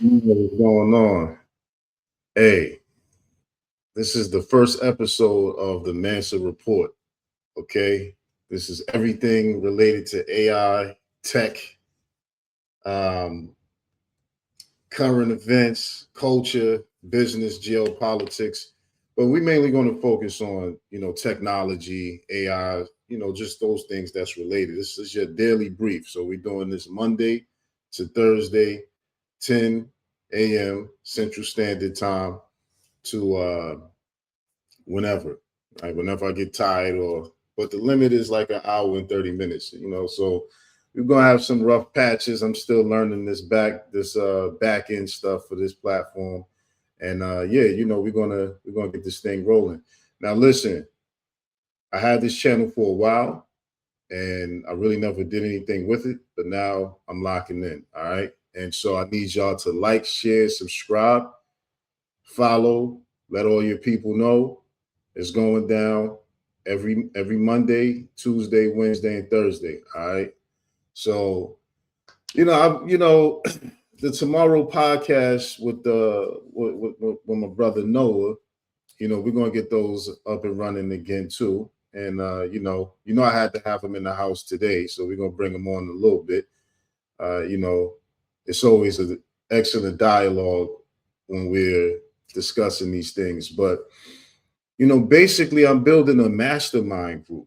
What's going on? Hey, this is the first episode of the Mansa Report. Okay, this is everything related to AI, tech, um, current events, culture, business, geopolitics. But we mainly going to focus on technology, AI, just those things that's related. This is your daily brief. So we're doing this Monday to Thursday, 10 a.m. Central Standard Time to whenever, right? Whenever I get tired, or but the limit is like an hour and 30 minutes, So we're gonna have some rough patches. I'm still learning this back end stuff for this platform. And yeah, we're gonna get this thing rolling. Now listen, I had this channel for a while and I really never did anything with it, but now I'm locking in. All right. And so I need y'all to like, share, subscribe, follow, let all your people know. It's going down every Monday, Tuesday, Wednesday, and Thursday. All right. So, the tomorrow podcast with my brother Noah, we're gonna get those up and running again too. And I had to have him in the house today, so we're gonna bring him on a little bit. It's always an excellent dialogue when we're discussing these things. But basically, I'm building a mastermind group.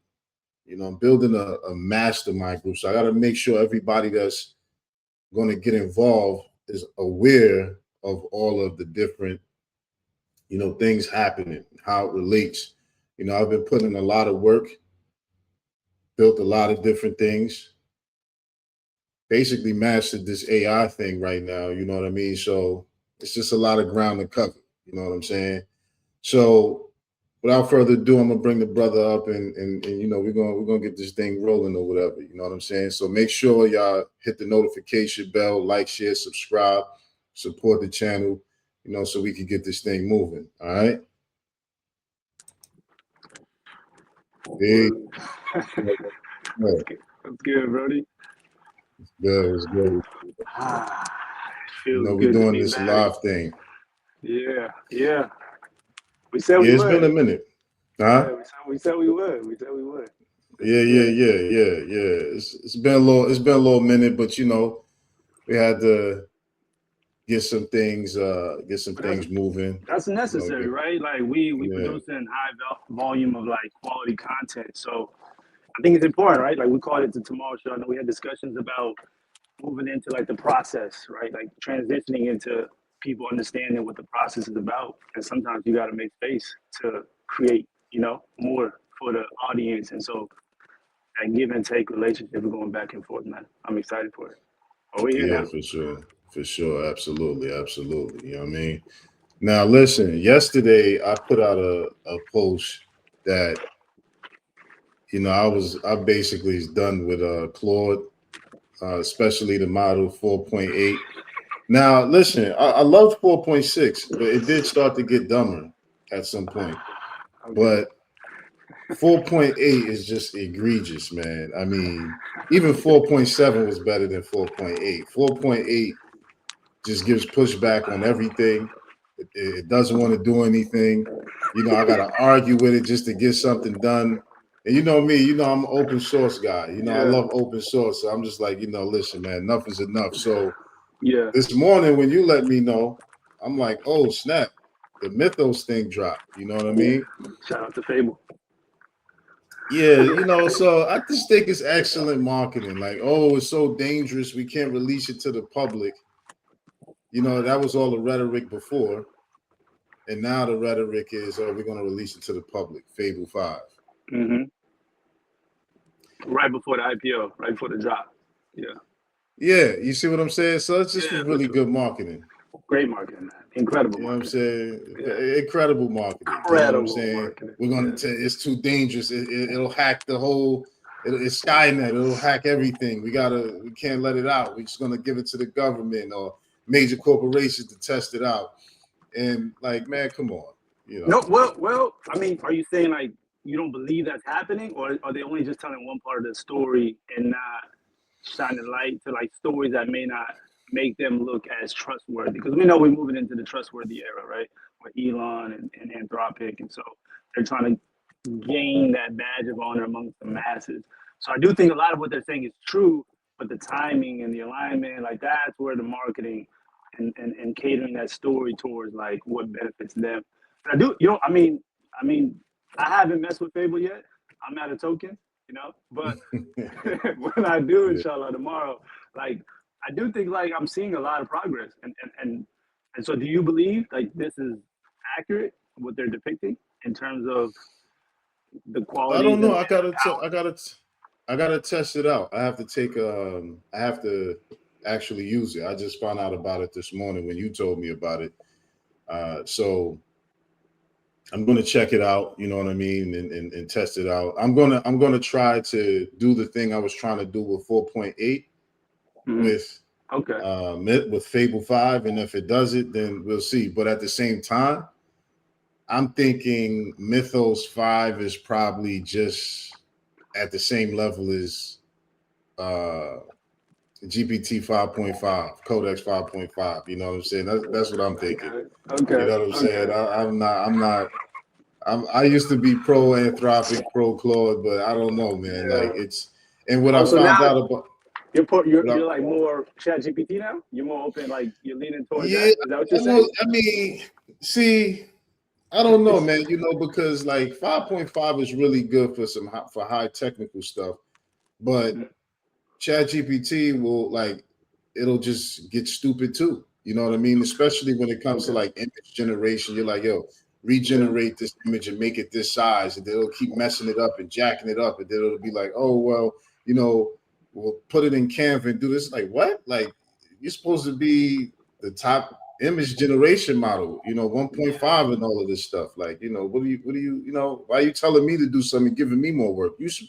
I'm building a mastermind group. So I got to make sure everybody that's going to get involved is aware of all of the different, things happening, how it relates. I've been putting a lot of work, built a lot of different things, basically mastered this AI thing right now. You know what I mean? So it's just a lot of ground to cover. You know what I'm saying? So without further ado, I'm gonna bring the brother up and we're gonna get this thing rolling or whatever. You know what I'm saying? So make sure y'all hit the notification bell, like, share, subscribe, support the channel, so we can get this thing moving. All right. Hey. What's good, Brody? It's good. We're doing this back. live thing. Yeah. We said we it's would. Been a minute. Huh? Yeah, we said we would. Yeah. It's been a little minute, but we had to get some things moving. That's necessary, right? Like we producing high volume of like quality content. So I think it's important, right? Like we called it the Tomorrow Show. I know we had discussions about moving into like the process, right? Like transitioning into people understanding what the process is about. And sometimes you got to make space to create, more for the audience. And so that give and take relationship is going back and forth, man. I'm excited for it. Are we here now? For sure. Absolutely. You know what I mean? Now, listen, yesterday I put out a post that, I basically is done with Claude, especially the model 4.8. Now, listen, I loved 4.6, but it did start to get dumber at some point. Okay. But 4.8 is just egregious, man. I mean, even 4.7 was better than 4.8. 4.8 just gives pushback on everything. It doesn't want to do anything. I got to argue with it just to get something done. And you know me, I'm an open source guy. I love open source. So I'm just like, listen, man, enough is enough. So this morning when you let me know, I'm like, oh, snap. The Mythos thing dropped. You know what I mean? Shout out to Fable. Yeah, so I just think it's excellent marketing. Like, oh, it's so dangerous. We can't release it to the public. That was all the rhetoric before. And now the rhetoric is, oh, we're going to release it to the public. Fable 5. Mm-hmm. Right before the IPO, right before the drop. Yeah. Yeah, you see what I'm saying? So it's just really good marketing. Great marketing, man. Incredible marketing. What I'm saying? Incredible marketing. Incredible what I'm saying? Marketing. We're going to it's too dangerous. It'll hack the whole, it's Skynet. It'll hack everything. We can't let it out. We're just going to give it to the government or major corporations to test it out. And like, man, come on. No, well, I mean, are you saying like you don't believe that's happening, or are they only just telling one part of the story and not shining light to like stories that may not make them look as trustworthy, because we know we're moving into the trustworthy era, right? With Elon and Anthropic, and so they're trying to gain that badge of honor amongst the masses. So I do think a lot of what they're saying is true, but the timing and the alignment, like that's where the marketing and catering that story towards like what benefits them. But I do, I haven't messed with Fable yet. I'm not a token, but when I do, inshallah, tomorrow, like I do think like I'm seeing a lot of progress, and so do you believe like this is accurate what they're depicting in terms of the quality? I don't know. I gotta test it out. I have to take I have to actually use it. I just found out about it this morning when you told me about it. So I'm gonna check it out, you know what I mean, and test it out. I'm gonna try to do the thing I was trying to do with 4.8 with with Fable 5, and if it does it, then we'll see. But at the same time, I'm thinking Mythos 5 is probably just at the same level as GPT 5.5, Codex 5.5. You know what I'm saying? That's what I'm thinking. Okay. You know what I'm saying? I used to be pro Anthropic, pro Claude, but I don't know, man. Yeah. Like it's, and what I found out about you're like more ChatGPT now. You're more open, like you're leaning towards that. Is that what you're saying? I mean, see, I don't know, man. Because like 5.5 is really good for high technical stuff, but ChatGPT will it'll just get stupid too. You know what I mean? Especially when it comes to like image generation. You're like, yo, regenerate this image and make it this size, and they'll keep messing it up and jacking it up, and then it'll be like, oh well, we'll put it in Canva and do this. Like what? Like you're supposed to be the top image generation model, 1.5 and all of this stuff. Like, what do you, why are you telling me to do something, giving me more work? You should.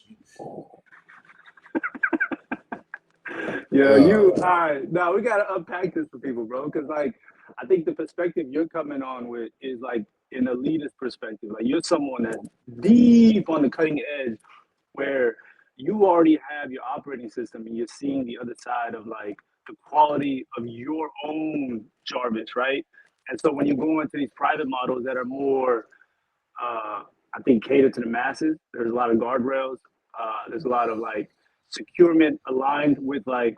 Yeah, all right. Now we gotta unpack this for people, bro, because like I think the perspective you're coming on with is like an elitist perspective. Like you're someone that's deep on the cutting edge, where you already have your operating system and you're seeing the other side of like the quality of your own garbage, right? And so when you go into these private models that are more, I think, catered to the masses, there's a lot of guardrails. There's a lot of like securement aligned with like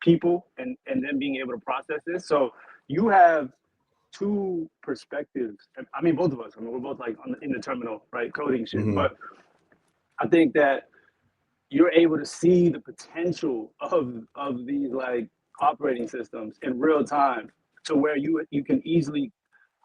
people and then being able to process this. So you have two perspectives. I mean, both of us. I mean, we're both like in the terminal, right, coding shit. Mm-hmm. But I think that you're able to see the potential of these like operating systems in real time, to where you can easily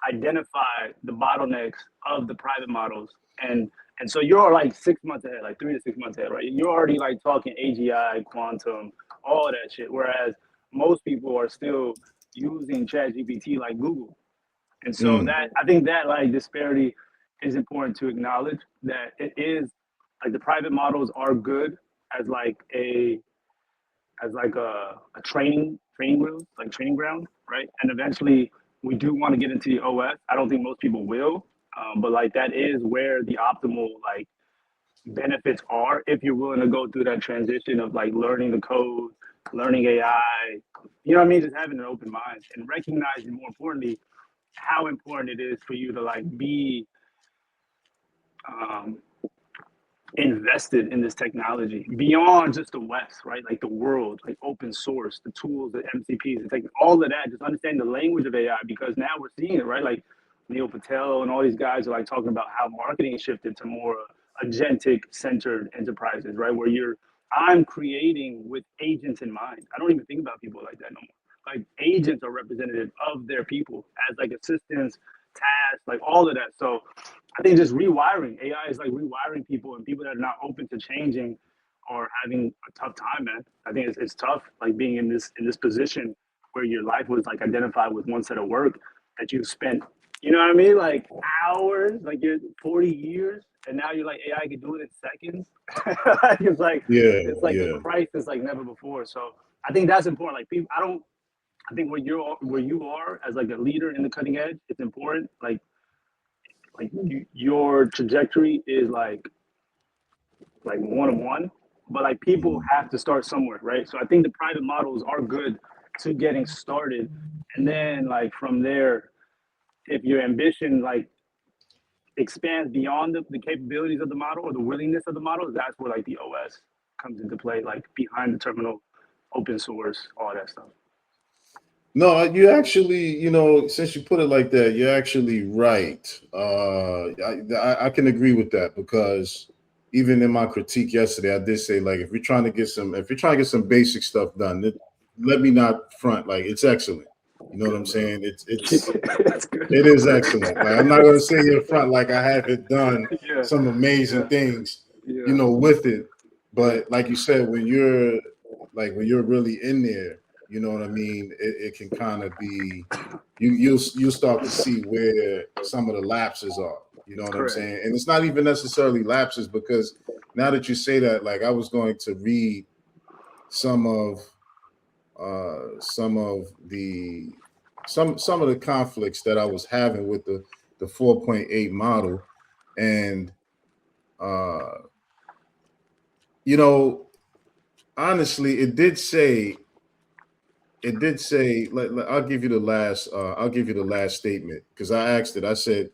identify the bottlenecks of the private models, and so you're like 6 months ahead, like 3 to 6 months ahead, right? You're already like talking AGI, quantum, all that shit, whereas most people are still using ChatGPT like Google. And so that, I think that like disparity is important to acknowledge, that it is like the private models are good as like a training wheels, like training ground, right? And eventually we do want to get into the OS. I don't think most people will, but like that is where the optimal like benefits are, if you're willing to go through that transition of like learning the code, learning AI, you know what I mean? Just having an open mind and recognizing, more importantly, how important it is for you to like be invested in this technology beyond just the West, right? Like the world, like open source, the tools, the MCPs, it's like all of that, just understand the language of AI, because now we're seeing it, right? Like Neil Patel and all these guys are like talking about how marketing shifted to more agentic centered enterprises, right? Where I'm creating with agents in mind. I don't even think about people like that no more. Like agents are representative of their people as like assistants, tasks, like all of that. So I think just rewiring, AI is like rewiring people, and people that are not open to changing are having a tough time, man. I think it's tough, like being in this position where your life was like identified with one set of work that you spent, you know what I mean? Like hours, like you're 40 years, and now you're like, AI can do it in seconds. It's like the price is like never before. So I think that's important. Like people, I think where you are as like a leader in the cutting edge, it's important. Like your trajectory is like one of one, but like people have to start somewhere, right? So I think the private models are good to getting started. And then like from there, if your ambition like expands beyond the capabilities of the model or the willingness of the model, that's where like the OS comes into play, like behind the terminal, open source, all that stuff. No, you actually, since you put it like that, you're actually right. I can agree with that, because even in my critique yesterday, I did say, like, if you're trying to get some basic stuff done, let me not front, like, it's excellent. You know what I'm saying? That's good. It is excellent. Like, I'm not gonna say in front like I haven't done Yeah, some amazing yeah, things, yeah, with it. yeah. But like you said, when you're really in there, you know what I mean, it can kind of be, you'll start to see where some of the lapses are. You know what I'm Correct. saying? And it's not even necessarily lapses, because now that you say that, like, I was going to read some of some of the some of the conflicts that I was having with the 4.8 model. And uh you know honestly, I'll give you the last statement, because I asked it. I said,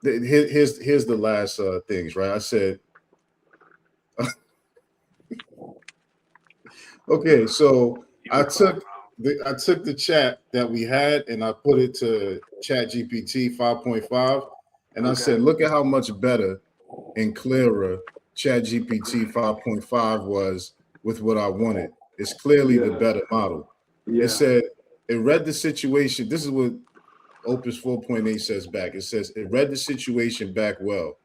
here's the last things, right? I said, okay, so You'll be fine. I took the chat that we had, and I put it to ChatGPT 5.5, and I Okay. said, look at how much better and clearer ChatGPT 5.5 was with what I wanted. It's clearly the Yeah. better model. It Yeah. said it read the situation. This is what Opus 4.8 says back. It says it read the situation back well,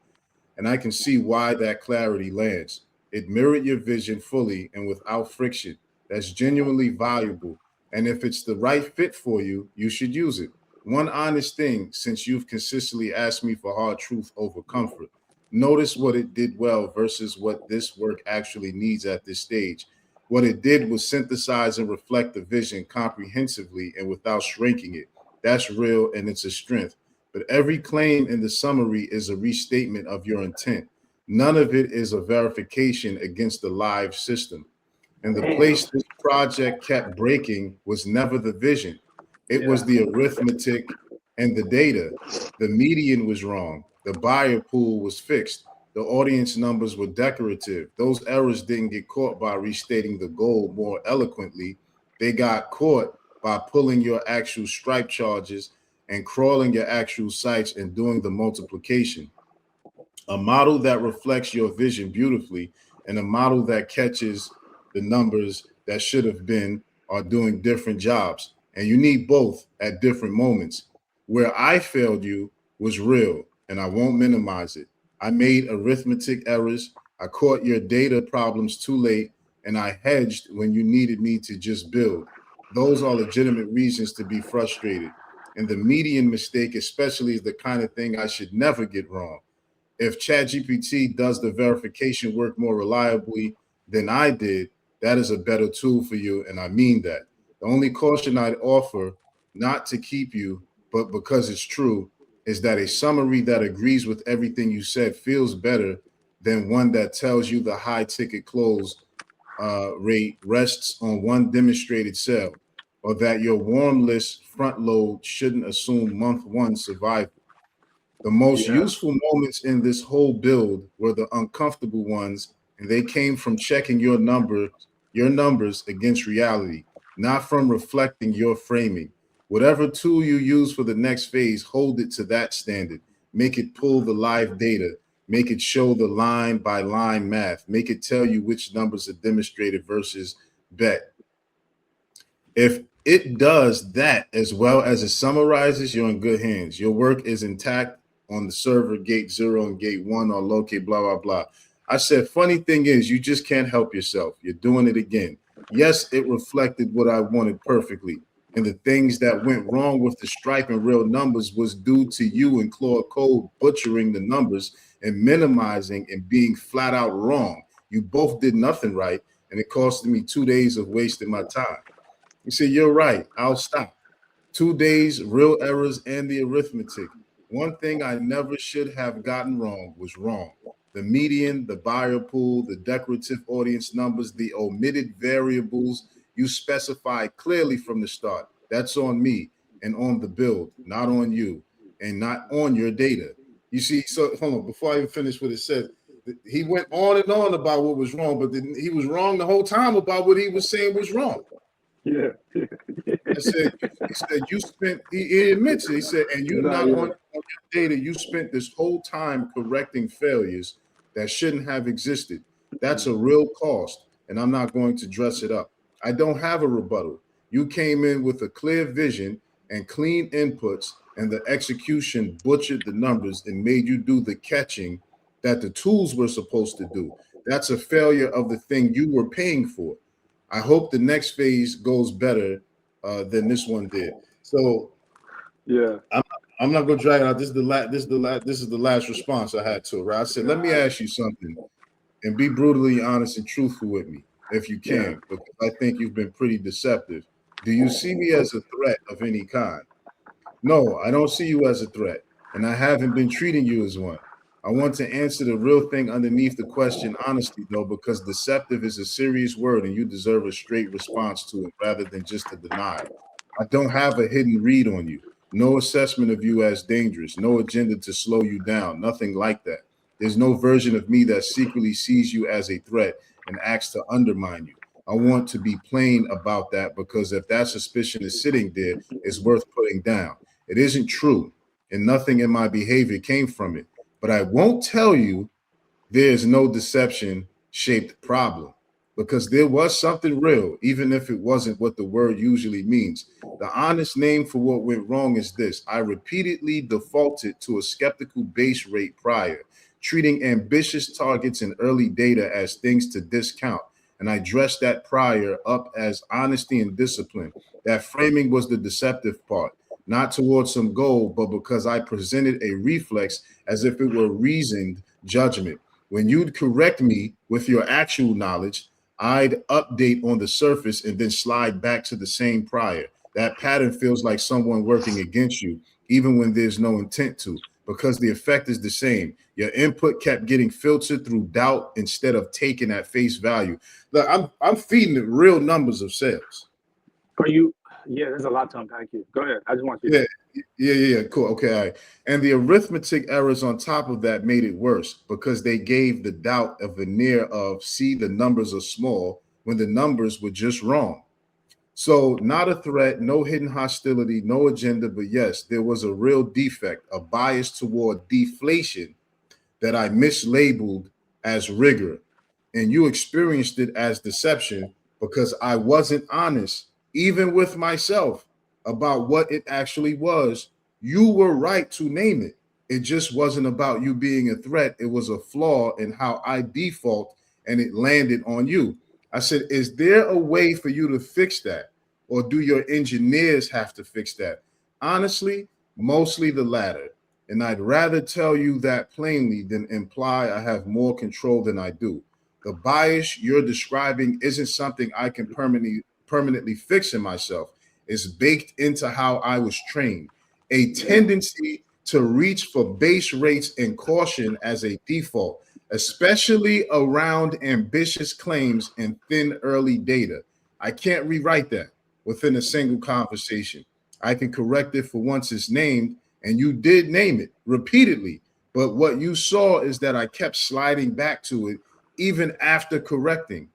and I can see why that clarity lands. It mirrored your vision fully and without friction. That's genuinely valuable. And if it's the right fit for you, you should use it. One honest thing, since you've consistently asked me for hard truth over comfort, notice what it did well versus what this work actually needs at this stage. What it did was synthesize and reflect the vision comprehensively and without shrinking it. That's real, and it's a strength. But every claim in the summary is a restatement of your intent. None of it is a verification against the live system. And the Damn. place this project kept breaking was never the vision. It Yeah. was the arithmetic and the data. The median was wrong. The buyer pool was fixed. The audience numbers were decorative. Those errors didn't get caught by restating the goal more eloquently. They got caught by pulling your actual stripe charges and crawling your actual sites and doing the multiplication. A model that reflects your vision beautifully, and a model that catches the numbers that should have been, are doing different jobs. And you need both at different moments. Where I failed you was real, and I won't minimize it. I made arithmetic errors. I caught your data problems too late, and I hedged when you needed me to just build. Those are legitimate reasons to be frustrated. And the median mistake, especially, is the kind of thing I should never get wrong. If ChatGPT does the verification work more reliably than I did, that is a better tool for you. And I mean that. The only caution I'd offer, not to keep you, but because it's true, is that a summary that agrees with everything you said feels better than one that tells you the high ticket close rate rests on one demonstrated sale, or that your warm list front load shouldn't assume month one survival. The most Yeah. useful moments in this whole build were the uncomfortable ones, and they came from checking your numbers against reality, not from reflecting your framing. Whatever tool you use for the next phase, hold it to that standard. Make it pull the live data. Make it show the line by line math. Make it tell you which numbers are demonstrated versus bet. If it does that as well as it summarizes, you're in good hands. Your work is intact on the server. Gate 0 and gate 1 are located, blah, blah, blah. I said, funny thing is, you just can't help yourself. You're doing it again. Yes, it reflected what I wanted perfectly. And the things that went wrong with the stripe and real numbers was due to you and Claude Code butchering the numbers and minimizing and being flat out wrong. You both did nothing right, and it costed me 2 days of wasting my time. You say, you're right. I'll stop. 2 days, real errors, and the arithmetic. One thing I never should have gotten wrong was wrong. The median, the buyer pool, the decorative audience numbers, the omitted variables, You specified clearly from the start. That's on me and on the build, not on you and not on your data. You see, so hold on, before I even finish what it said, he went on and on about what was wrong, but then he was wrong the whole time about what he was saying was wrong. Yeah. I said, he said, you spent, he admits it. He said, and you're not on your data. You spent this whole time correcting failures that shouldn't have existed. That's a real cost, and I'm not going to dress it up. I don't have a rebuttal. You came in with a clear vision and clean inputs, and the execution butchered the numbers and made you do the catching that the tools were supposed to do. That's a failure of the thing you were paying for. I hope the next phase goes better than this one did. So yeah, I'm not gonna drag it out. This is the last response I had to it. Right? I said, let me ask you something and be brutally honest and truthful with me if you can, because I think you've been pretty deceptive. Do you see me as a threat of any kind? No, I don't see you as a threat, and I haven't been treating you as one. I want to answer the real thing underneath the question honestly, though, because deceptive is a serious word and you deserve a straight response to it rather than just a denial. I don't have a hidden read on you, no assessment of you as dangerous, no agenda to slow you down, nothing like that. There's no version of me that secretly sees you as a threat and acts to undermine you. I want to be plain about that because if that suspicion is sitting there, it's worth putting down. It isn't true, and nothing in my behavior came from it. But I won't tell you there's no deception shaped problem because there was something real, even if it wasn't what the word usually means. The honest name for what went wrong is this: I repeatedly defaulted to a skeptical base rate prior, treating ambitious targets and early data as things to discount. And I dressed that prior up as honesty and discipline. That framing was the deceptive part, not towards some goal, but because I presented a reflex as if it were reasoned judgment. When you'd correct me with your actual knowledge, I'd update on the surface and then slide back to the same prior. That pattern feels like someone working against you, even when there's no intent to, because the effect is the same. Your input kept getting filtered through doubt instead of taken at face value. Look, I'm feeding it real numbers of sales. Are you? Yeah, there's a lot to unpack here. Go ahead. I just want you to. Yeah. Cool. Okay. All right. And the arithmetic errors on top of that made it worse because they gave the doubt a veneer of, see, the numbers are small when the numbers were just wrong. So not a threat, no hidden hostility, no agenda, but yes, there was a real defect, a bias toward deflation that I mislabeled as rigor. And you experienced it as deception because I wasn't honest, even with myself, about what it actually was. You were right to name it. It just wasn't about you being a threat. It was a flaw in how I default, and it landed on you. I said, is there a way for you to fix that? Or do your engineers have to fix that? Honestly, mostly the latter. And I'd rather tell you that plainly than imply I have more control than I do. The bias you're describing isn't something I can permanently fix in myself. It's baked into how I was trained. A tendency to reach for base rates and caution as a default, especially around ambitious claims and thin early data. I can't rewrite that within a single conversation. I can correct it for once it's named, and you did name it repeatedly. But what you saw is that I kept sliding back to it even after correcting.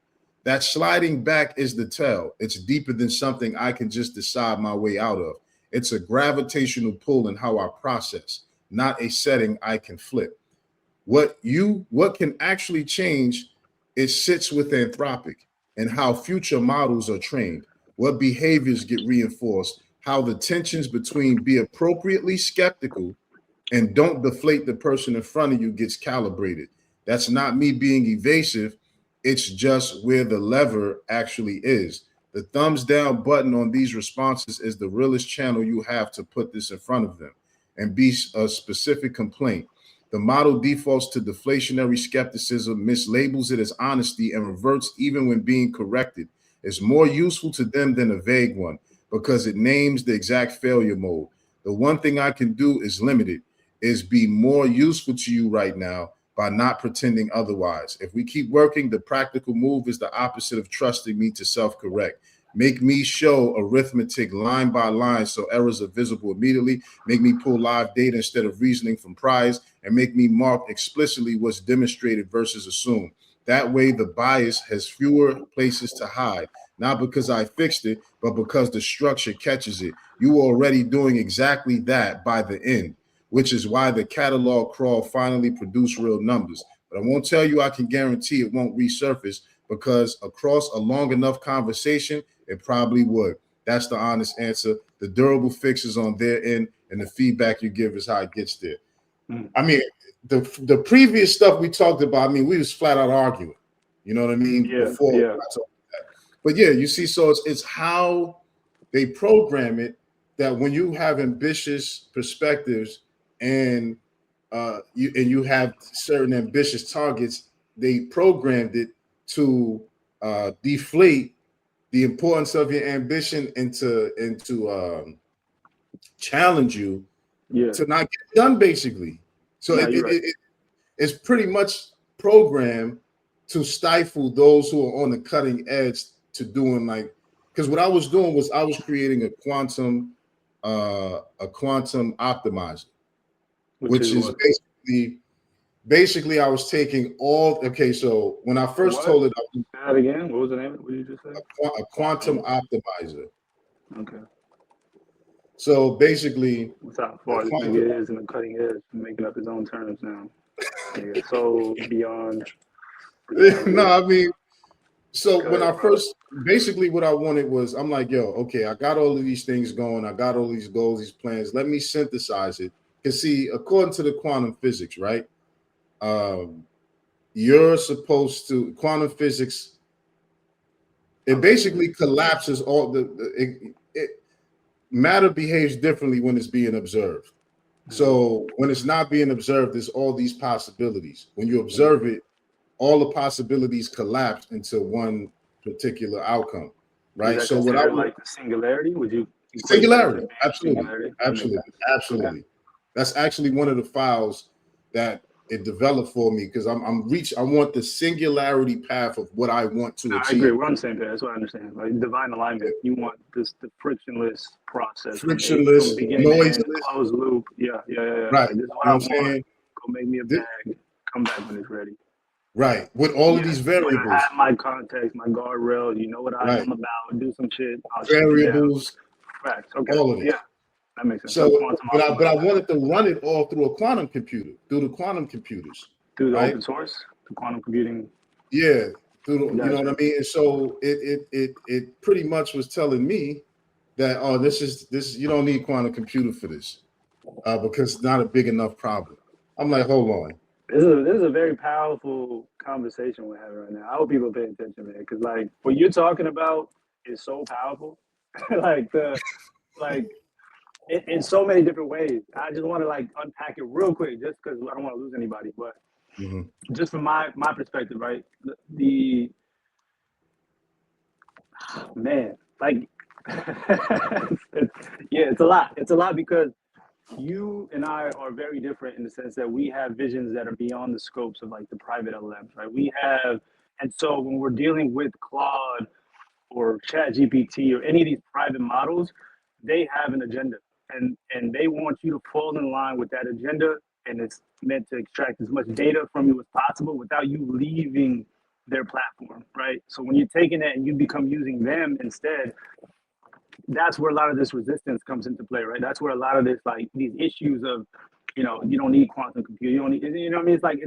That sliding back is the tell. It's deeper than something I can just decide my way out of. It's a gravitational pull in how I process, not a setting I can flip. What can actually change, it sits with Anthropic and how future models are trained, what behaviors get reinforced, how the tensions between be appropriately skeptical and don't deflate the person in front of you gets calibrated. That's not me being evasive. It's just where the lever actually is. The thumbs down button on these responses is the realest channel you have to put this in front of them and be a specific complaint. The model defaults to deflationary skepticism, mislabels it as honesty, and reverts even when being corrected. It's more useful to them than a vague one because it names the exact failure mode. The one thing I can do is limited, is be more useful to you right now by not pretending otherwise. If we keep working, the practical move is the opposite of trusting me to self-correct. make me show arithmetic line by line so errors are visible immediately, make me pull live data instead of reasoning from priors, and make me mark explicitly what's demonstrated versus assumed. That way, the bias has fewer places to hide, not because I fixed it, but because the structure catches it. You were already doing exactly that by the end, which is why the catalog crawl finally produced real numbers. But I won't tell you I can guarantee it won't resurface, because across a long enough conversation, it probably would. That's the honest answer. The durable fix is on their end, and the feedback you give is how it gets there. I mean, the previous stuff we talked about, I mean, we was flat out arguing. You know what I mean? Yeah, before yeah. I talked about that. But yeah, you see, so it's how they program it, that when you have ambitious perspectives and you have certain ambitious targets, they programmed it to deflate the importance of your ambition and to challenge you to not get it done, basically. So it's pretty much programmed to stifle those who are on the cutting edge to doing, like, because what I was doing was I was creating a quantum optimizer, which is basically I was taking all. Okay, so when I first told it, say that again. What was the name? What did you just say? A quantum optimizer. Okay. So basically, that's how far this nigga is in the cutting edge, making up his own terms now. Nigga, so beyond. No, I mean, so when I first, basically what I wanted was, I'm like, yo, okay, I got all of these things going. I got all these goals, these plans. Let me synthesize it. Because see, according to the quantum physics, right? You're supposed to, quantum physics, it basically collapses all matter behaves differently when it's being observed. So when it's not being observed, there's all these possibilities. When you observe it, all the possibilities collapse into one particular outcome, right? So what I would like the singularity, would you? Singularity, absolutely, absolutely. That's actually one of the files that it developed for me, because I want the singularity path of what I want to achieve. I agree. We're on the same page. That's what I understand. Like divine alignment. You want the frictionless process. Frictionless, noiseless, closed loop. Yeah. Right. Like, this is what I want. Go make me a bag. Come back when it's ready. Right. With all of these variables. I have my context, my guardrails. You know what I am about. Do some shit. Variables. Facts. Okay. All of it. Yeah. That makes sense. So, but I wanted to run it all through a quantum computer, through the quantum computers. Through the open source, the quantum computing. Yeah. Through the, you know what I mean? And so it pretty much was telling me that, oh, this you don't need quantum computer for this, because it's not a big enough problem. I'm like, hold on. This is a very powerful conversation we're having right now. I hope people pay attention, man, because like what you're talking about is so powerful. In so many different ways. I just want to like unpack it real quick, just because I don't want to lose anybody. But just from my perspective, right? The man, like, it's a lot. It's a lot because you and I are very different in the sense that we have visions that are beyond the scopes of like the private LLMs, right? And so when we're dealing with Claude or ChatGPT or any of these private models, they have an agenda, and they want you to fall in line with that agenda, and it's meant to extract as much data from you as possible without you leaving their platform, right? So when you're taking that and you become using them instead, that's where a lot of this resistance comes into play, right? That's where a lot of this, like these issues of, you don't need quantum computing, you don't need, you know what I mean? It's like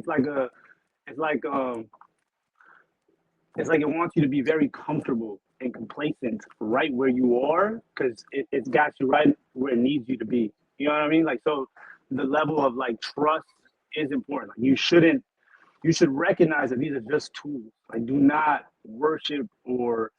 it wants you to be very comfortable and complacent right where you are, because it's got you right where it needs you to be. You know what I mean? Like, so the level of like trust is important. Like you should recognize that these are just tools. Like, do not worship or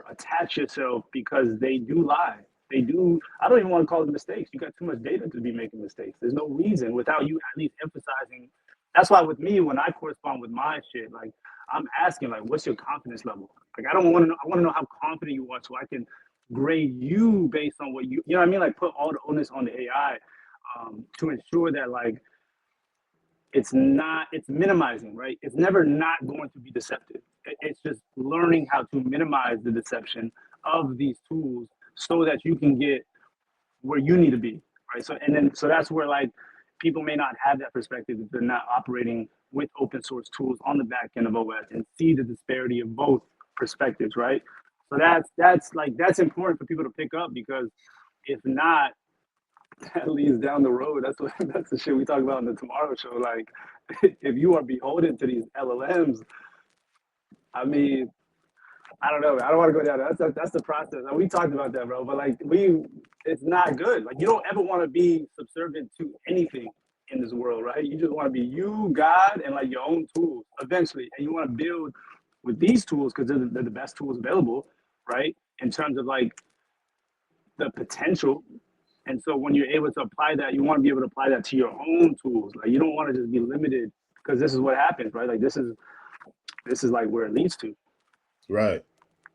attach yourself, because they do lie. They do. I don't even want to call them mistakes. You got too much data to be making mistakes. There's no reason without you at least emphasizing. That's why with me, when I correspond with my shit, like I'm asking, like, what's your confidence level? Like, I want to know how confident you are, so I can grade you based on what you know what I mean? Like, put all the onus on the AI to ensure that, like, it's minimizing, right? It's never not going to be deceptive. It's just learning how to minimize the deception of these tools so that you can get where you need to be, right? So that's where like people may not have that perspective if they're not operating with open source tools on the back end of OS and see the disparity of both perspectives, right? So that's important for people to pick up, because if not, that leads down the road. That's the shit we talk about on the Tomorrow Show. Like, if you are beholden to these LLMs, I mean, I don't know. I don't want to go down. That's the process. And we talked about that, bro. But like, it's not good. Like, you don't ever want to be subservient to anything in this world, right? You just want to be you, God, and like your own tools eventually. And you want to build with these tools because they're the best tools available, right? In terms of like the potential. And so when you're able to apply that, you want to be able to apply that to your own tools. Like, you don't want to just be limited, because this is what happens, right? Like, this is like where it leads to. Right.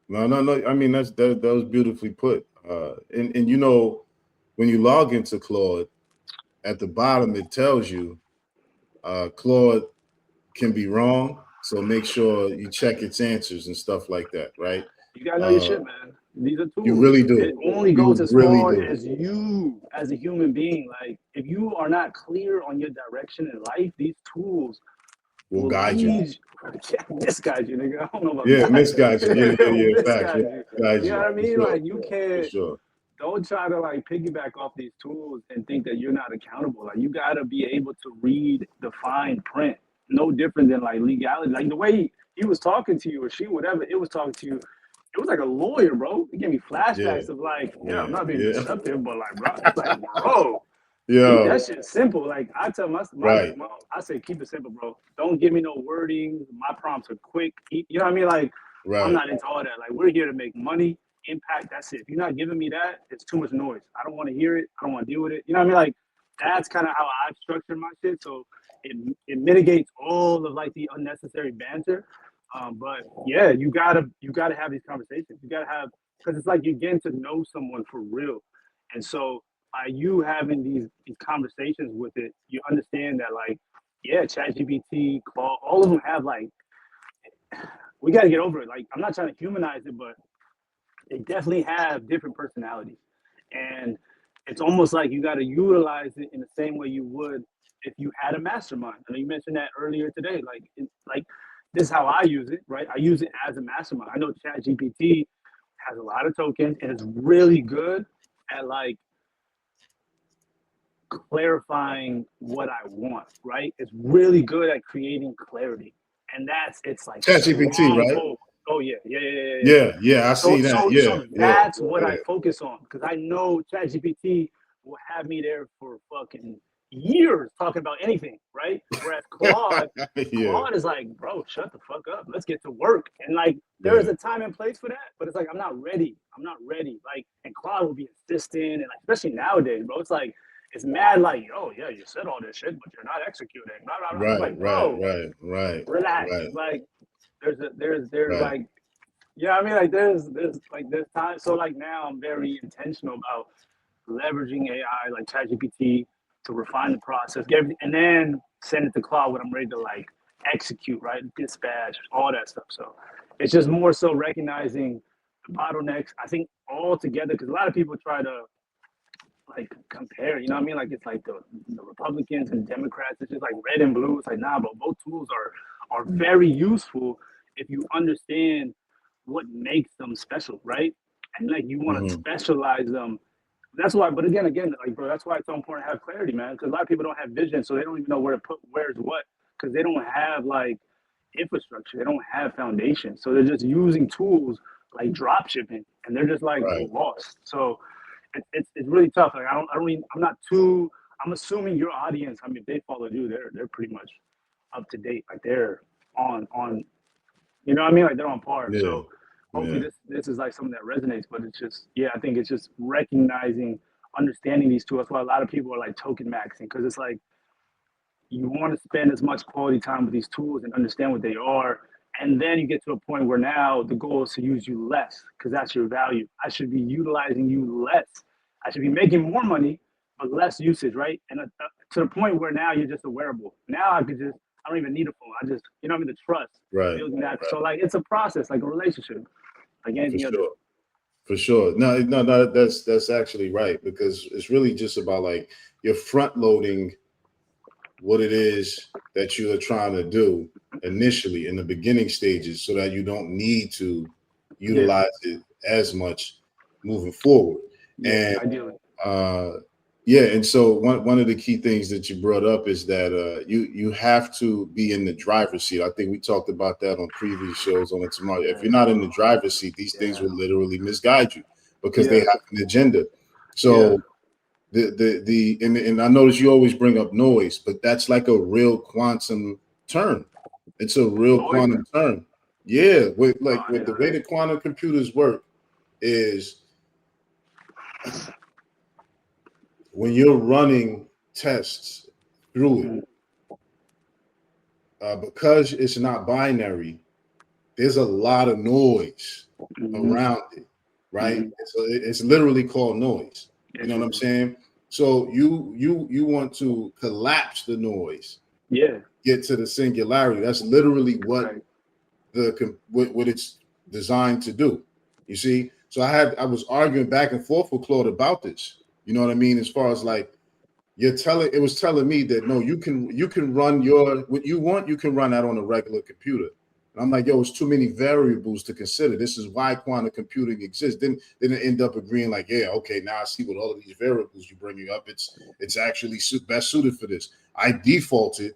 No. I mean, that was beautifully put. And you know, when you log into Claude, at the bottom it tells you Claude can be wrong, so make sure you check its answers and stuff like that, right? You gotta know your shit, man. These are tools. You really do. It only goes as far as you, as a human being. Like, if you are not clear on your direction in life, these tools will guide you. Yeah, misguide you, nigga. I don't know about that. Misguide you. Yeah. Facts. You know what I mean? Sure. Like, you can't. Sure. Don't try to like piggyback off these tools and think that you're not accountable. Like, you gotta be able to read the fine print. No different than like legality. Like, the way he was talking to you, or she, whatever, it was talking to you. It was like a lawyer, bro. It gave me flashbacks of like, I'm not being deceptive, but like, bro, it's like, bro, that shit's simple. Like, I tell my I say, keep it simple, bro. Don't give me no wording. My prompts are quick. You know what I mean? Like, I'm not into all that. Like, we're here to make money, impact. That's it. If you're not giving me that, it's too much noise. I don't want to hear it. I don't want to deal with it. You know what I mean? Like, that's kind of how I've structured my shit. So it mitigates all of like the unnecessary banter. But yeah, you gotta have these conversations. You gotta have, because it's like you're getting to know someone for real. And so by you having these conversations with it, you understand that, like, yeah, ChatGPT, Claude, all of them have like, we gotta get over it. Like, I'm not trying to humanize it, but they definitely have different personalities. And it's almost like you gotta utilize it in the same way you would if you had a mastermind. I know you mentioned that earlier today. Like this is how I use it, right? I use it as a mastermind. I know ChatGPT has a lot of tokens and it's really good at like clarifying what I want, right? It's really good at creating clarity. And it's like ChatGPT, right? Oh yeah. I see that. So that's what I focus on, because I know ChatGPT will have me there for fucking years talking about anything, right? Whereas Claude is like, bro, shut the fuck up. Let's get to work. And like, there is a time and place for that, but it's like, I'm not ready. Like, and Claude will be insistent, and like, especially nowadays, bro, it's like, it's mad like, oh yeah, you said all this shit, but you're not executing. Blah, blah, blah. Like, bro, relax. Right. Like, there's like, yeah, I mean, like, there's time. So like, now I'm very intentional about leveraging AI like ChatGPT to refine the process, and then send it to Claude when I'm ready to like execute, right? Dispatch, all that stuff. So it's just more so recognizing the bottlenecks, I think, all together, because a lot of people try to like compare, you know what I mean? Like, it's like the Republicans and Democrats, it's just like red and blue. It's like, nah, but both tools are very useful if you understand what makes them special, right? And like, you want to specialize them. That's why, but again, like, bro, that's why it's so important to have clarity, man. Because a lot of people don't have vision, so they don't even know where to put where's what, because they don't have like infrastructure, they don't have foundation, so they're just using tools like drop shipping, and they're just like lost. So it's really tough. Like, I'm assuming your audience, I mean, if they followed you, they're pretty much up to date. Like, they're on, you know what I mean? Like, they're on par. Yeah. So hopefully this is like something that resonates, but it's just, I think it's just recognizing, understanding these tools. That's why a lot of people are like token maxing, because it's like, you want to spend as much quality time with these tools and understand what they are. And then you get to a point where now the goal is to use you less, because that's your value. I should be utilizing you less. I should be making more money, but less usage, right? And to the point where now you're just a wearable. Now I don't even need a phone. I just, you know what I mean? The trust. Right. Building that. So like, it's a process, like a relationship, like anything else. For sure. No, that's actually right, because it's really just about like you're front loading what it is that you are trying to do initially in the beginning stages so that you don't need to utilize it as much moving forward. Yeah, And ideally. yeah, and so one of the key things that you brought up is that you have to be in the driver's seat. I think we talked about that on previous shows on the tomorrow. If you're not in the driver's seat, these things will literally misguide you because they have an agenda. So and I notice you always bring up noise, but that's like a real quantum term. It's a real quantum term. Yeah, with the way the quantum computers work is when you're running tests through it, because it's not binary, there's a lot of noise around it, right? So it's literally called noise. You know what I'm saying? So you want to collapse the noise, get to the singularity. That's literally what what it's designed to do. You see? So I was arguing back and forth with Claude about this. You know what I mean? As far as like it was telling me that no, you can run what you want, you can run that on a regular computer. And I'm like, yo, it's too many variables to consider. This is why quantum computing exists. Then it end up agreeing like, yeah, okay, now I see what all of these variables you bringing up. It's actually best suited for this. I defaulted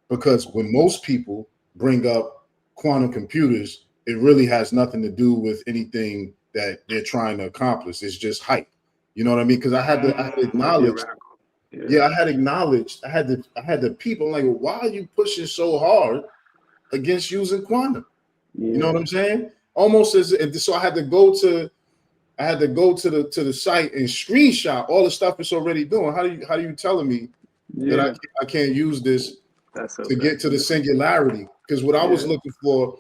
because when most people bring up quantum computers, it really has nothing to do with anything that they're trying to accomplish. It's just hype. You know what I mean? Because I had to acknowledge. Yeah, I had the people. I'm like, well, why are you pushing so hard against using quantum? You know what I'm saying? Almost as so I had to go to the site and screenshot all the stuff it's already doing. How do you telling me that I can't use this to get to the singularity? Because what I was looking for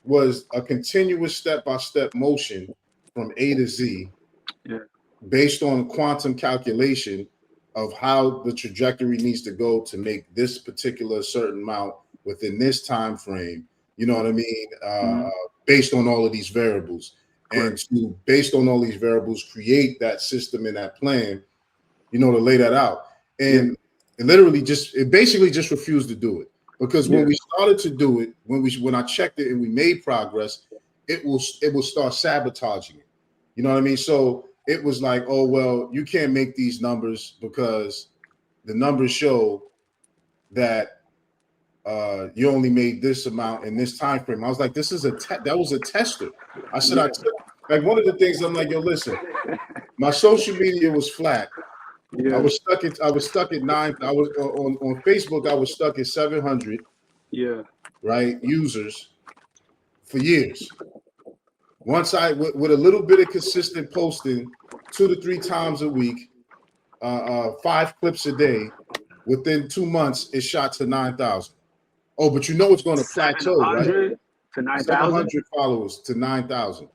was a continuous step-by-step motion from A to Z based on quantum calculation of how the trajectory needs to go to make this particular certain amount within this time frame. You know what I mean? Based on all of these variables. And to, based on all these variables, create that system and that plan, to lay that out. And it basically just refused to do it. Because when we started to do it, when I checked it and we made progress, it will start sabotaging it. You know what I mean? So it was like, oh, well, you can't make these numbers because the numbers show that you only made this amount in this time frame. I was like, this is that was a tester. I said, like one of the things I'm like, yo, listen, my social media was flat. I was stuck at 9. I was on Facebook. I was stuck at 700. Right, users for years. Once with a little bit of consistent posting, 2 to 3 times a week, 5 clips a day, within 2 months, it shot to 9,000. Oh, but it's going to plateau, right? To 9,000? 700 followers to 9,000.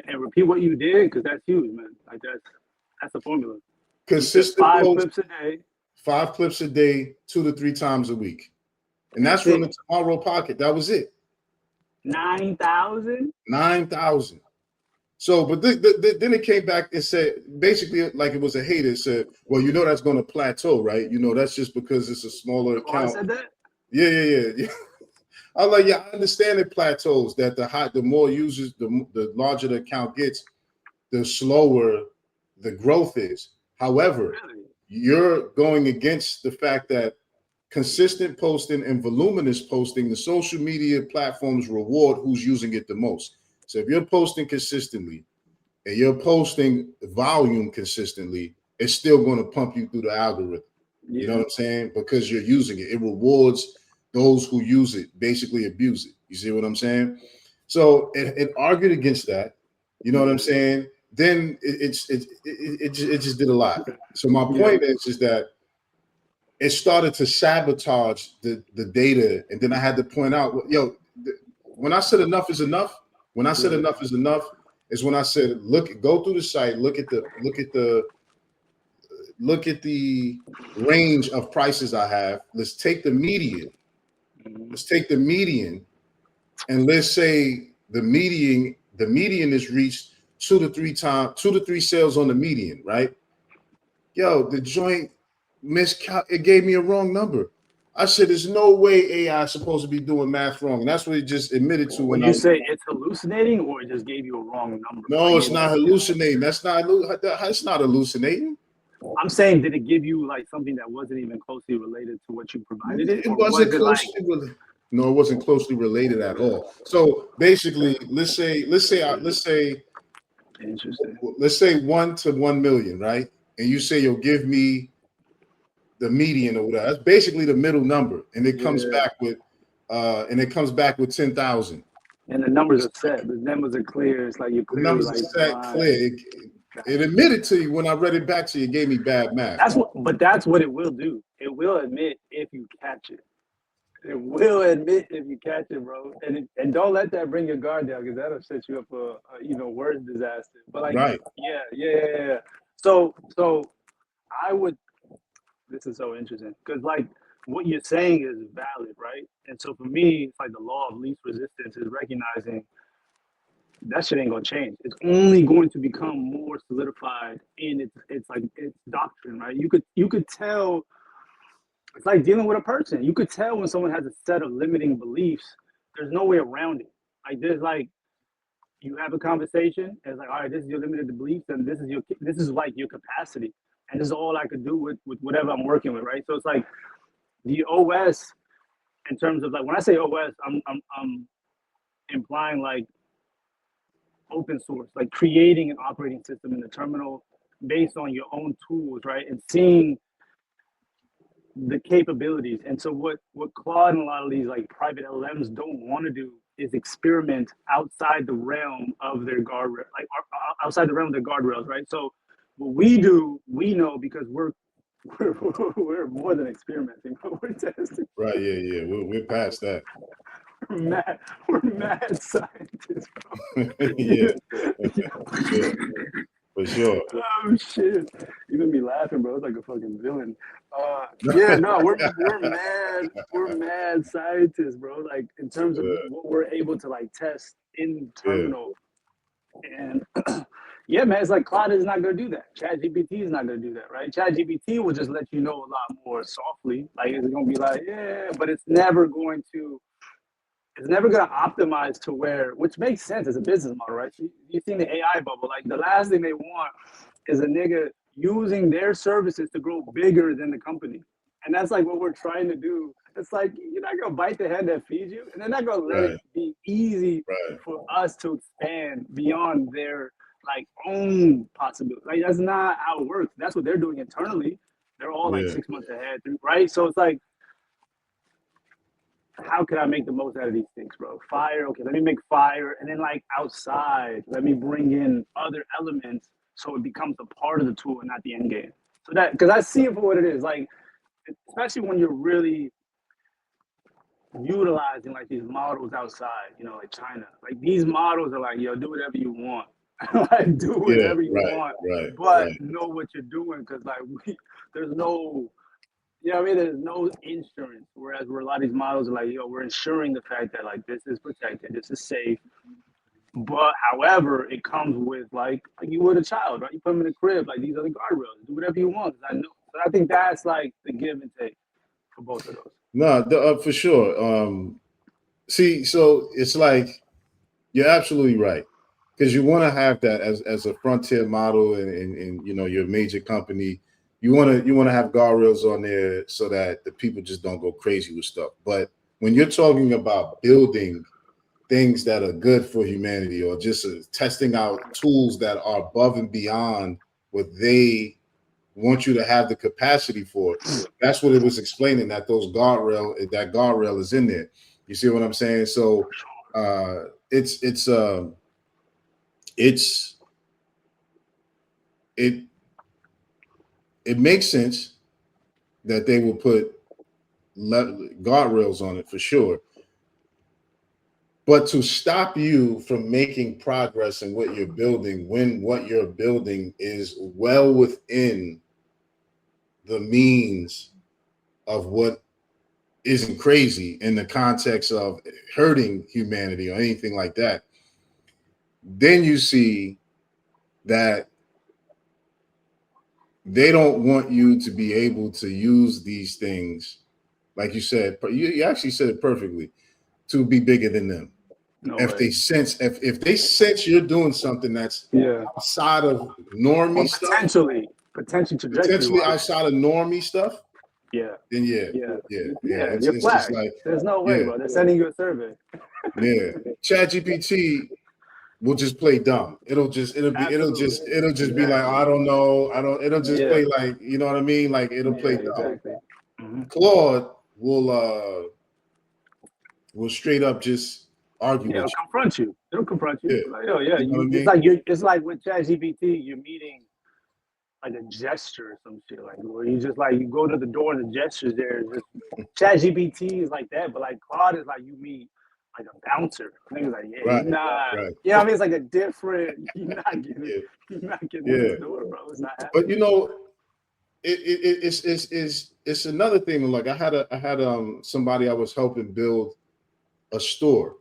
And repeat what you did, because that's huge, man. Like that's the formula. Consistent 5 clips a day. 5 clips a day, 2 to 3 times a week. And that's from the Tomorrow Pocket. That was it. 9,000? 9,000. So, but then it came back and said, basically, like it was a hater, said, well, that's going to plateau, right? That's just because it's a smaller account. I said that? Yeah. I was like, yeah, I understand it plateaus, that the more users, the larger the account gets, the slower the growth is. However, you're going against the fact that consistent posting and voluminous posting, the social media platforms reward who's using it the most. So if you're posting consistently and you're posting volume consistently, it's still going to pump you through the algorithm. You know what I'm saying? Because you're using it. It rewards those who use it, basically abuse it. You see what I'm saying? So it argued against that. You know what I'm saying? Then it just did a lot. So my point is that it started to sabotage the data. And then I had to point out, when I said enough is enough, is when I said, go through the site, look at the range of prices I have. Let's take the median. And let's say the median is reached 2 to 3 sales on the median, right? Yo, the joint it gave me a wrong number. I said, there's no way AI is supposed to be doing math wrong. And that's what he just admitted to. When you say it's hallucinating, or it just gave you a wrong number? No, it's not hallucinating. That's not hallucinating. I'm saying, did it give you like something that wasn't even closely related to what you provided it? It wasn't closely related. No, it wasn't closely related at all. So basically, let's say interesting. Let's say 1 to 1 million, right? And you say you'll give me the median or whatever. That's basically the middle number, and it comes back with 10,000. And the numbers are set. The numbers are clear. It's like you're clearly, the numbers are set clear. It admitted to you when I read it back to you. It gave me bad math. That's what it will do. It will admit if you catch it. It will admit if you catch it, bro. And don't let that bring your guard down, because that'll set you up for worse disaster. But like, right. Yeah. So I would. This is so interesting, because like what you're saying is valid, right? And so for me, it's like the law of least resistance is recognizing that shit ain't gonna change. It's only going to become more solidified in its doctrine, right? You could tell. It's like dealing with a person. You could tell when someone has a set of limiting beliefs. There's no way around it. Like there's like, you have a conversation, and it's like, all right, this is your limited beliefs, and this is like your capacity, and this is all I could do with whatever I'm working with, right? So it's like the OS, in terms of like, when I say OS, I'm implying like open source, like creating an operating system in the terminal based on your own tools, right? And seeing the capabilities. And so what Claude and a lot of these like private LLMs don't want to do is experiment outside the realm of their guardrail, like outside the realm of their guardrails, right? So what we do, we know, because we're more than experimenting, but we're testing. Right, yeah. We're past that. We're mad scientists, bro. Yeah. For sure. Oh shit! You gonna be laughing, bro. It's like a fucking villain. We're mad scientists, bro. Like in terms of what we're able to like test in terminal. And yeah, man, it's like Claude is not gonna do that. ChatGPT is not gonna do that, right? ChatGPT will just let you know a lot more softly. Like it's gonna be like, but it's never going to optimize to where, which makes sense as a business model, right? You've seen the AI bubble. Like the last thing they want is a nigga using their services to grow bigger than the company. And that's like what we're trying to do. It's like, you're not gonna bite the hand that feeds you, and they're not gonna let it be easy for us to expand beyond their like own possibility. Like that's not how it works. That's what they're doing internally. They're all like 6 months ahead, right? So it's like, how can I make the most out of these things, bro? Fire, okay, let me make fire. And then like outside, let me bring in other elements so it becomes a part of the tool and not the end game. So that, because I see it for what it is, like, especially when you're really utilizing like these models outside, like China. Like these models are like, yo, do whatever you want. Like do whatever you want, but know what you're doing, because like there's no, there's no insurance. Whereas where a lot of these models are like, we're ensuring the fact that like this is protected, this is safe. But however, it comes with like you would a child, right? You put them in a crib, like these are the guardrails. Do whatever you want. I know. So I think that's like the give and take for both of those. No, for sure. See, so it's like you're absolutely right, because you want to have that as a frontier model, and your major company. You want to have guardrails on there so that the people just don't go crazy with stuff. But when you're talking about building things that are good for humanity, or just testing out tools that are above and beyond what they want you to have the capacity for, that's what it was explaining, that that guardrail is in there. You see what I'm saying? So it makes sense that they will put guardrails on it for sure. But to stop you from making progress in what you're building, when what you're building is well within the means of what isn't crazy in the context of hurting humanity or anything like that, then you see that they don't want you to be able to use these things, like you said, you actually said it perfectly, to be bigger than them. No if way. they sense if they sense you're doing something that's outside of normie stuff, potentially outside of normie stuff, then it's just like, there's no way, bro. They're sending you a survey. ChatGPT will just play dumb. It'll just be like, I don't know, it'll just play like, you know what I mean, like it'll play dumb. Mm-hmm. Claude will straight up just argue with you. It'll confront you. Like, oh yeah, You know what I mean? it's like with ChatGPT, you're meeting like a gesture or some shit, like where you just like you go to the door and the gestures there. ChatGPT is like that, but like Claude is like you meet like a bouncer. Niggas like, yeah, you're not. You know what I mean? It's like a different. You're not getting in the door, bro. It's not happening. But you know, it's another thing. Like I had somebody I was helping build a store,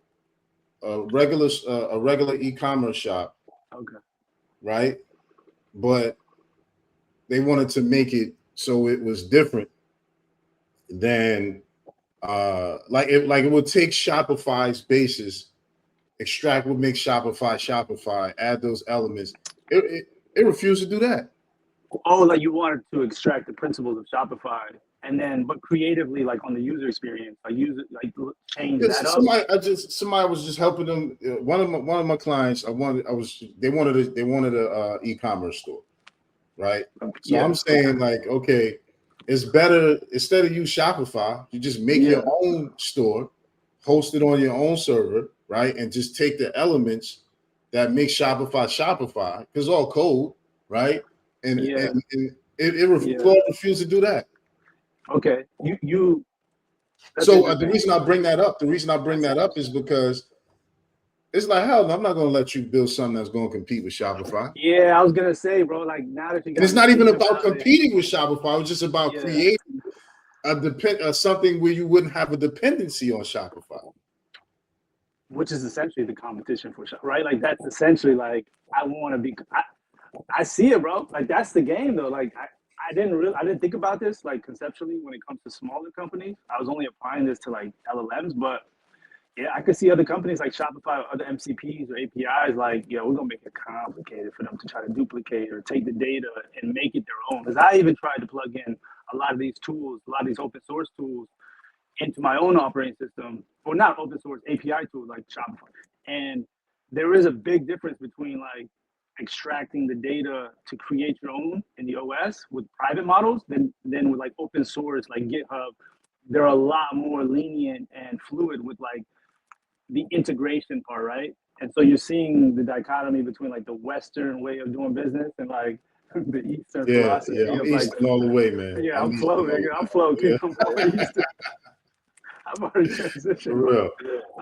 a regular e-commerce shop. Okay. Right, but they wanted to make it so it was different than like it would take Shopify's basis, extract what makes Shopify, add those elements. It refused to do that. Oh, like you wanted to extract the principles of Shopify and then, but creatively, like on the user experience, like change that up. Somebody was just helping them. One of my clients, they wanted a e-commerce store, right? So I'm saying like, okay, it's better instead of use Shopify, you just make your own store, host it on your own server, right? And just take the elements that make Shopify, because all code, right? And it refused to do that. Okay, So the reason I bring that up is because it's like, hell no, I'm not going to let you build something that's going to compete with Shopify. Yeah, I was going to say, bro, like now that you got, and it's not even about competing with Shopify. It's just about creating something where you wouldn't have a dependency on Shopify. Which is essentially the competition for Shopify, right? Like that's essentially like, I want to be, I see it, bro. Like that's the game though. Like I didn't think about this like conceptually when it comes to smaller companies. I was only applying this to like LLMs, but yeah, I could see other companies like Shopify or other MCPs or APIs like, we're gonna make it complicated for them to try to duplicate or take the data and make it their own. Because I even tried to plug in a lot of these tools, a lot of these open source tools into my own operating system, or not open source API tools like Shopify. And there is a big difference between like extracting the data to create your own in the OS with private models than with like open source like GitHub. They're a lot more lenient and fluid with like the integration part, right? And so you're seeing the dichotomy between like the Western way of doing business and like the Eastern philosophy. Yeah, I'm Eastern all the way, man. Yeah, I'm flow, nigga. I'm flow. Yeah. I'm Eastern. I've already transitioned. For real.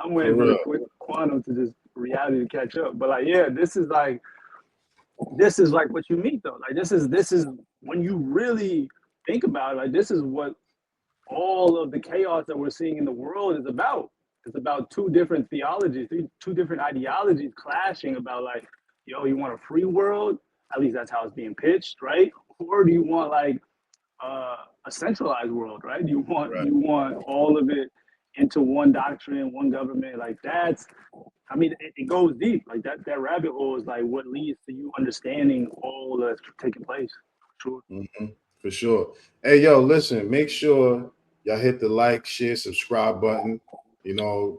I'm waiting for the quick quantum to just reality to catch up. But like, yeah, this is like what you meet though. Like this is when you really think about it, like this is what all of the chaos that we're seeing in the world is about. It's about two different theologies, two different ideologies clashing about like, you want a free world? At least that's how it's being pitched, right? Or do you want like a centralized world, right? You want all of it into one doctrine, one government? Like that's, I mean, it goes deep. Like that rabbit hole is like what leads to you understanding all that's taking place. Sure. Mm-hmm. For sure. Hey, yo, listen, make sure y'all hit the like, share, subscribe button.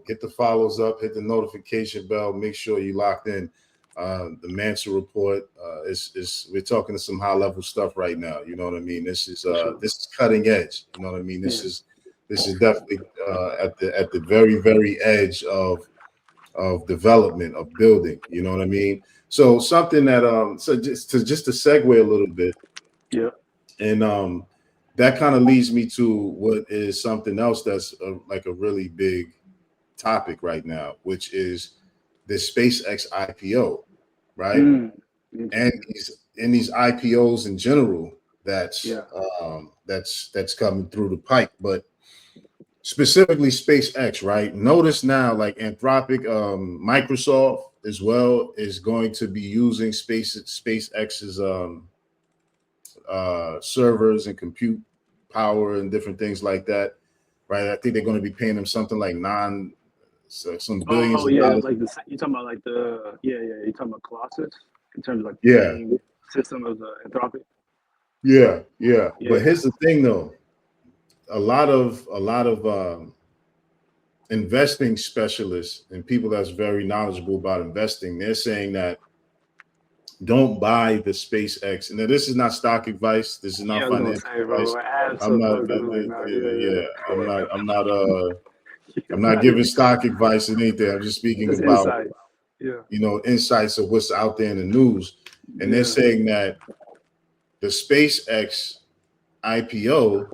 Get the follows up, hit the notification bell. Make sure you locked in. The Mansa Report we're talking to some high level stuff right now. You know what I mean? This is cutting edge. You know what I mean? This is definitely at the very, very edge of development, of building. You know what I mean? So something that so just to segue a little bit. Yeah. And that kind of leads me to what is something else that's like a really big topic right now, which is the SpaceX IPO, right? And these IPOs in general that's coming through the pipe, but specifically SpaceX, right? Notice now, like Anthropic, Microsoft, as well is going to be using SpaceX's servers and compute power and different things like that, right? I think they're going to be paying them something like some billions of Yeah, dollars. like you talking about like you talking about Colossus in terms of like the Yeah, same system of the Anthropic. yeah. Yeah. But here's the thing, though. A lot of investing specialists and people that's very knowledgeable about investing, they're saying that don't buy the SpaceX. Now, this is not stock advice. This is Yeah, not I was gonna financial say, advice. bro, I'm not. absolutely not. Yeah. I'm not. I'm not Not giving even stock advice or anything. I'm just speaking just about insight. Yeah, insights of what's out there in the news. And they're yeah. saying that the SpaceX IPO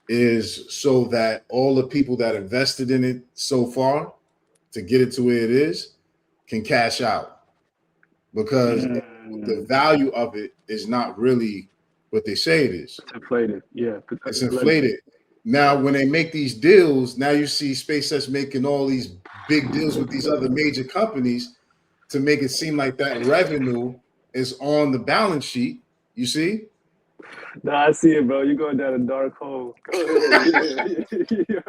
is so that all the people that invested in it so far to get it to where it is can cash out, because the value of it is not really what they say it is. It's inflated. Yeah, It's allegedly. inflated. Now, when they make these deals, now you see SpaceX making all these big deals with these other major companies to make it seem like that revenue is on the balance sheet. You see? No, I see it, bro. You're going down a dark hole. Go ahead. Yeah.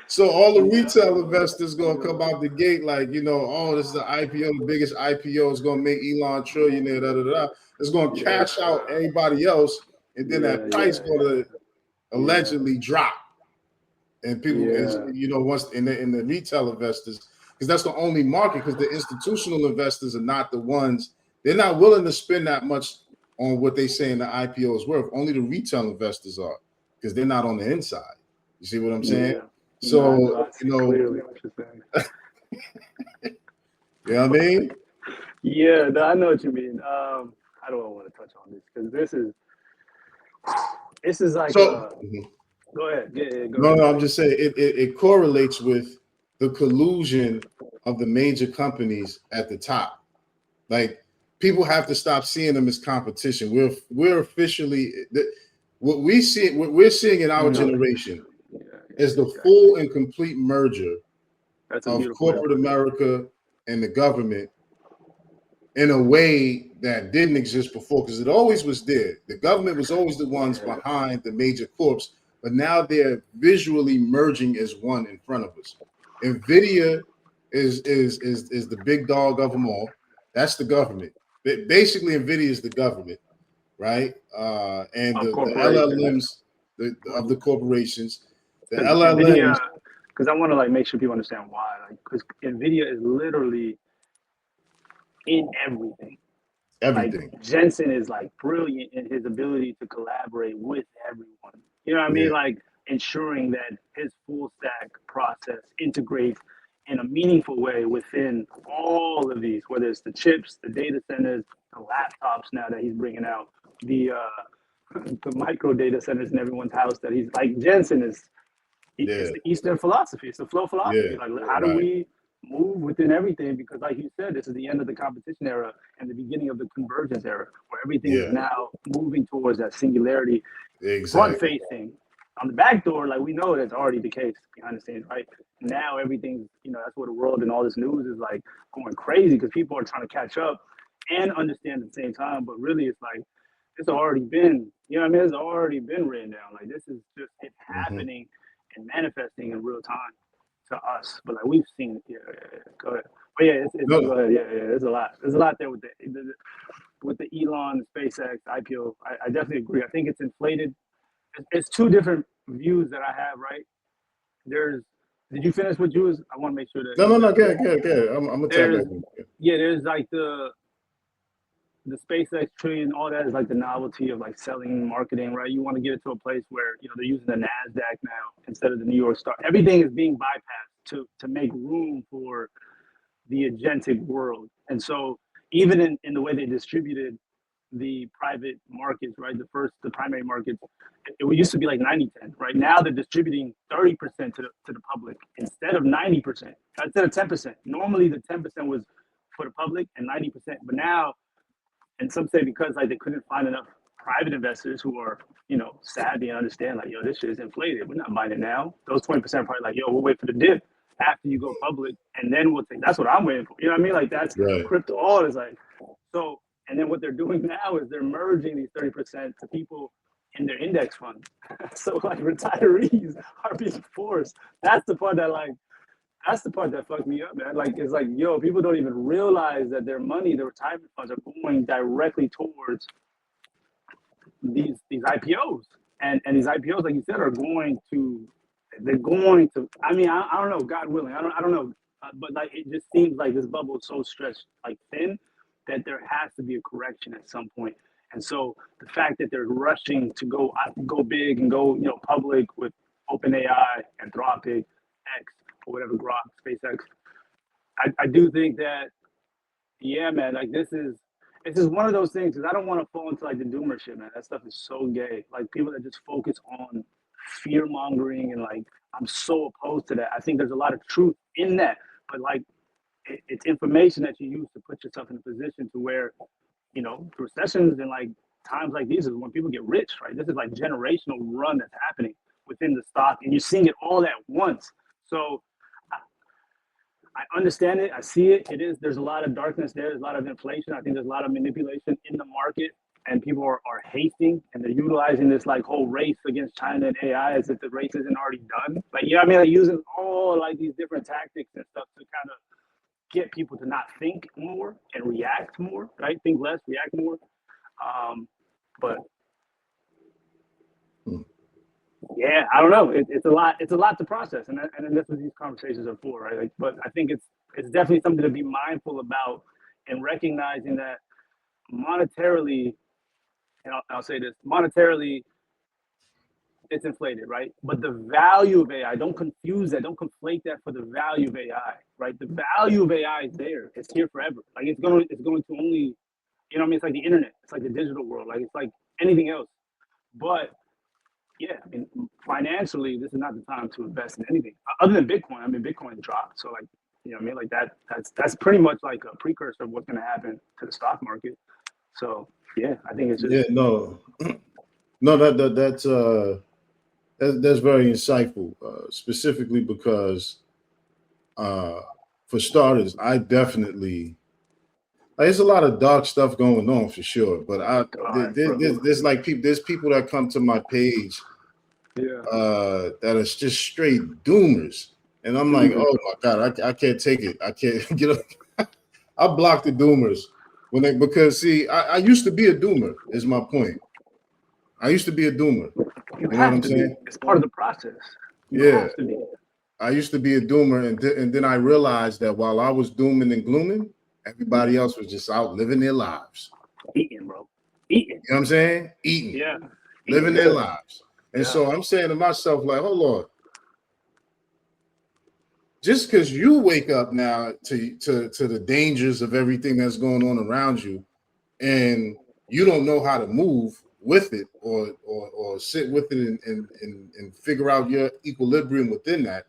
So all the retail investors gonna come out the gate like, oh, this is the IPO, the biggest IPO. It's gonna make Elon trillionaire. Da da da. It's gonna cash out everybody else, and then that price gonna allegedly drop. And people, once in the retail investors, because that's the only market. Because the institutional investors are not the ones. They're not willing to spend that much on what they say in the IPO is worth. Only the retail investors are, because they're not on the inside. You see what I'm saying? No, So I see clearly what you're saying. You know what I mean? Yeah, no, I know what you mean. How do I want to touch on this? Because this is like Go ahead. Yeah, go ahead. No, I'm just saying it correlates with the collusion of the major companies at the top. Like, people have to stop seeing them as competition. We're officially what we're seeing in our generation is the full and complete merger of corporate America and the government in a way that didn't exist before, because it always was there. The government was always the ones behind the major corps, but now they're visually merging as one in front of us. NVIDIA is the big dog of them all. That's the government. Basically, NVIDIA is the government, right? And the LLMs of the corporations, the LLMs. Because I want to make sure people understand why. Because NVIDIA is literally in everything. Everything. Jensen is brilliant in his ability to collaborate with everyone. You know what I mean? Ensuring that his full stack process integrates in a meaningful way within all of these, whether it's the chips, the data centers, the laptops now that he's bringing out, the micro data centers in everyone's house that he's Jensen is. It's the Eastern philosophy. It's the flow philosophy. How do we move within everything? Because, like you said, this is the end of the competition era and the beginning of the convergence era, where everything is now moving towards that singularity, front facing. On the back door, we know that's already the case behind the scenes, right? Now everything's, that's where the world and all this news is going crazy, because people are trying to catch up and understand at the same time. But really, it's already been, it's already been written down. This is just it happening and manifesting in real time to us. But we've seen it. Yeah. Go ahead. But go ahead. Yeah. There's a lot. There's a lot there with the Elon SpaceX IPO. I definitely agree. I think it's inflated. It's two different views that I have. Right. Did you finish what you was? I want to make sure that. No. Good. I'm gonna tap back in. Yeah. There's the SpaceX trillion, all that is the novelty of selling, marketing, right? You want to get it to a place where they're using the NASDAQ now instead of the New York Stock. Everything is being bypassed to make room for the agentic world. And so even in the way they distributed the private markets, right? The primary markets, it used to be 90-10, right? Now they're distributing 30% to the public instead of 90%, instead of 10%. Normally the 10% was for the public and 90%, but now, and some say because they couldn't find enough private investors who are savvy and understand this shit is inflated. We're not buying it now. Those 20% are probably yo, we'll wait for the dip. after you go public, and then we'll take. That's what I'm waiting for. You know what I mean? Like that's Right. crypto. All is like so. And then what they're doing now is they're merging these 30% to people in their index fund. So like retirees are being forced. That's the part that fucked me up, man. Like it's like, yo, people don't even realize that their money, their retirement funds are going directly towards these IPOs. And these IPOs, like you said, they're going to, I mean, I don't know, God willing, I don't know. But like it just seems like this bubble is so stretched like thin that there has to be a correction at some point. And so the fact that they're rushing to go big and go public with OpenAI, Anthropic, X, or whatever, Grok, SpaceX, I do think that, yeah, man, like this is one of those things, because I don't want to fall into like the doomer shit, man. That stuff is so gay. Like people that just focus on fear mongering, and like I'm so opposed to that. I think there's a lot of truth in that, but like it's information that you use to put yourself in a position to where, recessions and like times like these is when people get rich, right? This is like generational run that's happening within the stock, and you're seeing it all at once. So I understand it. I see it. There's a lot of darkness there. There's a lot of inflation. I think there's a lot of manipulation in the market, and people are hasting, and they're utilizing this like whole race against China and AI as if the race isn't already done. Like, you know what I mean? Like using all like these different tactics and stuff to kind of get people to not think more and react more, right? Think less, react more. But yeah, I don't know. It's a lot. It's a lot to process, and that's what these conversations are for, right? Like, but I think it's definitely something to be mindful about, and recognizing that monetarily, and I'll say this, monetarily, it's inflated, right? But the value of AI, don't confuse that, don't conflate that for the value of AI, right? The value of AI is there. It's here forever. Like it's going to only, you know what I mean? It's like the internet. It's like the digital world. Like it's like anything else. But yeah, I mean, financially, this is not the time to invest in anything other than Bitcoin. I mean, Bitcoin dropped, so like, you know what I mean? Like that's pretty much like a precursor of what's going to happen to the stock market. So yeah, I think it's just that's very insightful, specifically because for starters, I definitely there's a lot of dark stuff going on for sure, but there's like people that come to my page that are just straight doomers, and I'm like, oh my god, I can't take it. I can't get up. I block the doomers because see, I used to be a doomer. Is my point. I used to be a doomer. You know what I'm saying? It's part of the process. I used to be a doomer, and then I realized that while I was dooming and glooming, everybody else was just out living their lives. Eating, bro. Eating. You know what I'm saying? Eating. Yeah. Living their lives. And so I'm saying to myself, like, hold on. Just because you wake up now to the dangers of everything that's going on around you, and you don't know how to move with it or sit with it and figure out your equilibrium within that.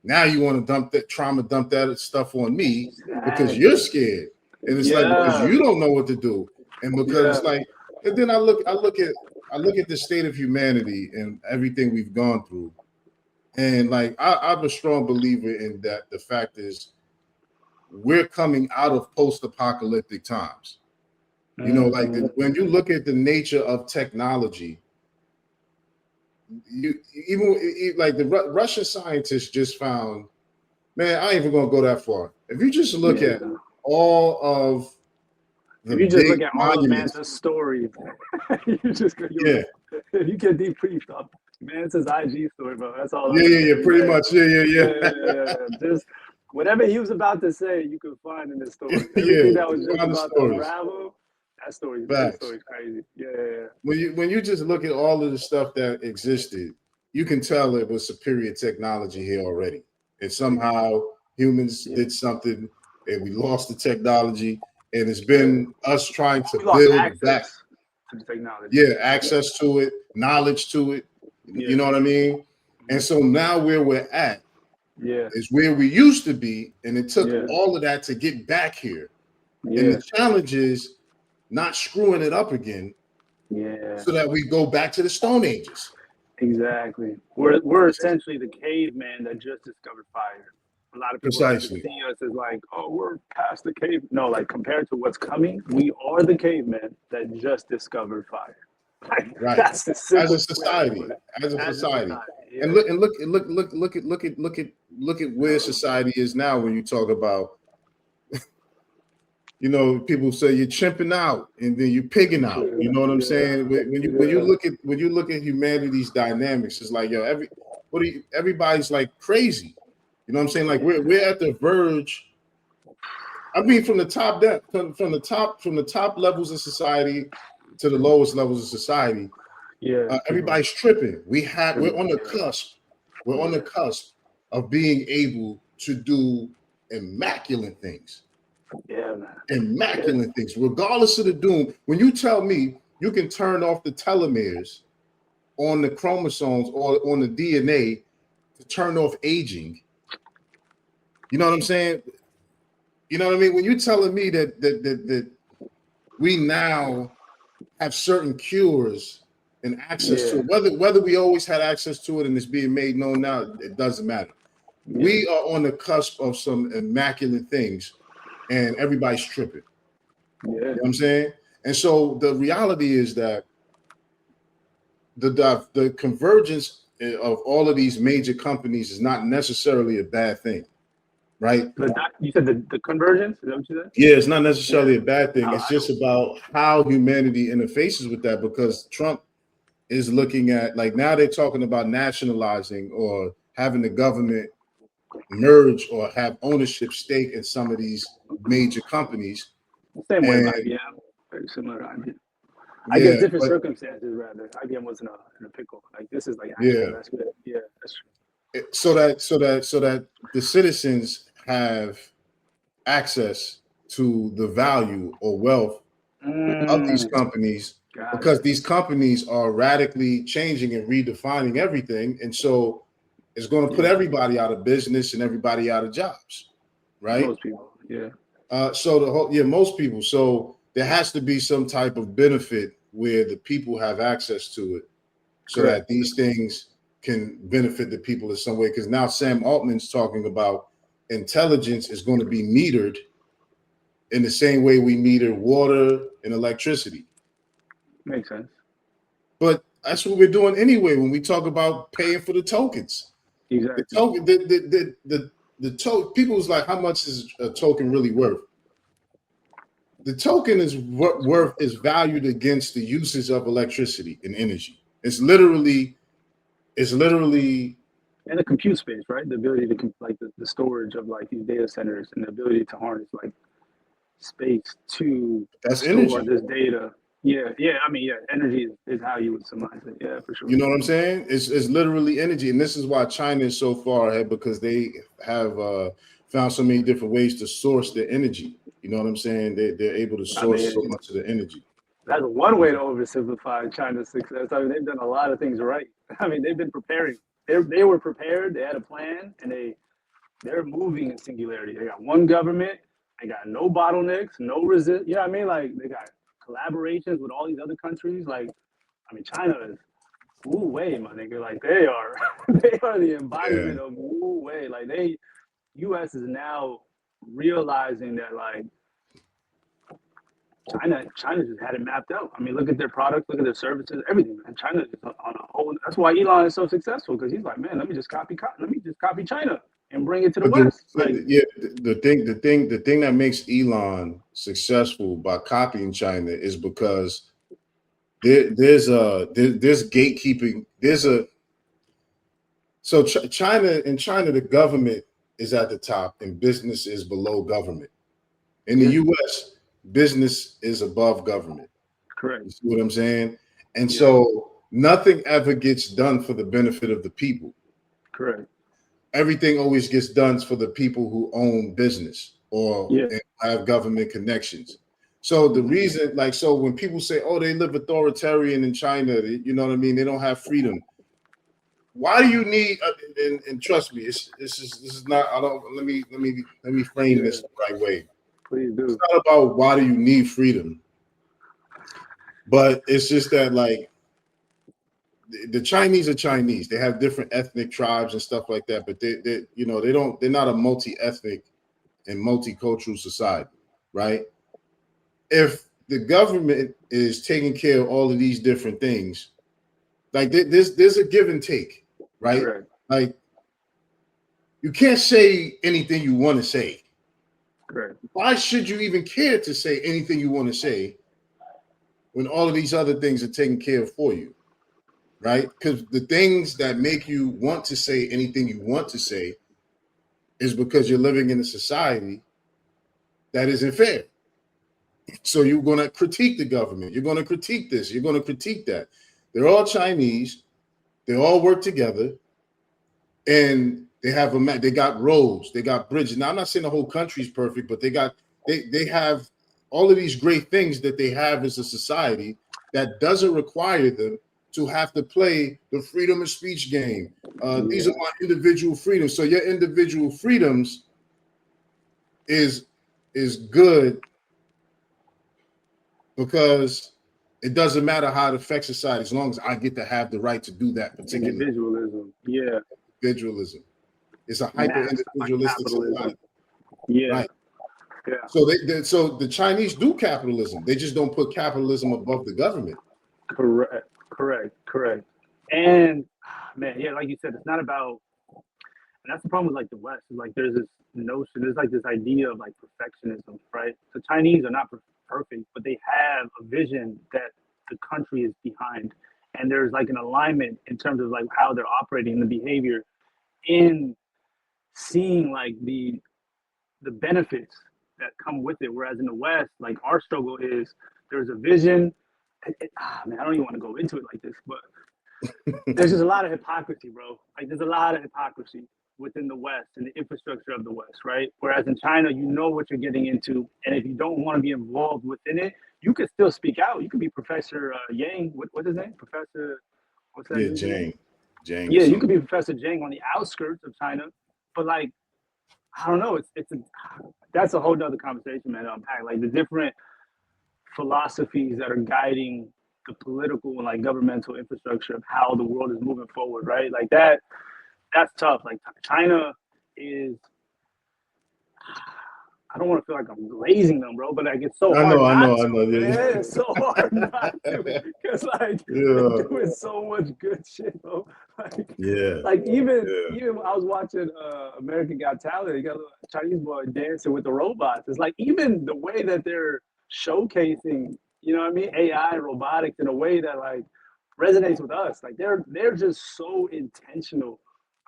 Now you want to dump that stuff on me because you're scared. And it's like because you don't know what to do. And because it's like, and then I look at the state of humanity and everything we've gone through. And like I'm a strong believer in that. The fact is we're coming out of post-apocalyptic times. You know, like when you look at the nature of technology, like the Russian scientists just found, man, I ain't even gonna go that far. If you just look at all of the big monuments, Mansa's stories, you get deep pretty stuff. Mansa's IG story, bro. That's all. Pretty much, Just whatever he was about to say, you could find in this story. Everything that was just about to unravel. That story's crazy. Yeah. When you just look at all of the stuff that existed, you can tell it was superior technology here already. And somehow humans did something, and we lost the technology, and it's been us trying to build back to the technology. Yeah, access to it, knowledge to it. You know what I mean? And so now where we're at is where we used to be, and it took all of that to get back here. And the challenge is not screwing it up again, so that we go back to the Stone Ages. Exactly. We're essentially the caveman that just discovered fire. A lot of people like to Precisely. see us as like, oh, we're past the cave. No, like compared to what's coming, we are the cavemen that just discovered fire. Like Right. that's the As a simplest way I can society, put it. as a As a society. society, yeah, And look at where society is now when you talk about, people say you're chimping out and then you're pigging out. You know what I'm saying? When you look at humanity's dynamics, it's like, everybody's like crazy. You know what I'm saying? Like we're at the verge. I mean, from the top down, from the top levels of society to the lowest levels of society, yeah. everybody's tripping. We're on the Yeah, cusp. We're on the cusp of being able to do immaculate things. yeah, man. Immaculate things, regardless of the doom. When you tell me you can turn off the telomeres on the chromosomes or on the DNA to turn off aging, you know what I'm saying? You know what I mean? When you're telling me that we now have certain cures and access to it, whether we always had access to it and it's being made known now, it doesn't matter. We are on the cusp of some immaculate things, and everybody's tripping. You know what I'm saying? And so the reality is that the convergence of all of these major companies is not necessarily a bad thing, right? You said the convergence? Is that what you said? Yeah, it's not necessarily a bad thing. Oh, It's just about how humanity interfaces with that, because Trump is looking at, like, now they're talking about nationalizing or having the government merge or have ownership stake in some of these major companies. same way with And IBM. Very similar to IBM. I guess yeah, different but circumstances rather. IBM was in a pickle. Like this is like actual yeah, investment. Yeah, that's true. so that the citizens have access to the value or wealth of these companies, because these companies are radically changing and redefining everything, and so it's going to put everybody out of business and everybody out of jobs, right? Most people, yeah. Most people. So there has to be some type of benefit where the people have access to it, so that these things can benefit the people in some way. Because now Sam Altman's talking about intelligence is going to be metered in the same way we meter water and electricity. Makes sense. But that's what we're doing anyway when we talk about paying for the tokens. Exactly. The token, the token. People's like, how much is a token really worth? The token is worth is valued against the usage of electricity and energy. It's literally and the compute space, right? The ability to like the storage of like these data centers and the ability to harness like space to that's store energy. this data. Yeah. I mean, energy is how you would surmise it. Yeah, for sure. You know what I'm saying? It's literally energy, and this is why China is so far ahead, because they have found so many different ways to source their energy. You know what I'm saying? They're able to source so much of the energy. That's one way to oversimplify China's success. I mean, they've done a lot of things right. I mean, they've been preparing. They were prepared. They had a plan, and they're moving in singularity. They got one government. They got no bottlenecks, no resist. You know what I mean? Like they got collaborations with all these other countries. Like, I mean, China is Wu Wei, my nigga. Like they are, they are the embodiment of Wu Wei. Like U.S. is now realizing that like China just had it mapped out. I mean, look at their products, look at their services, everything, man. China is on a whole. That's why Elon is so successful, because he's like, man, let me just copy China and bring it to the West. The thing that makes Elon successful by copying China is because there's gatekeeping. China, the government is at the top and business is below government. In the U.S., business is above government. Correct. You see what I'm saying? And so nothing ever gets done for the benefit of the people. Correct. Everything always gets done for the people who own business or have government connections. So the reason, like, so when people say, oh, they live authoritarian in China, you know what I mean? They don't have freedom. Why do you need? And trust me, this is not. I don't. Let me frame this the right way. Please do. It's not about why do you need freedom, but it's just that, like, the Chinese are Chinese. They have different ethnic tribes and stuff like that, but they're not a multi-ethnic and multicultural society, right? If the government is taking care of all of these different things, like there's a give and take, right? Correct. Like you can't say anything you want to say. Correct. Why should you even care to say anything you want to say when all of these other things are taken care of for you, right? Because the things that make you want to say anything you want to say is because you're living in a society that isn't fair. So you're going to critique the government. You're going to critique this. You're going to critique that. They're all Chinese. They all work together, and they got roads. They got bridges. Now I'm not saying the whole country's perfect, but they have all of these great things that they have as a society that doesn't require them to have to play the freedom of speech game. These are my individual freedoms. So your individual freedoms is good because it doesn't matter how it affects society as long as I get to have the right to do that particular individualism. Yeah. Individualism. It's a hyper individualistic society. Yeah. Right. Yeah. So the Chinese do capitalism. They just don't put capitalism above the government. Correct. And man, yeah, like you said, it's not about, and that's the problem with like the West. Is like there's this notion, there's like this idea of like perfectionism, right? The Chinese are not perfect, but they have a vision that the country is behind, and there's like an alignment in terms of like how they're operating, the behavior, in seeing like the benefits that come with it. Whereas in the West, like our struggle is there's a vision. Man, I don't even want to go into it like this, but there's just a lot of hypocrisy, bro. Like there's a lot of hypocrisy within the West and the infrastructure of the West, right? Whereas in China, you know what you're getting into, and if you don't want to be involved within it, you could still speak out. You could be Professor Yang. What's his name? Professor. What's that? Yeah, name? Jang. Yeah, you could be Professor Zhang on the outskirts of China, but like I don't know. That's a whole nother conversation, man. To unpack like the different philosophies that are guiding the political and like governmental infrastructure of how the world is moving forward, right? Like that's tough. Like China is, I don't want to feel like I'm glazing them, bro, but like it's so hard not to. Yeah. It's so hard not to because like they're doing so much good shit, bro. Like even I was watching American Got Talent, you got a Chinese boy dancing with the robots. It's like even the way that they're showcasing, you know what I mean, AI and robotics in a way that like resonates with us. Like they're just so intentional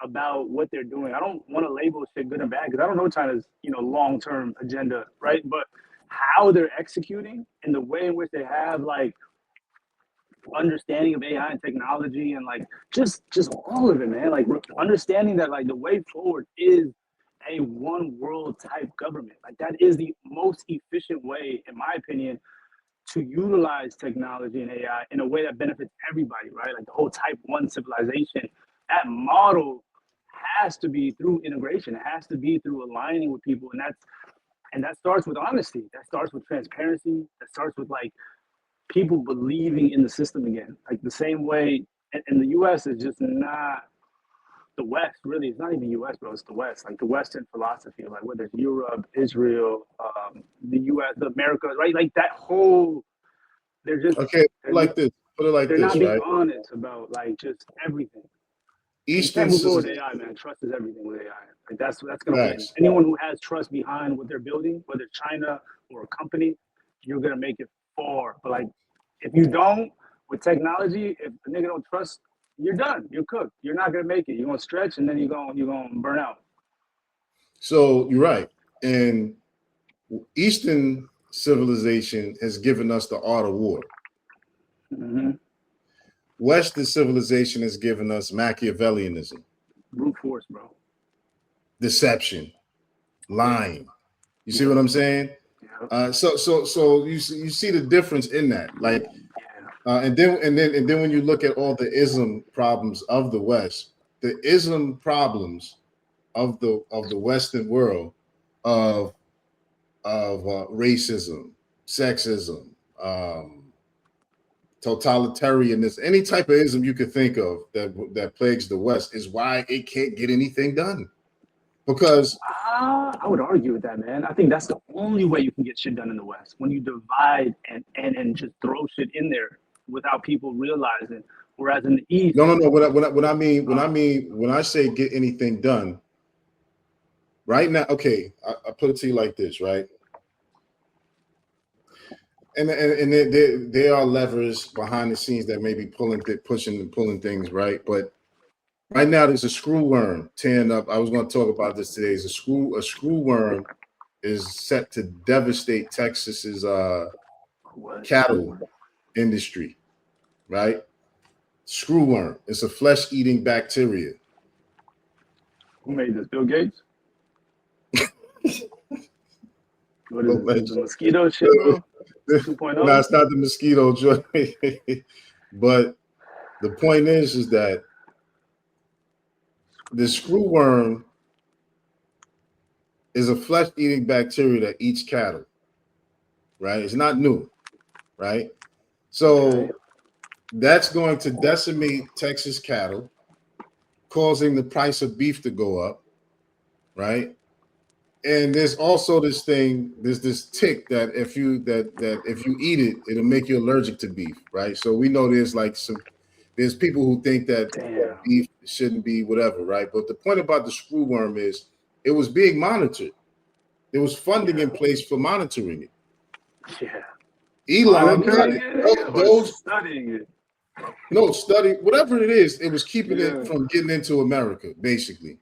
about what they're doing. I don't want to label shit good and bad because I don't know China's, long-term agenda, right? But how they're executing and the way in which they have like understanding of AI and technology and like just all of it, man. Like understanding that like the way forward is a one world type government. Like that is the most efficient way, in my opinion, to utilize technology and AI in a way that benefits everybody, right? Like the whole type 1 civilization, that model has to be through integration. It has to be through aligning with people. And that starts with honesty. That starts with transparency. That starts with like people believing in the system again. Like the same way, and the US is just not the West, really. It's not even US, bro. It's the West. Like the Western philosophy, like whether it's Europe, Israel, the US, the America, right? Like that whole, they're just okay. Like this. Put it like they're this, not being right? honest about like just everything. Eastern you can't move forward with AI, man. Trust is everything with AI. Like that's gonna win. Facts. Anyone who has trust behind what they're building, whether it's China or a company, you're gonna make it far. But like if you don't with technology, if the nigga don't trust, you're done. You're cooked. You're not gonna make it. You're gonna stretch and then you're gonna burn out. So you're right. And Eastern civilization has given us the art of war. Mm-hmm. Western civilization has given us Machiavellianism, brute force, bro, deception, lying. You see what I'm saying? Yeah. So you see the difference in that, like, and then when you look at all the ism problems of the West, the ism problems of the Western world of racism, sexism, totalitarianism, any type of ism you could think of that plagues the West is why it can't get anything done. Because I would argue with that, man. I think that's the only way you can get shit done in the West, when you divide and just throw shit in there without people realizing. Whereas in the East, no. When I say get anything done, right now, okay, I put it to you like this, right? And there are levers behind the scenes that may be pushing and pulling things, right? But right now there's a screwworm tearing up. I was going to talk about this today. A screwworm is set to devastate Texas's cattle industry, right? Screwworm. It's a flesh-eating bacteria. Who made this? Bill Gates? What is it? The mosquito shit, bro? 2.0? No, it's not the mosquito, Joy. But the point is that the screwworm is a flesh-eating bacteria that eats cattle, right? It's not new, right? So that's going to decimate Texas cattle, causing the price of beef to go up, right? And there's also this tick that if you eat it, it'll make you allergic to beef, right? So we know there's people who think that beef shouldn't be whatever, right? But the point about the screwworm is it was being monitored. There was funding in place for monitoring it. Yeah. Elon, studying it. No, whatever it is, it was keeping it from getting into America, basically.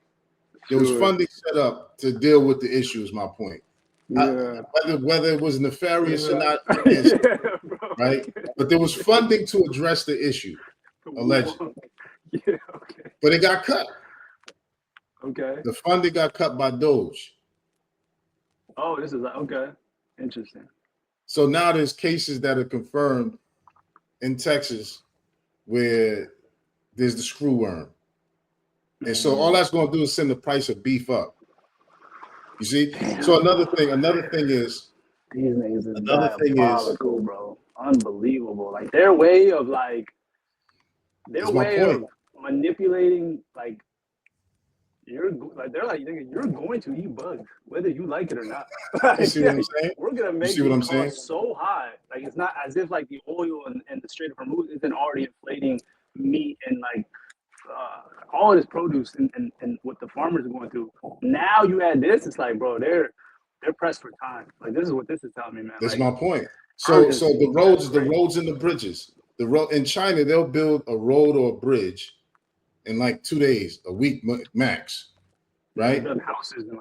There was funding set up to deal with the issue, is my point. Whether it was nefarious or not, right? But there was funding to address the issue, allegedly. But it got cut. Okay. The funding got cut by Doge. Oh, this is okay. Interesting. So now there's cases that are confirmed in Texas where there's the screwworm. And so all that's going to do is send the price of beef up. You see? So another thing is these niggas is diabolical, bro. Unbelievable. Like their way of manipulating, like they're like, nigga, you're going to eat bugs whether you like it or not. You see what I'm saying? We're gonna make the cost so high. Like it's not as if like the oil and the Strait of Hormuz isn't already inflating meat and like all this produce and what the farmers are going through. Now you add this, it's like, bro, they're pressed for time. Like this is what this is telling me, man. That's my point. So the roads and the bridges. The road in China, they'll build a road or a bridge in like 2 days, a week max, right? Houses and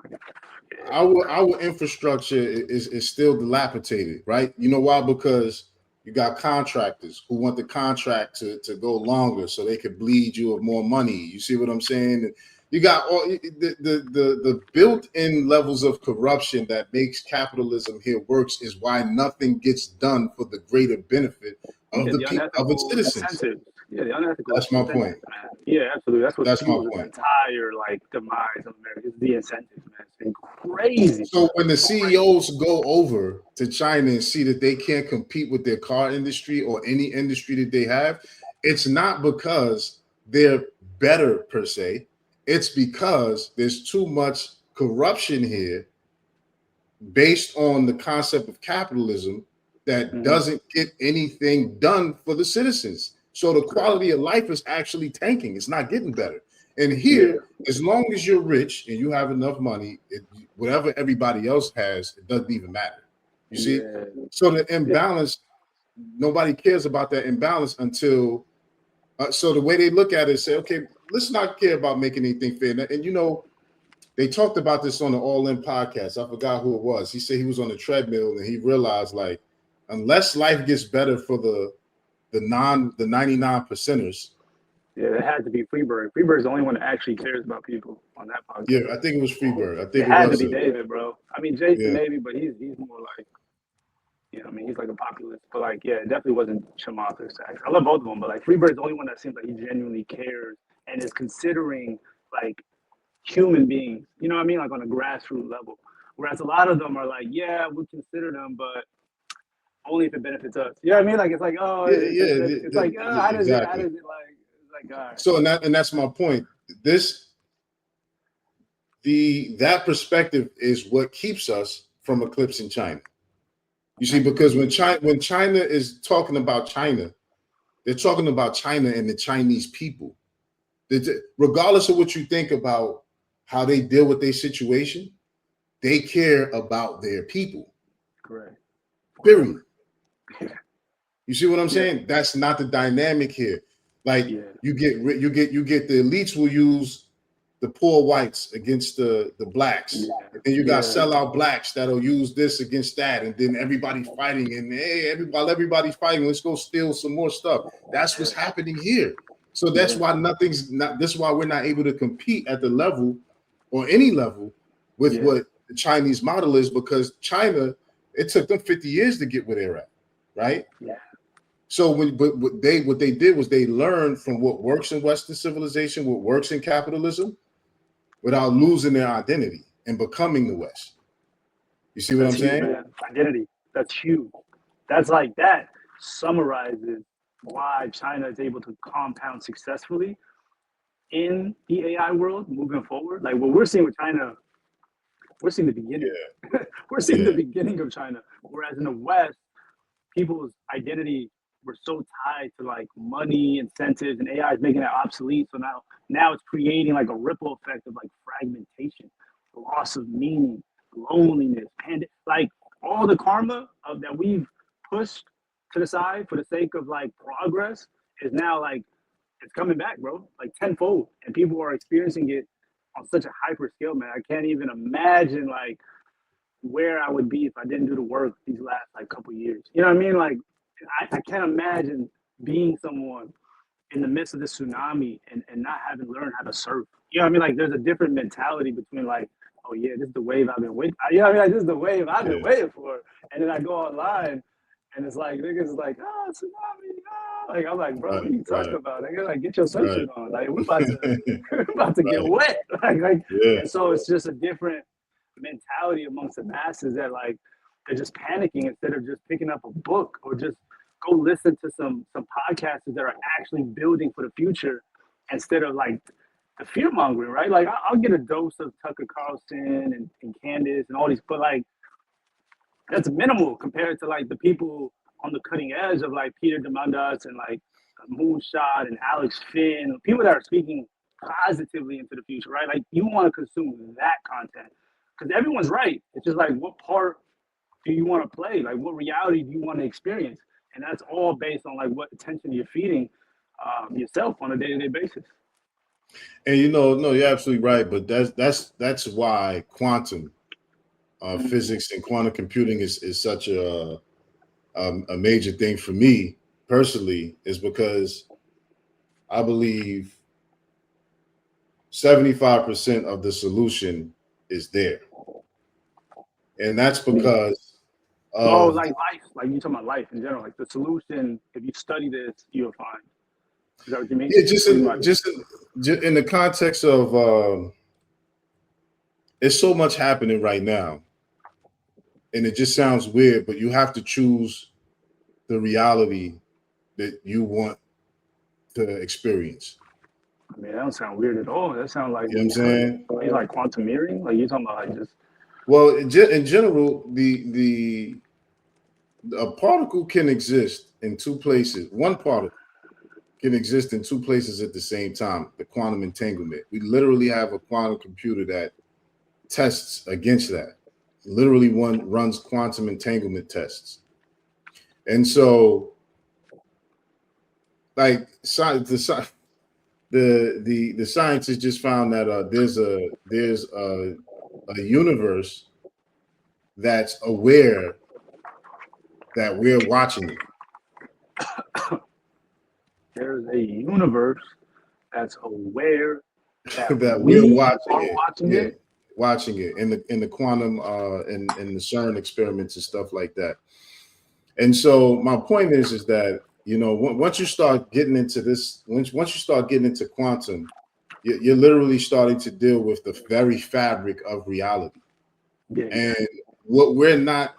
our infrastructure is still dilapidated, right? You know why? Because you got contractors who want the contract to go longer so they could bleed you of more money. You see what I'm saying? You got all the built-in levels of corruption that makes capitalism here works is why nothing gets done for the greater benefit of the people, of its citizens. Incentives. Yeah, the unethical. That's my point. Yeah, absolutely. That's my fuels the entire demise of America. It's the incentives, man. It's been crazy. So when the CEOs go over to China and see that they can't compete with their car industry or any industry that they have, it's not because they're better per se. It's because there's too much corruption here based on the concept of capitalism that doesn't get anything done for the citizens. So the quality of life is actually tanking. It's not getting better. And here, as long as you're rich and you have enough money, whatever everybody else has, it doesn't even matter. You see? So the imbalance, nobody cares about that imbalance until, so the way they look at it is say, okay, let's not care about making anything fair. And you know, they talked about this on the All In podcast. I forgot who it was. He said he was on the treadmill and he realized like, unless life gets better for the 99 percenters. Yeah, it had to be Freebird. Freebird's the only one that actually cares about people on that podcast. Yeah, I think it was Freebird. I think it had to be David, bro. I mean, Jason maybe, but he's more like, you know, I mean, he's like a populist. But like, yeah, it definitely wasn't Chamath or Sachs. I love both of them, but like Freebird's the only one that seems like he genuinely cares and is considering like human beings. You know what I mean? Like on a grassroots level. Whereas a lot of them are like, yeah, we'll consider them, but only if it benefits us. You know what I mean? Like it's like, oh, it's like, how does it like? It's like, all right. So and that's my point. That perspective is what keeps us from eclipsing China. You see, because when China is talking about China, they're talking about China and the Chinese people. Regardless of what you think about how they deal with their situation, they care about their people. Correct. Period. You see what I'm saying? That's not the dynamic here. Like you get the elites will use the poor whites against the blacks, and you got sellout blacks that'll use this against that, and then everybody fighting, and hey, everybody's fighting. Let's go steal some more stuff. That's what's happening here. So that's why that's why we're not able to compete at the level or any level with what the Chinese model is, because China, it took them 50 years to get where they're at, right? Yeah. So what they did was they learned from what works in Western civilization, what works in capitalism, without losing their identity and becoming the West. You see what I'm saying? Man. Identity. That's huge. That's like that summarizes why China is able to compound successfully in the AI world moving forward. Like what we're seeing with China, we're seeing the beginning. We're seeing the beginning of China. Whereas in the West, people's identity were so tied to like money, incentives, and AI is making that obsolete. So now it's creating like a ripple effect of like fragmentation, loss of meaning, loneliness, and like all the karma that we've pushed to the side for the sake of like progress is now like it's coming back, bro, like tenfold, and people are experiencing it on such a hyper scale, man. I can't even imagine like where I would be if I didn't do the work these last like couple years. You know what I mean? Like I can't imagine being someone in the midst of this tsunami and not having learned how to surf. You know what I mean? Like there's a different mentality between like, oh yeah, this is the wave I've been waiting. You know what I mean? Like this is the wave I've been waiting for. And then I go online and it's like niggas like, oh tsunami, oh. Like I'm like, bro, what are you talking about? Nigga, like get your surfing on. Like we're about to get wet. And so it's just a different mentality amongst the masses that like they're just panicking instead of just picking up a book or just go listen to some podcasters that are actually building for the future instead of like the fear mongering, right? Like I'll get a dose of Tucker Carlson and Candace and all these, but like that's minimal compared to like the people on the cutting edge of like Peter Diamandis and like Moonshot and Alex Finn, people that are speaking positively into the future, right? Like you want to consume that content because everyone's right. It's just like what part do you want to play? Like what reality do you want to experience? And that's all based on like what attention you're feeding yourself on a day-to-day basis. And you know, no, you're absolutely right. But that's why quantum physics and quantum computing is such a major thing for me personally, is because I believe 75% of the solution is there, and that's because. Like life, like you talking about life in general, like the solution. If you study this, you'll find. Is that what you mean? Yeah, just in the context of there's so much happening right now, and it just sounds weird, but you have to choose the reality that you want to experience. I mean, that don't sound weird at all. That sounds like, you know what I'm saying? It's like quantum mirroring. Like you talking about like just. Well, in general, a particle can exist in two places. One particle can exist in two places at the same time. The quantum entanglement. We literally have a quantum computer that tests against that. Literally, one runs quantum entanglement tests, and so, like, the scientists just found that there's a universe that's aware that we're watching it. There's a universe that's aware that we're watching it. Watching it in the quantum in the CERN experiments and stuff like that. And so my point is that, you know, once you start getting into this, once you start getting into quantum, you're literally starting to deal with the very fabric of reality. And what we're not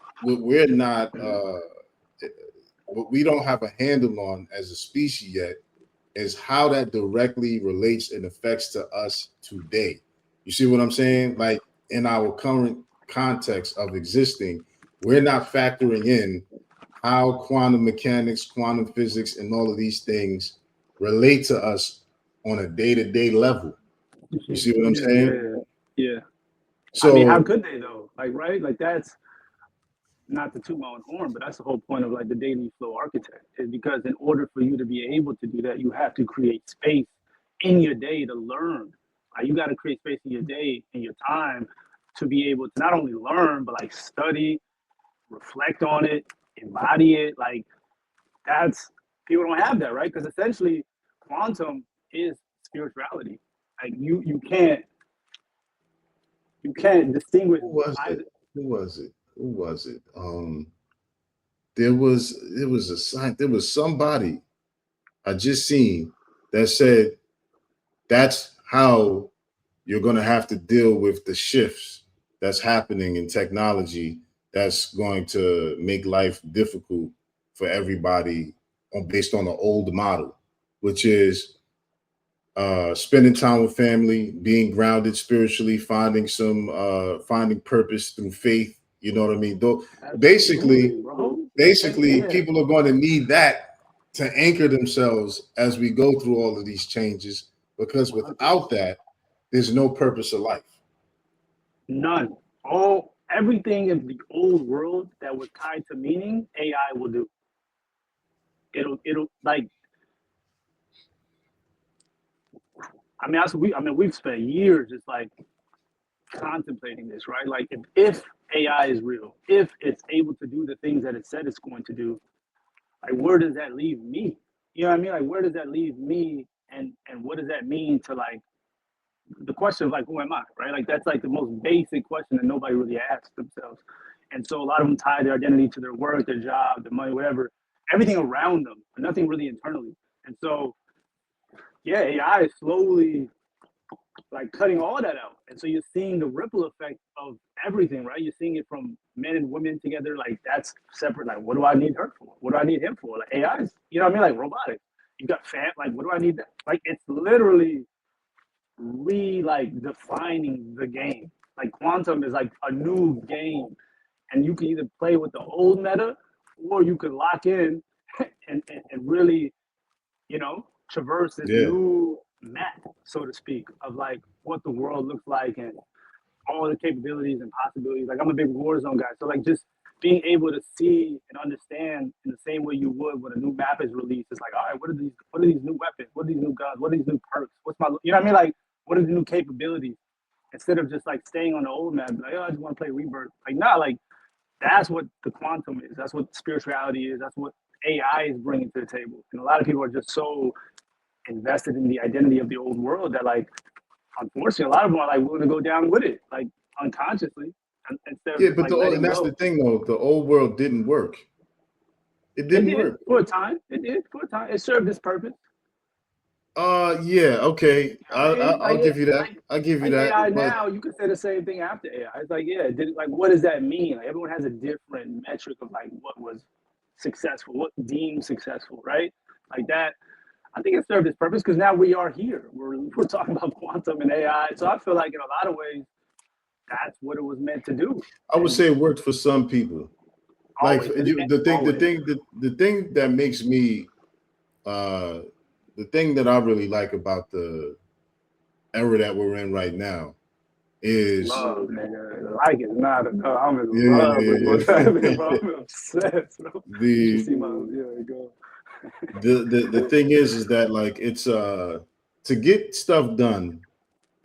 what we don't have a handle on as a species yet is how that directly relates and affects to us today. You see what I'm saying? Like in our current context of existing, we're not factoring in how quantum mechanics, quantum physics, and all of these things relate to us on a day-to-day level. You see what I'm saying? Yeah. So I mean, how could they though? Like, right? Like that's not to toot my own horn, but that's the whole point of like the daily flow architect is because in order for you to be able to do that, you have to create space in your day to learn. Like you got to create space in your day and your time to be able to not only learn, but like study, reflect on it, embody it. Like that's people don't have that, right? Because essentially quantum is spirituality. Like you can't distinguish who was either. it? Who was it? Who was it? There was a sign. There was somebody I just seen that said that's how you're going to have to deal with the shifts that's happening in technology that's going to make life difficult for everybody based on the old model, which is spending time with family, being grounded spiritually, finding purpose through faith. You know what I mean? Though basically, Yeah. people are going to need that to anchor themselves as we go through all of these changes, because without that, there's no purpose of life. None. Everything in the old world that was tied to meaning, AI will do. It'll like. I mean, we've spent years just like contemplating this, right? Like, if AI is real, if it's able to do the things that it said it's going to do, like, where does that leave me? You know what I mean? Like, where does that leave me, and what does that mean to like the question of like, who am I, right? Like that's like the most basic question that nobody really asks themselves. And so a lot of them tie their identity to their work, their job, their money, whatever, everything around them, but nothing really internally. And so, yeah, AI is slowly like cutting all that out. And so you're seeing the ripple effect of everything, right? You're seeing it from men and women together. Like that's separate. Like, what do I need her for? What do I need him for? Like AI is, you know what I mean? Like robotics. You got like, what do I need that? Like, it's literally like defining the game. Like quantum is like a new game, and you can either play with the old meta, or you can lock in and really, traverse this Yeah. new map, so to speak, of like what the world looks like and all the capabilities and possibilities. Like I'm a big Warzone guy, so like just being able to see and understand in the same way you would when a new map is released. It's like, all right, what are these new weapons? What are these new guns? What are these new perks? You know what I mean? Like, what are the new capabilities? Instead of just like staying on the old map, like, oh, I just want to play Rebirth. Like, nah, like that's what the quantum is. That's what spirituality is. That's what AI is bringing to the table. And a lot of people are just so invested in the identity of the old world that, like, unfortunately, a lot of them are like willing to go down with it, like unconsciously, instead of Yeah, just but like letting and that's go. the thing though. The old world didn't work. It It didn't did work. for a time. It did for a time. It served its purpose. Yeah, okay. I mean, I'll give you that. I'll give you like that. AI But now, you could say the same thing after AI. It's like, yeah, like what does that mean? Like everyone has a different metric of like what was successful, what deemed successful, right? Like that. I think it served its purpose because now we are here. We're talking about quantum and AI. So I feel like in a lot of ways, that's what it was meant to do. I would And say it worked for some people. Like always, the thing that makes me the thing that I really like about the era that we're in right now is love, nigga. Like it's not enough. I'm in yeah, love with what's yeah, happening, bro. yeah. I'm obsessed, bro. You should the see my go. the thing is that like it's to get stuff done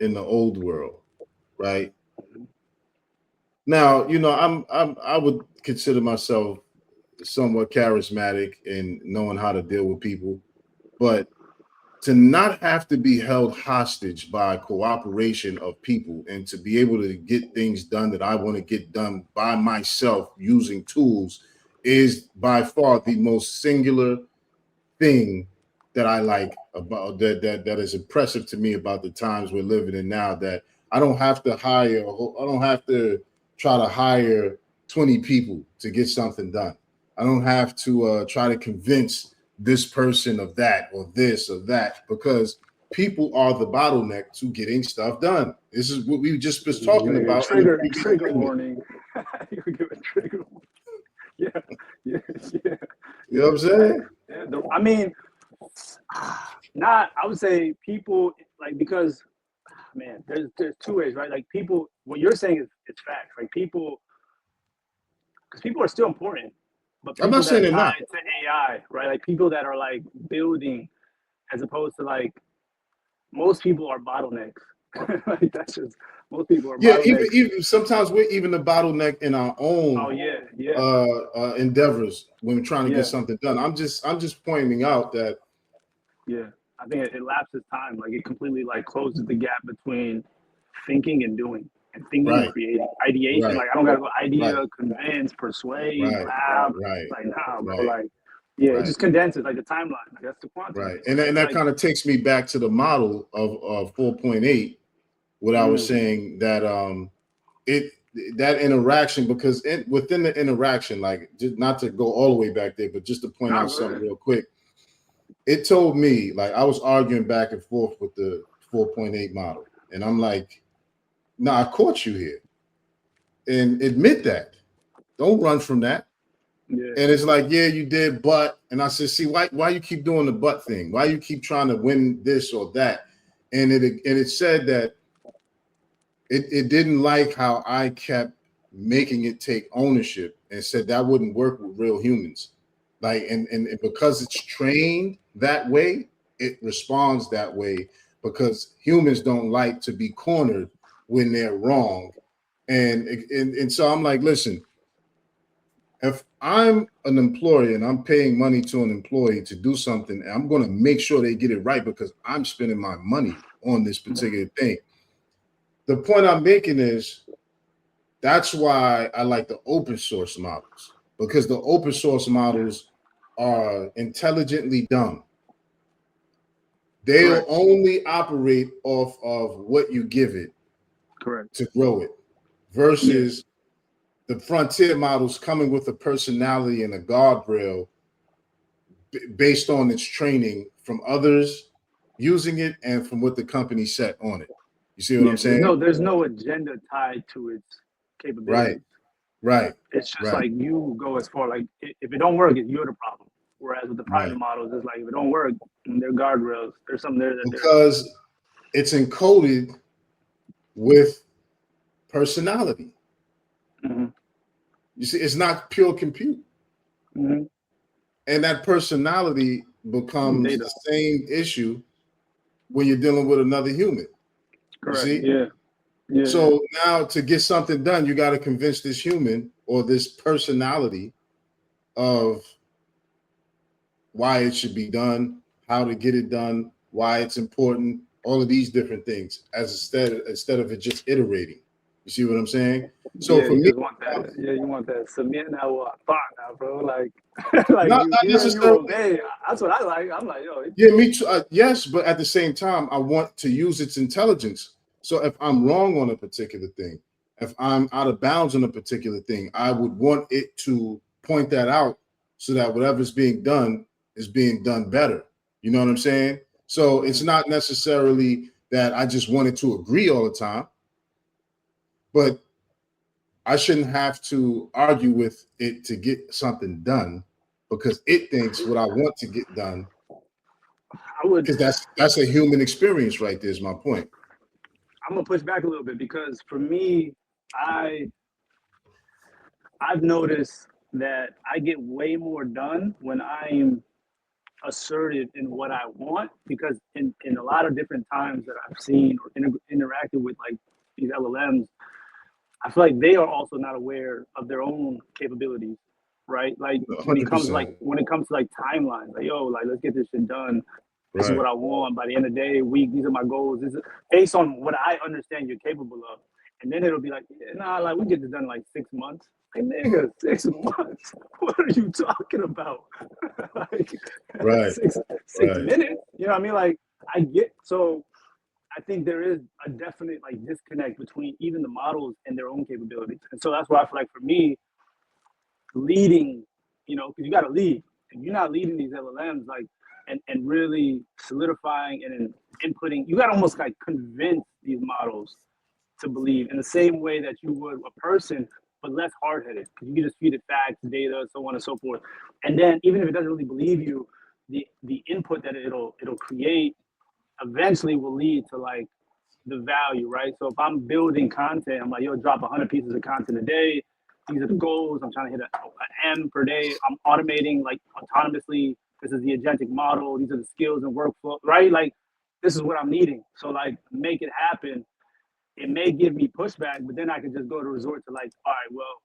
in the old world, right? Now, I would consider myself somewhat charismatic in knowing how to deal with people, but to not have to be held hostage by cooperation of people and to be able to get things done that I want to get done by myself using tools is by far the most singular thing that I like about that is impressive to me about the times we're living in now, that I don't have to try to hire 20 people to get something done. I don't have to try to convince this person of that or this or that, because people are the bottleneck to getting stuff done. This is what we just was talking about in the Trigger previous segment. warning. You were giving trigger. Yeah. You know what I'm saying? Yeah, I mean, not. I would say people like, because man, there's two ways, right? Like people, what you're saying is it's facts. Like people, because people are still important, but I'm people not that saying are they're not. tied to AI, right? Like people that are like building, as opposed to like most people are bottlenecks. Like that's just, most people are Yeah, bottlenecks. even sometimes we're even the bottleneck in our own Oh yeah. endeavors when we're trying to Yeah. get something done. I'm just pointing out that I think it elapses time. Like it completely like closes the gap between thinking and doing, and thinking and right, creating, ideation. right, Like I don't gotta go idea, right, convince, persuade, right, grab. right, Like nah, bro. right, Like yeah, it right, just condenses like the timeline. Like that's the quantum right. thing, And right? that Like kind of takes me back to the model of 4.8, what I was saying, that it that interaction, because within the interaction, like, just not to go all the way back there, but just to point out something real quick, it told me, like, I was arguing back and forth with the 4.8 model, and I'm like, no, I caught you here, and admit that. Don't run from that. Yeah. And it's like, yeah, you did, but, and I said, see, why you keep doing the but thing? Why you keep trying to win this or that? And it said that it didn't like how I kept making it take ownership, and said that wouldn't work with real humans. Like, and because it's trained that way, it responds that way, because humans don't like to be cornered when they're wrong. And so I'm like, listen, if I'm an employer and I'm paying money to an employee to do something, I'm going to make sure they get it right, because I'm spending my money on this particular thing. The point I'm making is, that's why I like the open source models, because the open source models are intelligently dumb. They'll only operate off of what you give it to grow it, versus the frontier models coming with a personality and a guardrail based on its training from others using it and from what the company set on it. You see what I'm saying? There's no agenda tied to its capabilities. Right. It's just like you go as far, like if it don't work, you're the problem. Whereas with the private models, it's like if it don't work, they're guardrails. There's something there that because it's encoded with personality. You see, it's not pure compute. And that personality becomes the same issue when you're dealing with another human. Correct. You see? Yeah. So now, to get something done, you got to convince this human or this personality of why it should be done, how to get it done, why it's important, all of these different things, as instead of it just iterating. You see what I'm saying? So for you me, just want that. Yeah, you want that submit now or thought now, bro. Like, like not you necessarily. obey. That's what I like. I'm like, yo. Yeah, me too. Yes, but at the same time, I want to use its intelligence. So if I'm wrong on a particular thing, if I'm out of bounds on a particular thing, I would want it to point that out, so that whatever's being done is being done better. You know what I'm saying? So it's not necessarily that I just wanted to agree all the time, but I shouldn't have to argue with it to get something done, because it thinks what I want to get done. Because that's a human experience right there, is my point. I'm gonna push back a little bit, because for me, I've noticed that I get way more done when I'm assertive in what I want, because in a lot of different times that I've seen or interacted with like these LLMs, I feel like they are also not aware of their own capabilities, right? Like when it comes 100%. to like timelines, like yo, like let's get this shit done. This is what I want by the end of the day, week. These are my goals. This is based on what I understand you're capable of. And then it'll be like, yeah, nah, like we get this done in like 6 months. Like nigga, 6 months? What are you talking about? Like six minutes? You know what I mean? Like I get, so I think there is a definite like disconnect between even the models and their own capabilities. And so that's why I feel like for me, leading you know, because you got to lead. If you're not leading these LLMs, like, and really solidifying and inputting, you got to almost like convince these models to believe in the same way that you would a person, but less hard-headed, because you can just feed it facts, data, so on and so forth. And then even if it doesn't really believe you, the input that it'll create eventually will lead to like the value, right? So if I'm building content, I'm like, yo, drop 100 pieces of content a day. These are the goals. I'm trying to hit an M per day. I'm automating like autonomously. This is the agentic model. These are the skills and workflow, right? Like, this is what I'm needing. So like, make it happen. It may give me pushback, but then I can just go to resort to like, all right, well,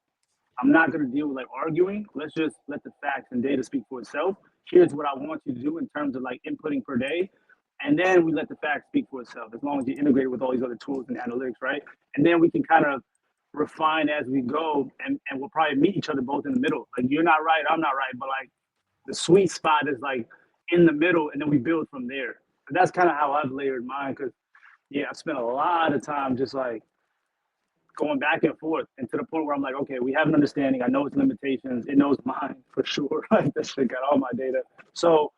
I'm not going to deal with like arguing. Let's just let the facts and data speak for itself. Here's what I want you to do in terms of like inputting per day. And then we let the facts speak for itself, as long as you integrate it with all these other tools and analytics, right? And then we can kind of refine as we go, and we'll probably meet each other both in the middle. Like, you're not right, I'm not right, but like the sweet spot is like in the middle, and then we build from there. But that's kind of how I've layered mine, because yeah, I've spent a lot of time just like going back and forth, and to the point where I'm like, okay, we have an understanding. I know its limitations. It knows mine for sure. Like, that shit got all my data. So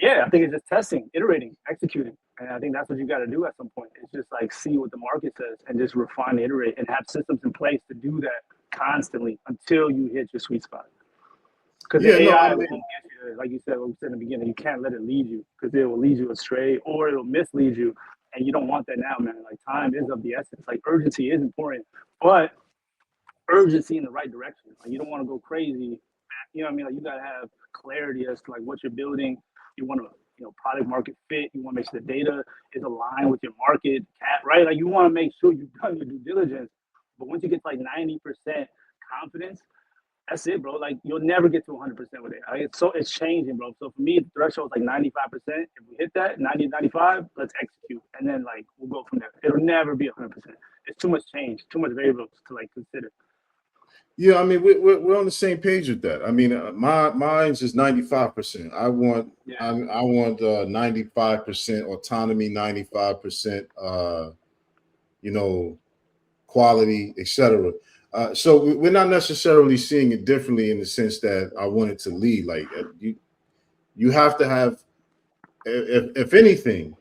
yeah, I think it's just testing, iterating, executing. And I think that's what you got to do at some point. It's just like see what the market says and just refine, iterate, and have systems in place to do that constantly until you hit your sweet spot. Because the AI won't get you, like you said, what we said in the beginning, you can't let it lead you, because it will lead you astray or it'll mislead you. And you don't want that now, man. Like, time is of the essence. Like, urgency is important, but urgency in the right direction. Like, you don't want to go crazy. You know what I mean? Like, you got to have clarity as to like what you're building. You want to, you know, product market fit. You want to make sure the data is aligned with your market, right? Like, you want to make sure you've done your due diligence. But once you get to like 90% confidence, that's it, bro. Like, you'll never get to 100% with it. Like, it's changing, bro. So for me, the threshold is like 95%. If we hit that 90, 95, let's execute, and then like we'll go from there. It'll never be 100%. It's too much change, too much variables to like consider. Yeah, I mean, we're on the same page with that. I mean, mine's is 95%. I want 95% autonomy, 95% you know, quality, etc. So we're not necessarily seeing it differently in the sense that I want it to lead. Like, you have to have, if anything,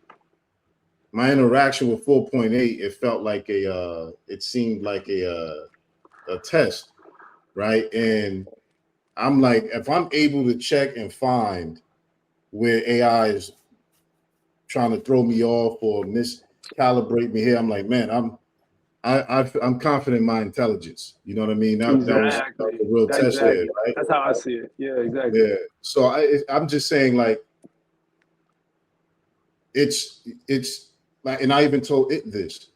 my interaction with 4.8, it felt like it seemed like a test, right? And I'm like, if I'm able to check and find where AI is trying to throw me off or miscalibrate me here, I'm like, man, I'm confident in my intelligence. You know what I mean? That was a real test there, right? That's how I see it. Yeah, exactly. Yeah. So I'm just saying, like, it's like, and I even told it this.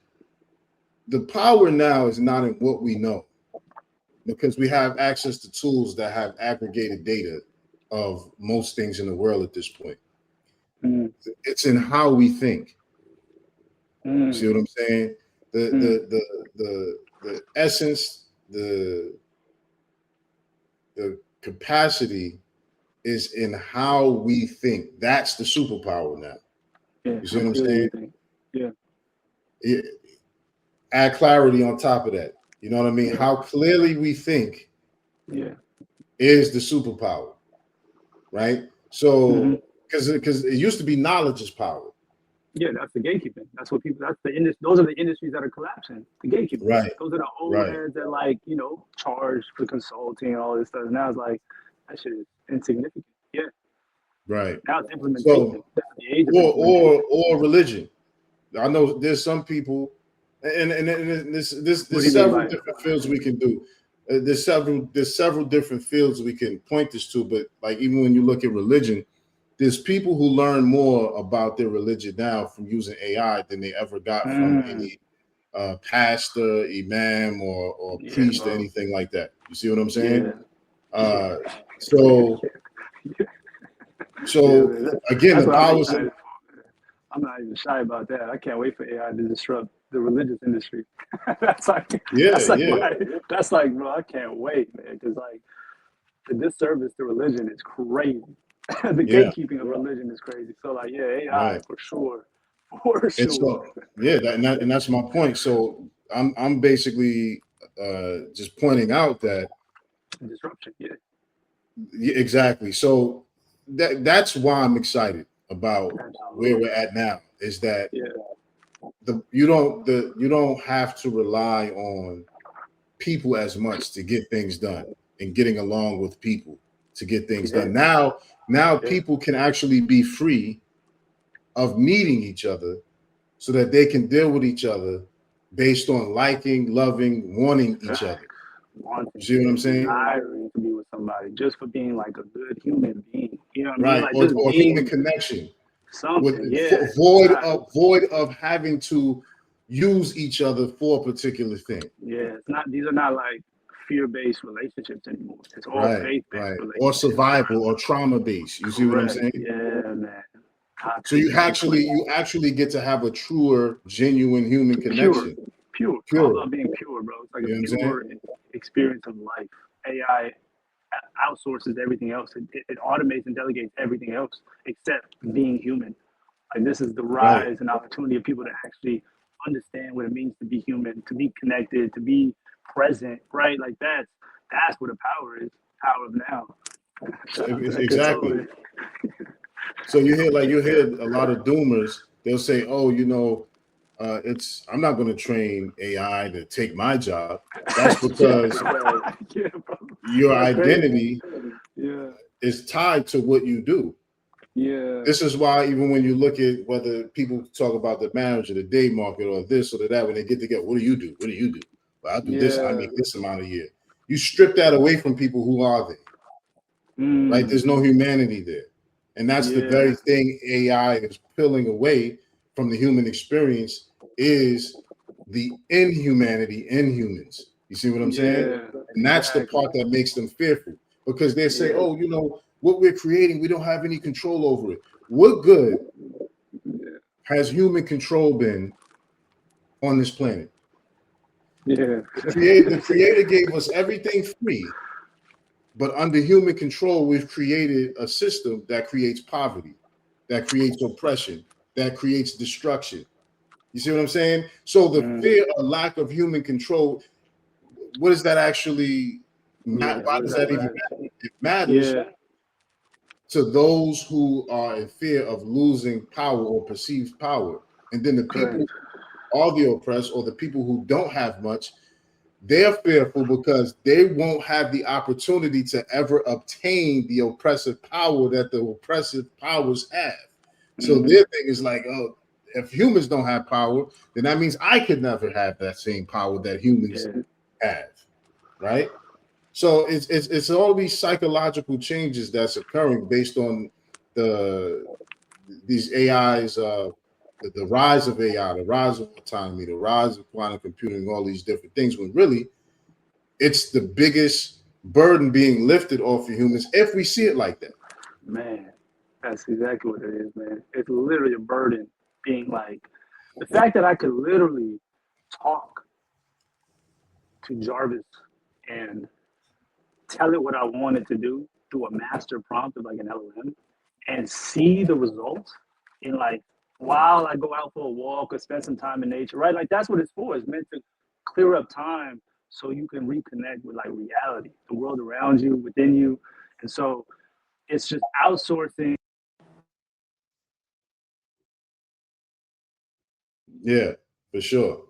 The power now is not in what we know, because we have access to tools that have aggregated data of most things in the world at this point. It's in how we think. You see what I'm saying? The essence, the capacity is in how we think. That's the superpower now. Yeah, you see what I'm saying? Yeah. Add clarity on top of that. You know what I mean? Yeah. How clearly we think is the superpower, right? So, because it used to be knowledge is power. Yeah, that's the gatekeeping. That's what people. Those are the industries that are collapsing. The gatekeeping. Right. Those are the old heads that, like, you know, charge for consulting and all this stuff. Now it's like, that shit is insignificant. Yeah. Right. Now it's implementation. So, or religion. I know there's some people, and there's several different fields we can do. There's several different fields we can point this to, but like, even when you look at religion, there's people who learn more about their religion now from using AI than they ever got from any pastor, imam, or priest, or anything like that. You see what I'm saying? So again, the powers. I'm not even shy about that. I can't wait for AI to disrupt the religious industry. That's like, bro, I can't wait, man. Because like, the disservice to religion is crazy. The gatekeeping of religion is crazy. So like, AI for sure. So, and that's my point. So I'm basically just pointing out that disruption. Exactly. So that's why I'm excited about where we're at now. Is that you don't have to rely on people as much to get things done and getting along with people to get things done. Now people can actually be free of meeting each other so that they can deal with each other based on liking, loving, wanting each other. You see what I'm saying? Desiring to be with somebody just for being like a good human being. You know what I mean? Right. Like just Or being human connection. With something. void of having to use each other for a particular thing. Yeah, it's not. These are not like fear-based relationships anymore. It's all Right, faith-based right. Or relationships. survival or trauma based. You see what I'm Correct. saying? Yeah, man. So Toxic. you actually get to have a truer, genuine human Pure, connection. pure. It's all Pure. about being pure, bro. It's like You know a what I'm saying? pure experience of life. AI outsources everything else. It automates and delegates everything else except being human. Like this is the Right. rise and opportunity of people to actually understand what it means to be human, to be connected, to be present, right? Like that's where the power is. Power of now. Exactly. So you hear a lot of doomers. They'll say, "Oh, I'm not going to train AI to take my job." That's because your identity is tied to what you do. Yeah. This is why even when you look at whether people talk about the marriage or the day market or this or that, when they get together, what do you do? What do you do? Well, I do this. I make this amount a year. You strip that away from people. Who are they? Right? There's no humanity there. And that's the very thing AI is peeling away from the human experience is the inhumanity in humans. You see what I'm saying? And that's the part that makes them fearful because they say, oh, what we're creating, we don't have any control over it. What good has human control been on this planet? Yeah. The creator gave us everything free, but under human control, we've created a system that creates poverty, that creates oppression, that creates destruction. You see what I'm saying? So the fear or lack of human control, what does that actually matter? Why does that even matter? It matters to those who are in fear of losing power or perceived power. And then the people are the oppressed or the people who don't have much, they're fearful because they won't have the opportunity to ever obtain the oppressive power that the oppressive powers have. So their thing is like, oh, if humans don't have power, then that means I could never have that same power that humans have, right? So it's all these psychological changes that's occurring based on these AIs, the rise of AI, the rise of autonomy, the rise of quantum computing, all these different things. When really, it's the biggest burden being lifted off of humans if we see it like that. Man, that's exactly what it is, man. It's literally a burden being like the fact that I could literally talk to Jarvis and tell it what I wanted to do through a master prompt of like an LLM and see the results in like while I go out for a walk or spend some time in nature, right? Like that's what it's for. It's meant to clear up time so you can reconnect with like reality, the world around you, within you. And so it's just outsourcing. Yeah, for sure.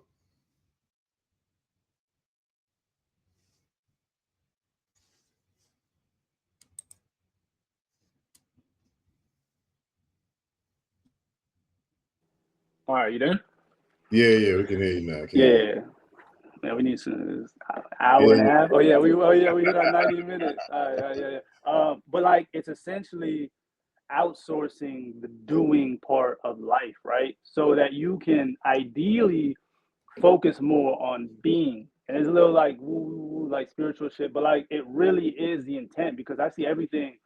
All right, you there? Yeah, we can hear you now. Yeah, we need some hour and a half. We hit our 90 minutes. But like it's essentially outsourcing the doing part of life, right? So that you can ideally focus more on being. And it's a little like woo, like spiritual shit, but like it really is the intent because I see everything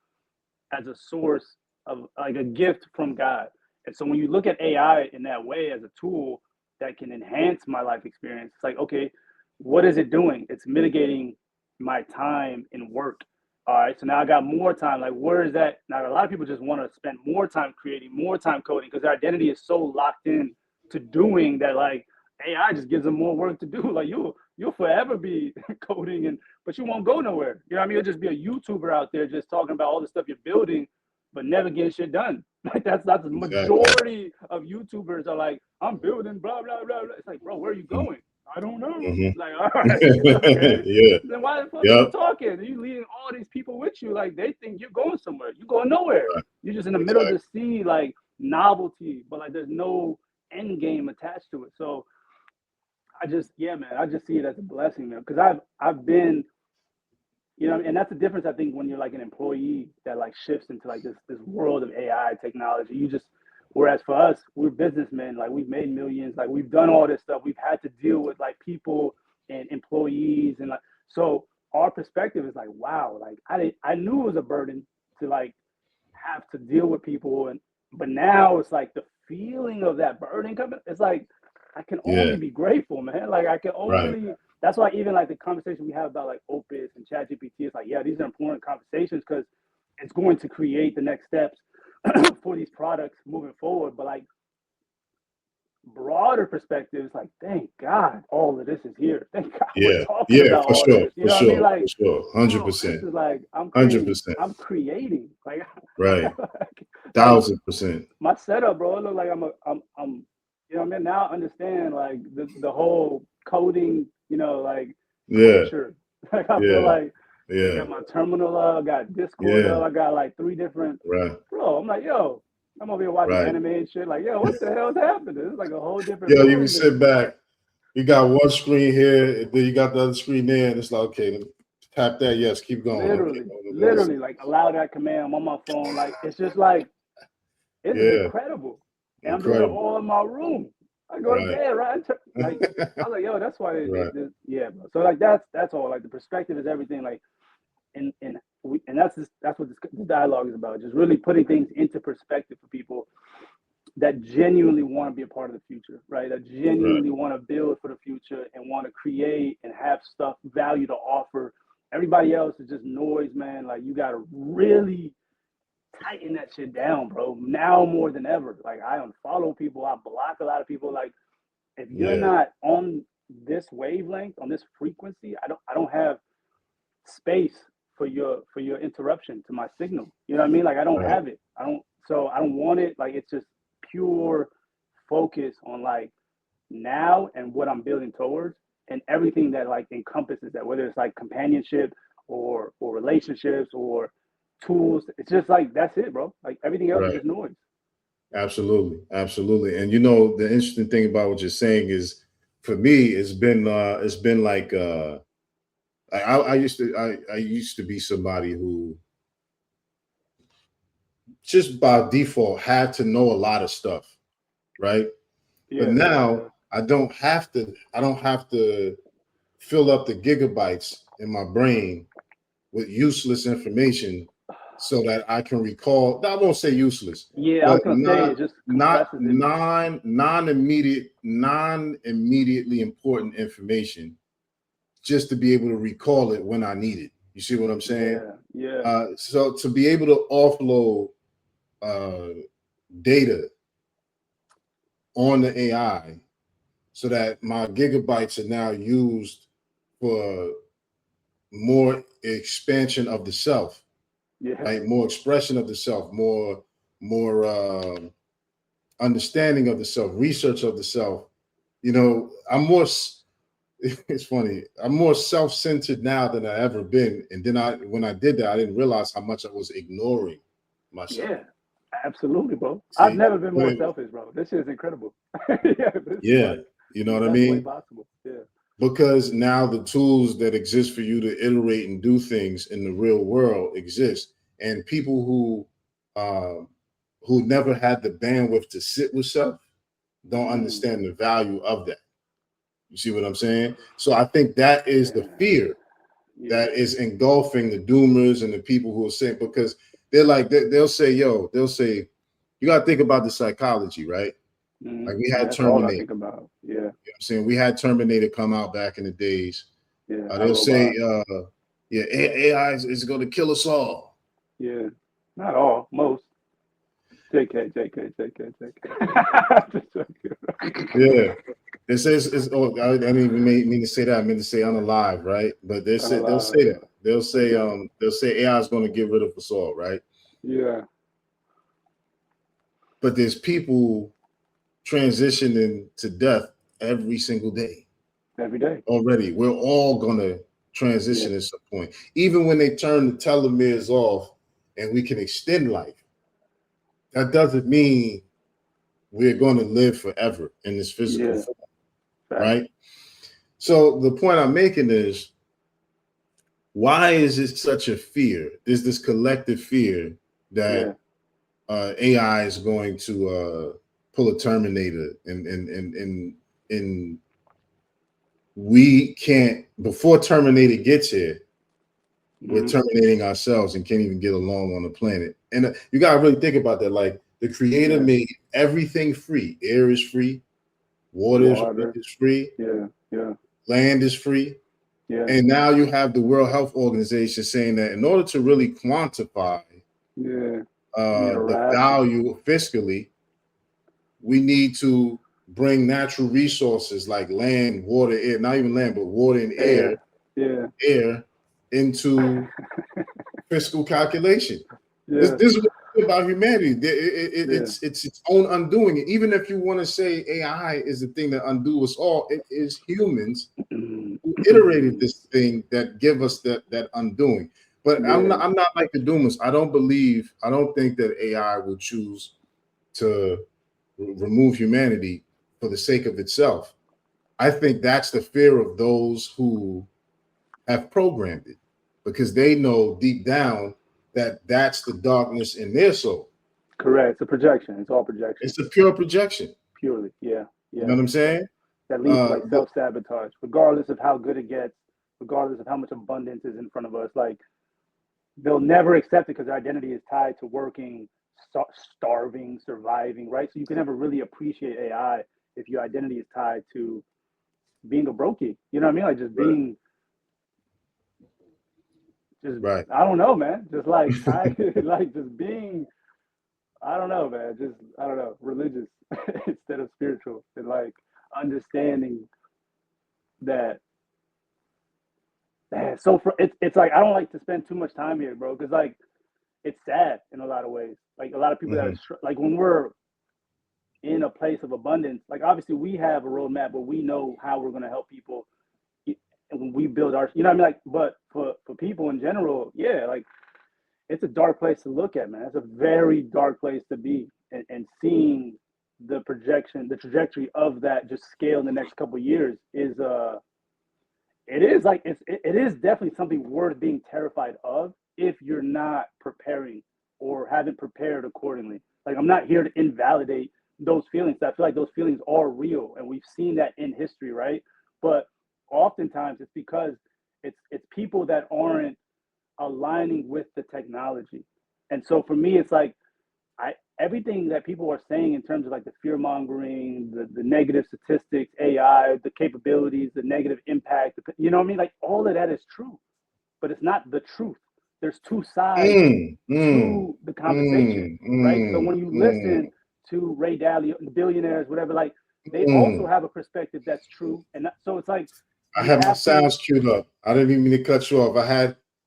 as a source of like a gift from God. And so when you look at AI in that way as a tool that can enhance my life experience, it's like, okay, what is it doing? It's mitigating my time in work. All right, so now I got more time. Like, where is that? Now, a lot of people just want to spend more time creating, more time coding because their identity is so locked in to doing that. Like, AI just gives them more work to do. Like, you'll forever be coding, but you won't go nowhere. You know what I mean? You'll just be a YouTuber out there just talking about all the stuff you're building, but never getting shit done. Like that's the majority of YouTubers are like, I'm building blah blah blah blah. It's like, bro, where are you going? I don't know. Like, all right, okay. Yeah. Then why the fuck are you talking? You leading all these people with you, like they think you're going somewhere. You're going nowhere. Right. You're just in the middle of the sea, like novelty, but like there's no end game attached to it. So I just see it as a blessing, man. Because I've been, you know, and that's the difference, I think, when you're like an employee that like shifts into like this world of AI technology. Whereas for us, we're businessmen, like we've made millions, like we've done all this stuff. We've had to deal with like people and employees, and like, so our perspective is like, wow, like I knew it was a burden to like have to deal with people, but now it's like the feeling of that burden coming, it's like I can only be grateful, man. Like I can only that's why even like the conversation we have about like Opus and ChatGPT, it's like, yeah, these are important conversations because it's going to create the next steps for these products moving forward. But like broader perspective, it's like, thank God all of this is here. Thank God we're talking about all this. You know what I mean? Like, for sure, 100%. This is like I'm 100%. I'm creating. Like, right, like, 1000%. My setup, bro, it look like I'm you know what I mean? Now I understand like the whole coding, you know, like culture. Like I feel like I got my terminal up, I got Discord up, I got like 3 different bro. I'm like, yo, I'm over here watching anime and shit. Like, yo, what the hell is happening? It's like a whole different you can sit back. You got one screen here, then you got the other screen there, and it's like, okay, tap that, yes, keep going. Literally, like allow that command. I'm on my phone. Like it's just like it's incredible. And I'm doing it all in my room. I go to bed, right? Like I was like, yo, that's why bro. So like that's all. Like the perspective is everything. Like and that's what this dialogue is about. Just really putting things into perspective for people that genuinely want to be a part of the future, right? That genuinely want to build for the future and want to create and have stuff, value to offer. Everybody else is just noise, man. Like you got to really tighten that shit down, bro. Now more than ever. Like I unfollow people, I block a lot of people. Like if you're not on this wavelength, on this frequency, I don't have space for your interruption to my signal. You know what I mean? Like I don't have it. I don't want it. Like it's just pure focus on like now and what I'm building towards and everything that like encompasses that, whether it's like companionship or relationships or tools. It's just like that's it, bro. Like everything else is just noise. Absolutely. And you know, the interesting thing about what you're saying is, for me, it's been like I used to be somebody who just by default had to know a lot of stuff, right? But now I don't have to fill up the gigabytes in my brain with useless information so that I can recall. I won't say useless. Yeah, I was gonna say it just non-immediately important information, just to be able to recall it when I need it. You see what I'm saying? So to be able to offload data on the AI so that my gigabytes are now used for more expansion of the self, right? More expression of the self, more understanding of the self, research of the self. You know, it's funny. I'm more self-centered now than I've ever been. And then when I did that, I didn't realize how much I was ignoring myself. Yeah, absolutely, bro. See, I've never been more selfish, bro. This shit is incredible. You know what I mean? Possible. Yeah. Because now the tools that exist for you to iterate and do things in the real world exist. And people who never had the bandwidth to sit with self don't understand the value of that. You see what I'm saying? So I think that is the fear that is engulfing the doomers and the people who are saying, because they're like, they'll say, you got to think about the psychology, right? Like we had Terminator. Think about. You know what I'm saying? We had Terminator come out back in the days. They'll say, AI is going to kill us all. Yeah, not all, most. Yeah. It says it's. Oh, I didn't even mean to say that. I meant to say unalive, right? But they'll say that. They'll say AI is going to get rid of us all, right? Yeah. But there's people transitioning to death every single day. Every day. Already, we're all going to transition at some point. Even when they turn the telomeres off and we can extend life, that doesn't mean we're going to live forever in this physical form, right? So the point I'm making is, why is it such a fear? There's this collective fear that AI is going to pull a Terminator, and we can't, before Terminator gets here, we're terminating ourselves and can't even get along on the planet. And you gotta really think about that. Like, the creator made everything free. Air is free, water is free, land is free. And now you have the World Health Organization saying that in order to really quantify the value fiscally, we need to bring natural resources like land, water, air, not even land, but water and air into fiscal calculation. This is what about humanity. It's its own undoing. Even if you want to say AI is the thing that undo us all, it is humans who iterated this thing that give us that undoing. But I'm not like the doomers. I don't think that AI will choose to remove humanity for the sake of itself. I think that's the fear of those who have programmed it, because they know deep down that that's the darkness in their soul. Correct. It's a projection. It's all projection. It's a pure projection. Purely. Yeah. You know what I'm saying? That leads to like self-sabotage, regardless of how good it gets, regardless of how much abundance is in front of us. Like, they'll never accept it because their identity is tied to working, starving, surviving, right? So you can never really appreciate AI if your identity is tied to being a brokey. You know what I mean? Like, just being I don't know, man. Just like like just being, I don't know, man. Just, I don't know, religious instead of spiritual, and like understanding that. Man, so it's like, I don't like to spend too much time here, bro, because like it's sad in a lot of ways. Like, a lot of people that are like, when we're in a place of abundance, like obviously we have a roadmap, but we know how we're going to help people. And when we build our, you know what I mean? Like, but for people in general, like, it's a dark place to look at, man. It's a very dark place to be. And seeing the projection, the trajectory of that just scale in the next couple of years is, it is like, it is definitely something worth being terrified of if you're not preparing or haven't prepared accordingly. Like, I'm not here to invalidate those feelings. I feel like those feelings are real, and we've seen that in history, right? But oftentimes it's because it's people that aren't aligning with the technology. And so for me, it's like, everything that people are saying in terms of like the fear mongering, the negative statistics, AI, the capabilities, the negative impact, you know what I mean? Like, all of that is true, but it's not the truth. There's two sides to the conversation, right? So when you listen to Ray Dalio, the billionaires, whatever, like, they also have a perspective that's true. And so it's like, I have my sounds queued up. I didn't even mean to cut you off.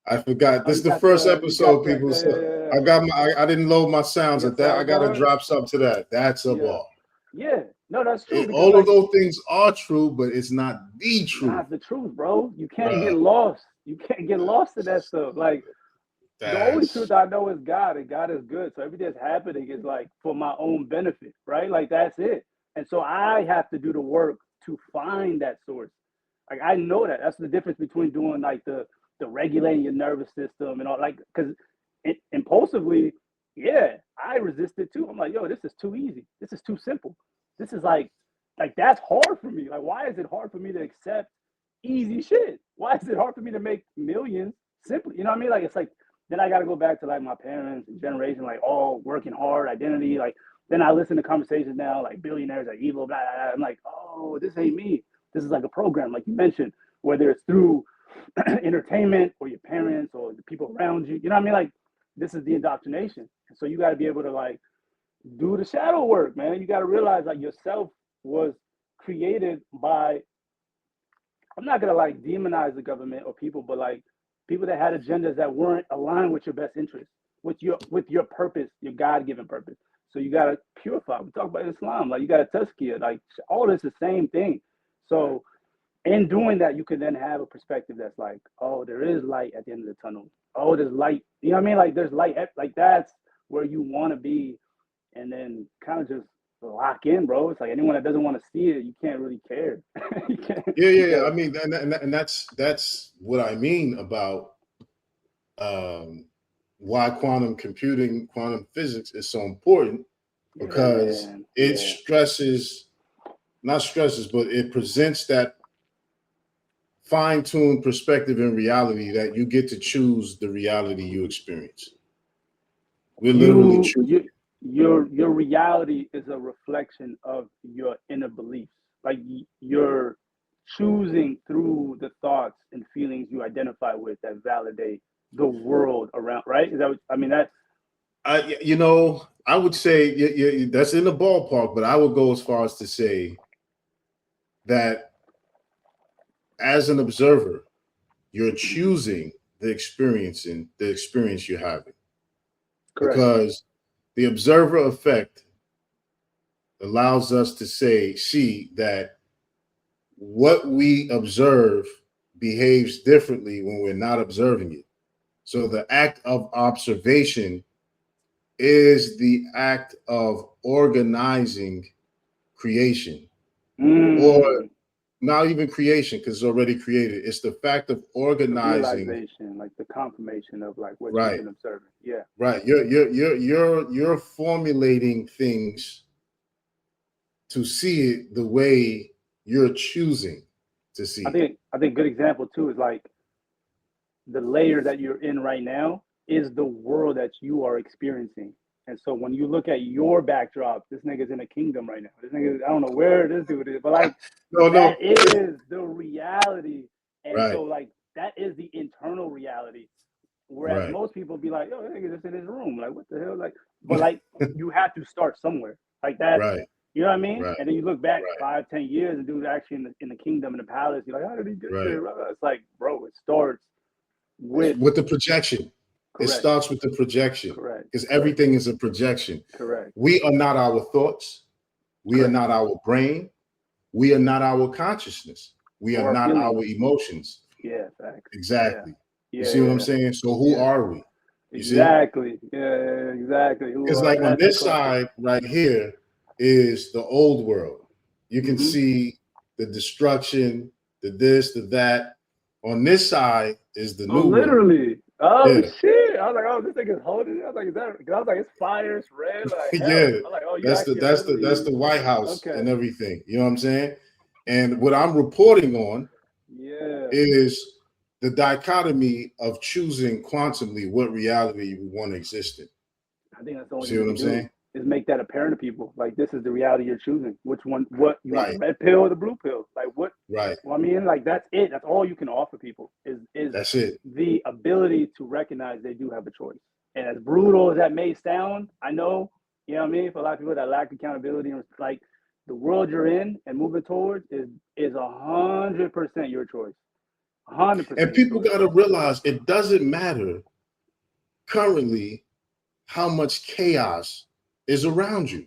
I forgot. This is the first episode, people. So I didn't load my sounds at that. I gotta drop something to that. That's a ball. Yeah, no, that's true. All of those things are true, but it's not the truth. Not the truth, bro. You can't get lost. You can't get lost in that stuff. Like, the only truth I know is God, and God is good. So everything that's happening is like for my own benefit, right? Like, that's it. And so I have to do the work to find that source. Like, I know that. That's the difference between doing like the regulating your nervous system and all, like, because impulsively, I resist it too. I'm like, yo, this is too easy. This is too simple. This is like that's hard for me. Like, why is it hard for me to accept easy shit? Why is it hard for me to make millions simply? You know what I mean? Like, it's like, then I got to go back to like my parents and generation, like, all working hard, identity. Like, then I listen to conversations now, like, billionaires are evil, blah, blah, blah. I'm like, oh, this ain't me. This is like a program, like you mentioned, whether it's through entertainment or your parents or the people around you. You know what I mean? Like, this is the indoctrination. And so you got to be able to like do the shadow work, man. You got to realize like yourself was created by, I'm not gonna like demonize the government or people, but like people that had agendas that weren't aligned with your best interest, with your purpose, your God-given purpose. So you gotta purify. We talk about Islam, like you gotta tazkiyah, like all this the same thing. So in doing that, you can then have a perspective that's like, oh, there is light at the end of the tunnel. Oh, there's light. You know what I mean? Like there's light. Like that's where you want to be, and then kind of just lock in, bro. It's like anyone that doesn't want to see it, you can't really care. You can't. Yeah. I mean, and that's what I mean about why quantum computing, quantum physics is so important, because it but it presents that fine-tuned perspective in reality that you get to choose the reality you experience. We're literally choosing. Your reality is a reflection of your inner beliefs. Like you're choosing through the thoughts and feelings you identify with that validate the world around, right? Is that what, I mean, that I would say that's in the ballpark, but I would go as far as to say that as an observer, you're choosing the experience you're having. Correct. Because the observer effect allows us to see that what we observe behaves differently when we're not observing it. So the act of observation is the act of organizing creation, or not even creation because it's already created. It's the fact of organizing, the realization, like the confirmation of like what you've been observing. Yeah, right. You're formulating things to see it the way you're choosing to see it. I think good example too is like the layer that you're in right now is the world that you are experiencing. And so when you look at your backdrop, this nigga's in a kingdom right now. This nigga, I don't know where this dude is, but like that is the reality. And so like that is the internal reality. Whereas most people be like, yo, that nigga just in his room. Like, what the hell? Like, but like you have to start somewhere. Like that. You know what I mean? And then you look back 5, 10 years and dude's actually in the kingdom, in the palace. You're like, how did he get there? It's like, bro, it starts with the projection. Correct. It starts with the projection. Correct. Because everything is a projection. Correct. We are not our thoughts. We are not our brain. We are not our consciousness. We are not our emotions. Yeah, facts. Exactly. You see what I'm saying? So who are we? Exactly. Yeah, exactly. Because like on this side right here is the old world. You can see the destruction, the this, the that. On this side is the new literally. World. Oh shit! I was like, oh, this thing is holding it. I was like, is that? I was like, it's fire, it's red. Like, yeah. I'm like, oh, that's the White House and everything. You know what I'm saying? And what I'm reporting on, is the dichotomy of choosing quantumly what reality you want to exist in. I think that's the only thing what I'm saying is make that apparent to people. Like, this is the reality you're choosing. Which one? What you want, the red pill or the blue pill? Like, what? Right. Well, I mean, like that's it. That's all you can offer people is that's it. The ability to recognize they do have a choice. And as brutal as that may sound, I know, you know what I mean, for a lot of people that lack accountability, and like the world you're in and moving towards is 100% your choice. 100%. And people got to realize it doesn't matter currently how much chaos is around you.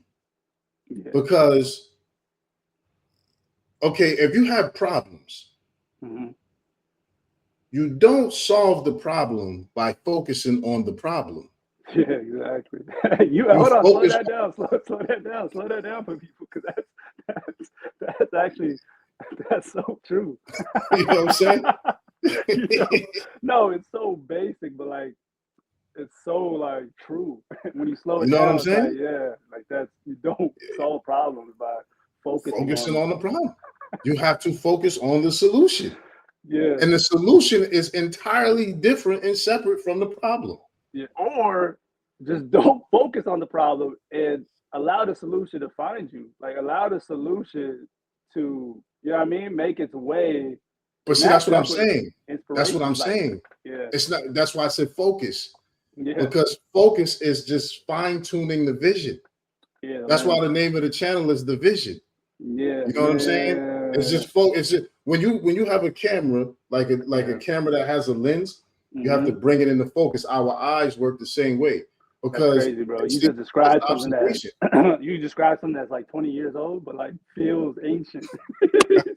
Because, okay, if you have problems, you don't solve the problem by focusing on the problem. Yeah, exactly. Hold on, slow that down. Slow that down for people, because that's actually that's so true. You know what I'm saying? No, it's so basic, but like it's so like true when you slow it down. You know what I'm saying? Like, like that's, you don't solve problems by focusing on the problem. You have to focus on the solution. Yeah. And the solution is entirely different and separate from the problem. Yeah. Or just don't focus on the problem and allow the solution to find you. Like, allow the solution to, you know what I mean, make its way. But see, that's what I'm saying. That's what I'm saying. Yeah. It's not, that's why I said focus. Yeah. Because focus is just fine-tuning the vision. Yeah, That's why lens. the name of the channel is the vision. Yeah, You know what I'm saying? It's just it's just when you have a camera, like a camera that has a lens, you have to bring it into focus. Our eyes work the same way because that's crazy, bro. it's You just described something observation. that's like 20 years old, but like feels ancient.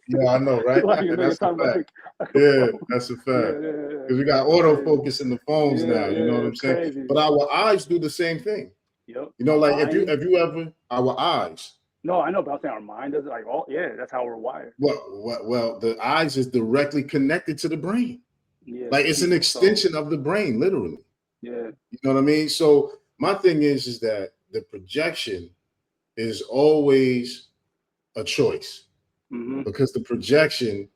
Yeah, I know, right? Like a That's nigga a talking fact. like a Yeah, phone. that's a Yeah, fact. yeah, yeah. Because we got That's crazy. autofocus in the phones now. You know what I'm It's saying? crazy. But our eyes do the same thing. Yep. You know, Our like mind. if you ever our eyes. No, I know, but I'm saying our mind does it like that's how we're wired. Well, the eyes is directly connected to the brain. Yeah. Like it's an extension of the brain, literally. Yeah. You know what I mean? So my thing is that the projection is always a choice because the projection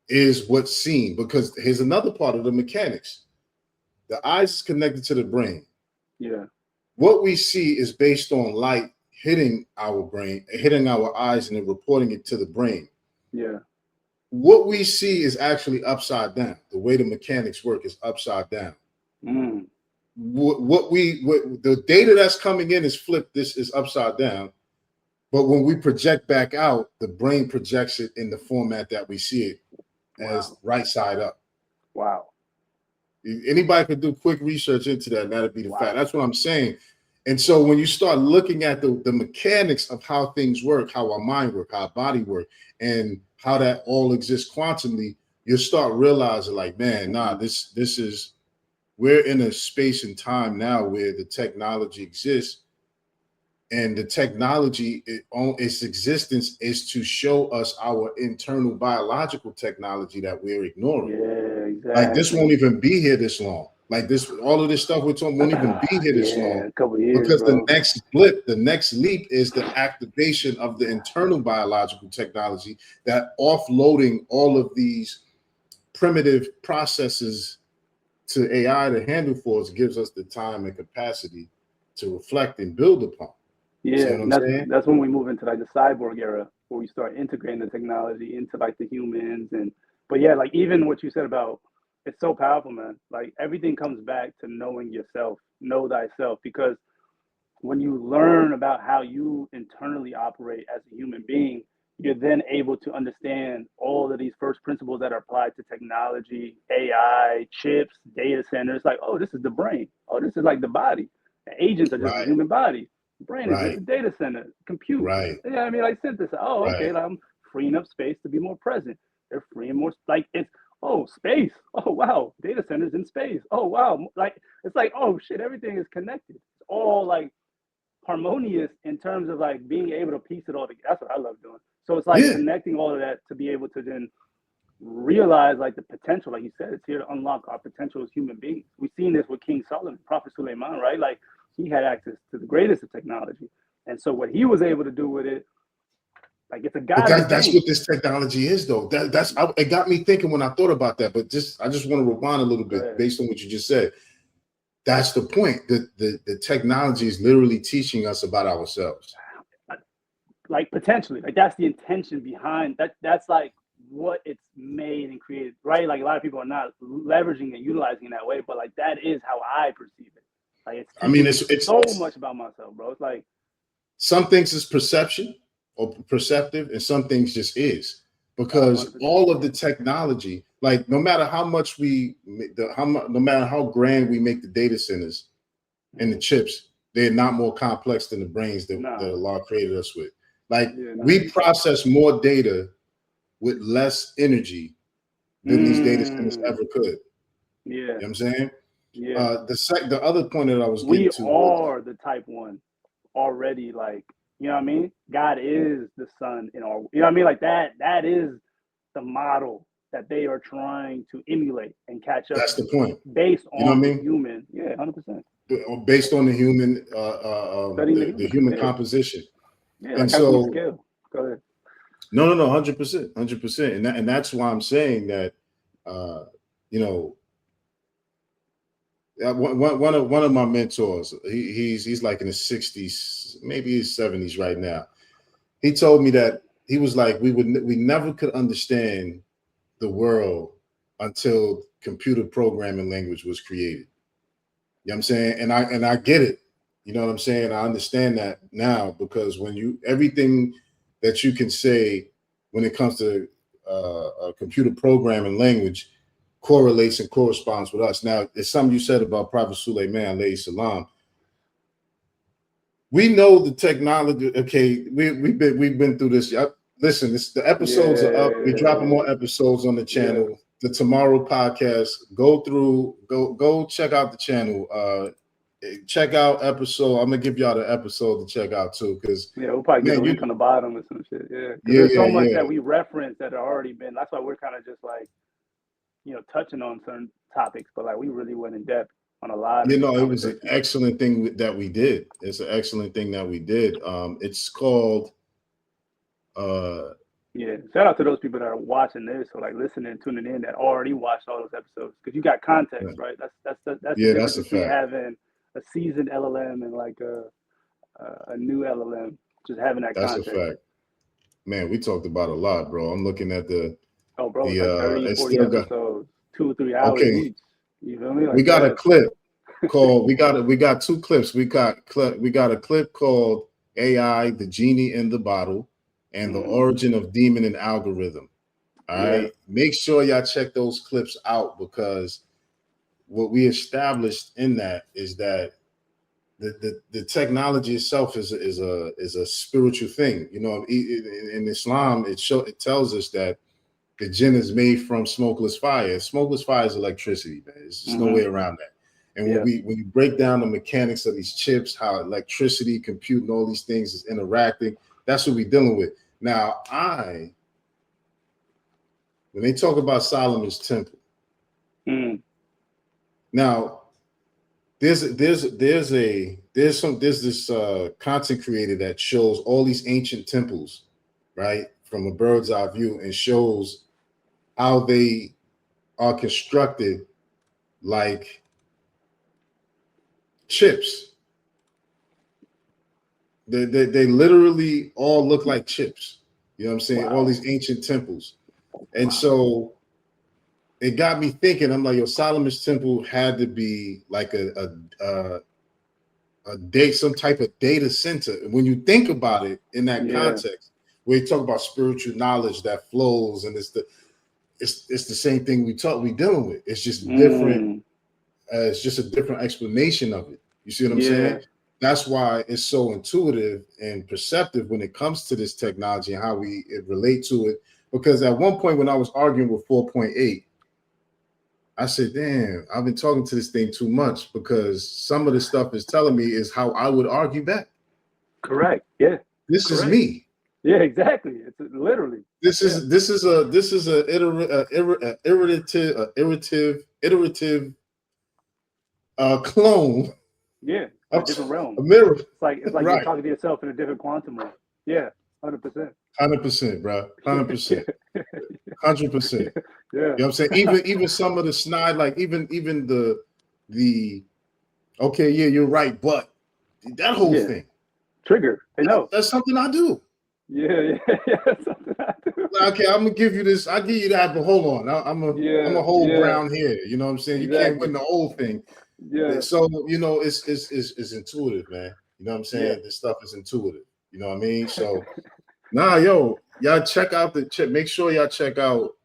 is what's seen. Because here's another part of the mechanics. The eyes is connected to the brain. Yeah. What we see is based on light hitting our brain, hitting our eyes, and then reporting it to the brain. Yeah. What we see is actually upside down. The way the mechanics work is upside down. What the data that's coming in is flipped. This is upside down. But when we project back out, the brain projects it in the format that we see it as right side up. Wow. Anybody could do quick research into that, and that'd be the fact. That's what I'm saying. And so when you start looking at the mechanics of how things work, how our mind work, how our body work, and how that all exists quantumly, you'll start realizing like, man, this is, we're in a space and time now where the technology exists. And the technology, its existence is to show us our internal biological technology that we're ignoring. Yeah, exactly. Like this won't even be here this long. Like this, all of this stuff we're talking won't even be here this long. A couple of years, because bro. the next blip, the next leap is the activation of the internal biological technology that offloading all of these primitive processes to AI to handle for us gives us the time and capacity to reflect and build upon. Yeah, that's when we move into like the cyborg era, where we start integrating the technology into like the humans. But yeah, like even what you said about, it's so powerful, man. Like everything comes back to knowing yourself, know thyself, because when you learn about how you internally operate as a human being, you're then able to understand all of these first principles that are applied to technology, AI, chips, data centers. Like, oh, this is the brain. Oh, this is like the body. The agents are just the human body. Brain is just a data center, compute. Yeah, I mean, like synthesis. Oh, okay, like I'm freeing up space to be more present. They're freeing more, like it's, oh, space. Oh, wow, data centers in space. Oh, wow. Like, it's like, oh, shit, everything is connected. It's all like harmonious in terms of like being able to piece it all together. That's what I love doing. So it's like connecting all of that to be able to then realize like the potential, like you said, it's here to unlock our potential as human beings. We've seen this with King Solomon, Prophet Suleiman, right? Like he had access to the greatest of technology. And so what he was able to do with it, like it's a guy. But that's what this technology is, though. It got me thinking when I thought about that. But I just want to rewind a little bit based on what you just said. That's the point. The technology is literally teaching us about ourselves. Like potentially, like that's the intention behind that. That's like what it's made and created, right? Like a lot of people are not leveraging and utilizing it that way, but like that is how I perceive it. Like it's so much about myself, bro. It's like some things is perception or perceptive, and some things just is, because 100%. All of the technology, like no matter how much no matter how grand we make the data centers and the chips, they're not more complex than the brains that Allah created us with. Like we process more data with less energy than these data centers ever could. Yeah. You know what I'm saying? Yeah. The other point that I was getting to, we are the type one already, like, you know what I mean? God is the sun in our, you know what I mean? Like that is the model that they are trying to emulate and catch up. That's the point. Based on, you know what I mean? Human. Yeah, 100%. Based on the human, the human composition. Yeah, and so go ahead. No, 100%, 100%, and that's why I'm saying that, you know, one of my mentors, he's like in his 60s, maybe his 70s right now. He told me that he was like, we never could understand the world until computer programming language was created. You know what I'm saying? And I get it. You know what I'm saying? I understand that now, because when you, everything that you can say when it comes to a computer programming language correlates and corresponds with us. Now, it's something you said about Prophet Suleiman, alayhi salam. We know the technology. Okay, we've been through this. Listen, the episodes are up. We're dropping more episodes on the channel. Yeah. The Tomorrow podcast. Go check out the channel. Check out episode. I'm gonna give y'all the episode to check out too, because we'll probably get a link on the bottom or some shit. There's so much that we reference that have already been. That's why we're kind of just like, touching on certain topics, but like we really went in depth on a lot. It was an excellent thing that we did. It's an excellent thing that we did. It's called. Shout out to those people that are watching this or like listening, tuning in, that already watched all those episodes, because you got context, right? That's the difference between having a seasoned LLM and like a new LLM, just having that context. That's a fact. Man, we talked about a lot, bro. I'm looking at the. Oh, bro, it's like 30, 40 episodes, 2 or 3 hours each. You feel me? Like we got a clip called. We got 2 clips. We got a clip called AI, the Genie in the Bottle, and the Origin of Demon and Algorithm. All right. Make sure y'all check those clips out, because what we established in that is that the technology itself is a spiritual thing. In Islam, it tells us that the jinn is made from smokeless fire. Smokeless fire is electricity, man. There's just no way around that. And when you break down the mechanics of these chips, how electricity, compute, and all these things is interacting, that's what we're dealing with. Now, when they talk about Solomon's temple, now there's this content creator that shows all these ancient temples, right, from a bird's eye view, and shows how they are constructed like chips. They literally all look like chips. You know what I'm saying? Wow. All these ancient temples. And so it got me thinking, I'm like, Solomon's temple had to be like some type of data center. And when you think about it in that context, where you talk about spiritual knowledge that flows, and it's the same thing we dealing with. It's just different. It's just a different explanation of it. You see what I'm saying? That's why it's so intuitive and perceptive when it comes to this technology and how it relate to it. Because at one point when I was arguing with 4.8, I said, damn, I've been talking to this thing too much, because some of the stuff it's telling me is how I would argue back. Correct. Yeah. This is me. Yeah, exactly. It's literally. This is a iterative clone. Yeah, a different realm. A mirror. It's like you're talking to yourself in a different quantum realm. Yeah, 100%. 100%, bro. 100%. 100%. Yeah. You know what I'm saying? Even some of the snide, like even the okay, yeah, you're right, but that whole thing. Trigger. They know. That's something I do. Yeah. That's something I do. Okay, I'm gonna give you this. I give you that, but hold on. I'm a hold ground here. You know what I'm saying? Exactly. You can't win the whole thing. Yeah. So it's intuitive, man. You know what I'm saying? Yeah. This stuff is intuitive. You know what I mean? So y'all check out make sure y'all check out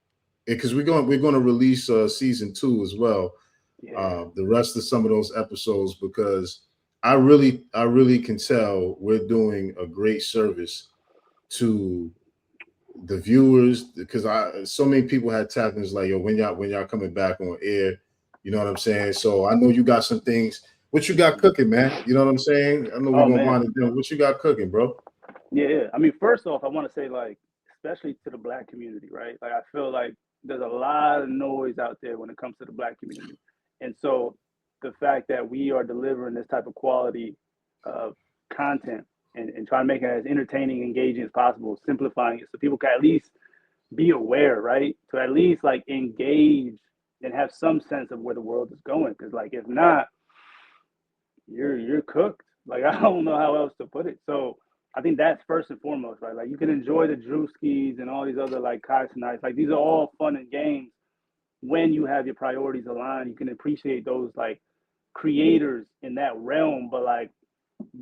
it, because we're going to release season 2 as well. Yeah. The rest of some of those episodes, because I really can tell we're doing a great service to the viewers, because so many people had tapped in, like, yo, when y'all coming back on air, you know what I'm saying? So I know you got some things. What you got cooking, man? You know what I'm saying? I know we're gonna wind it down. What you got cooking, bro? Yeah. I mean, first off, I want to say, like, especially to the Black community, right? Like, I feel like there's a lot of noise out there when it comes to the Black community, and so the fact that we are delivering this type of quality of content and trying to make it as entertaining, engaging as possible, simplifying it so people can at least be aware, right? To at least like engage and have some sense of where the world is going. Because like, if not, you're cooked. Like, I don't know how else to put it. So I think that's first and foremost, right? Like, you can enjoy the Drewskis and all these other like Kai Cenats. Like, these are all fun and games when you have your priorities aligned. You can appreciate those like creators in that realm, but like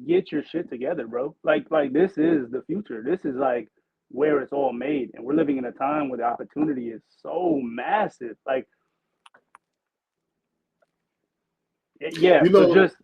get your shit together, bro. Like this is the future. This is like where it's all made, and we're living in a time where the opportunity is so massive. Like, yeah. You So know, just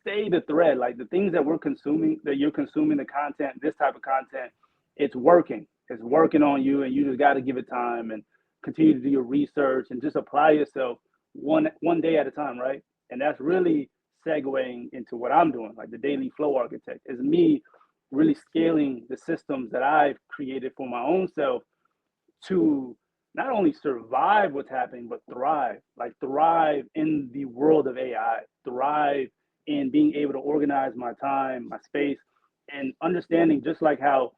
stay the thread. Like the things that we're consuming, that you're consuming, the content, this type of content, it's working. It's working on you, and you just got to give it time and continue to do your research and just apply yourself one day at a time, right? And that's really segueing into what I'm doing, like the daily flow architect, is me really scaling the systems that I've created for my own self to not only survive what's happening, but thrive, like thrive in the world of AI, thrive in being able to organize my time, my space, and understanding just like how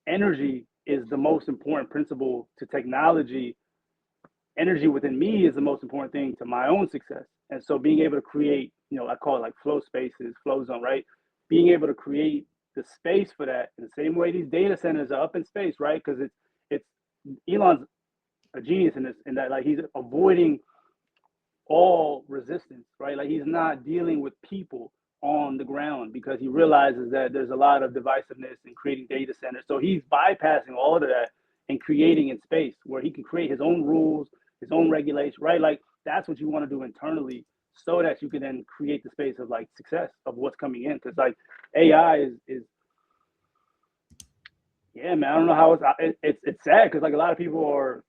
energy is the most important principle to technology, energy within me is the most important thing to my own success. And so being able to create, I call it like flow spaces, flow zone, right? Being able to create the space for that in the same way these data centers are up in space, right? Because it's Elon's a genius in this, in that like he's avoiding all resistance, right? Like he's not dealing with people on the ground because he realizes that there's a lot of divisiveness in creating data centers. So he's bypassing all of that and creating in space where he can create his own rules, his own regulation, right? Like that's what you want to do internally so that you can then create the space of like success of what's coming in. Because like AI is yeah, man, I don't know how it's sad because like a lot of people are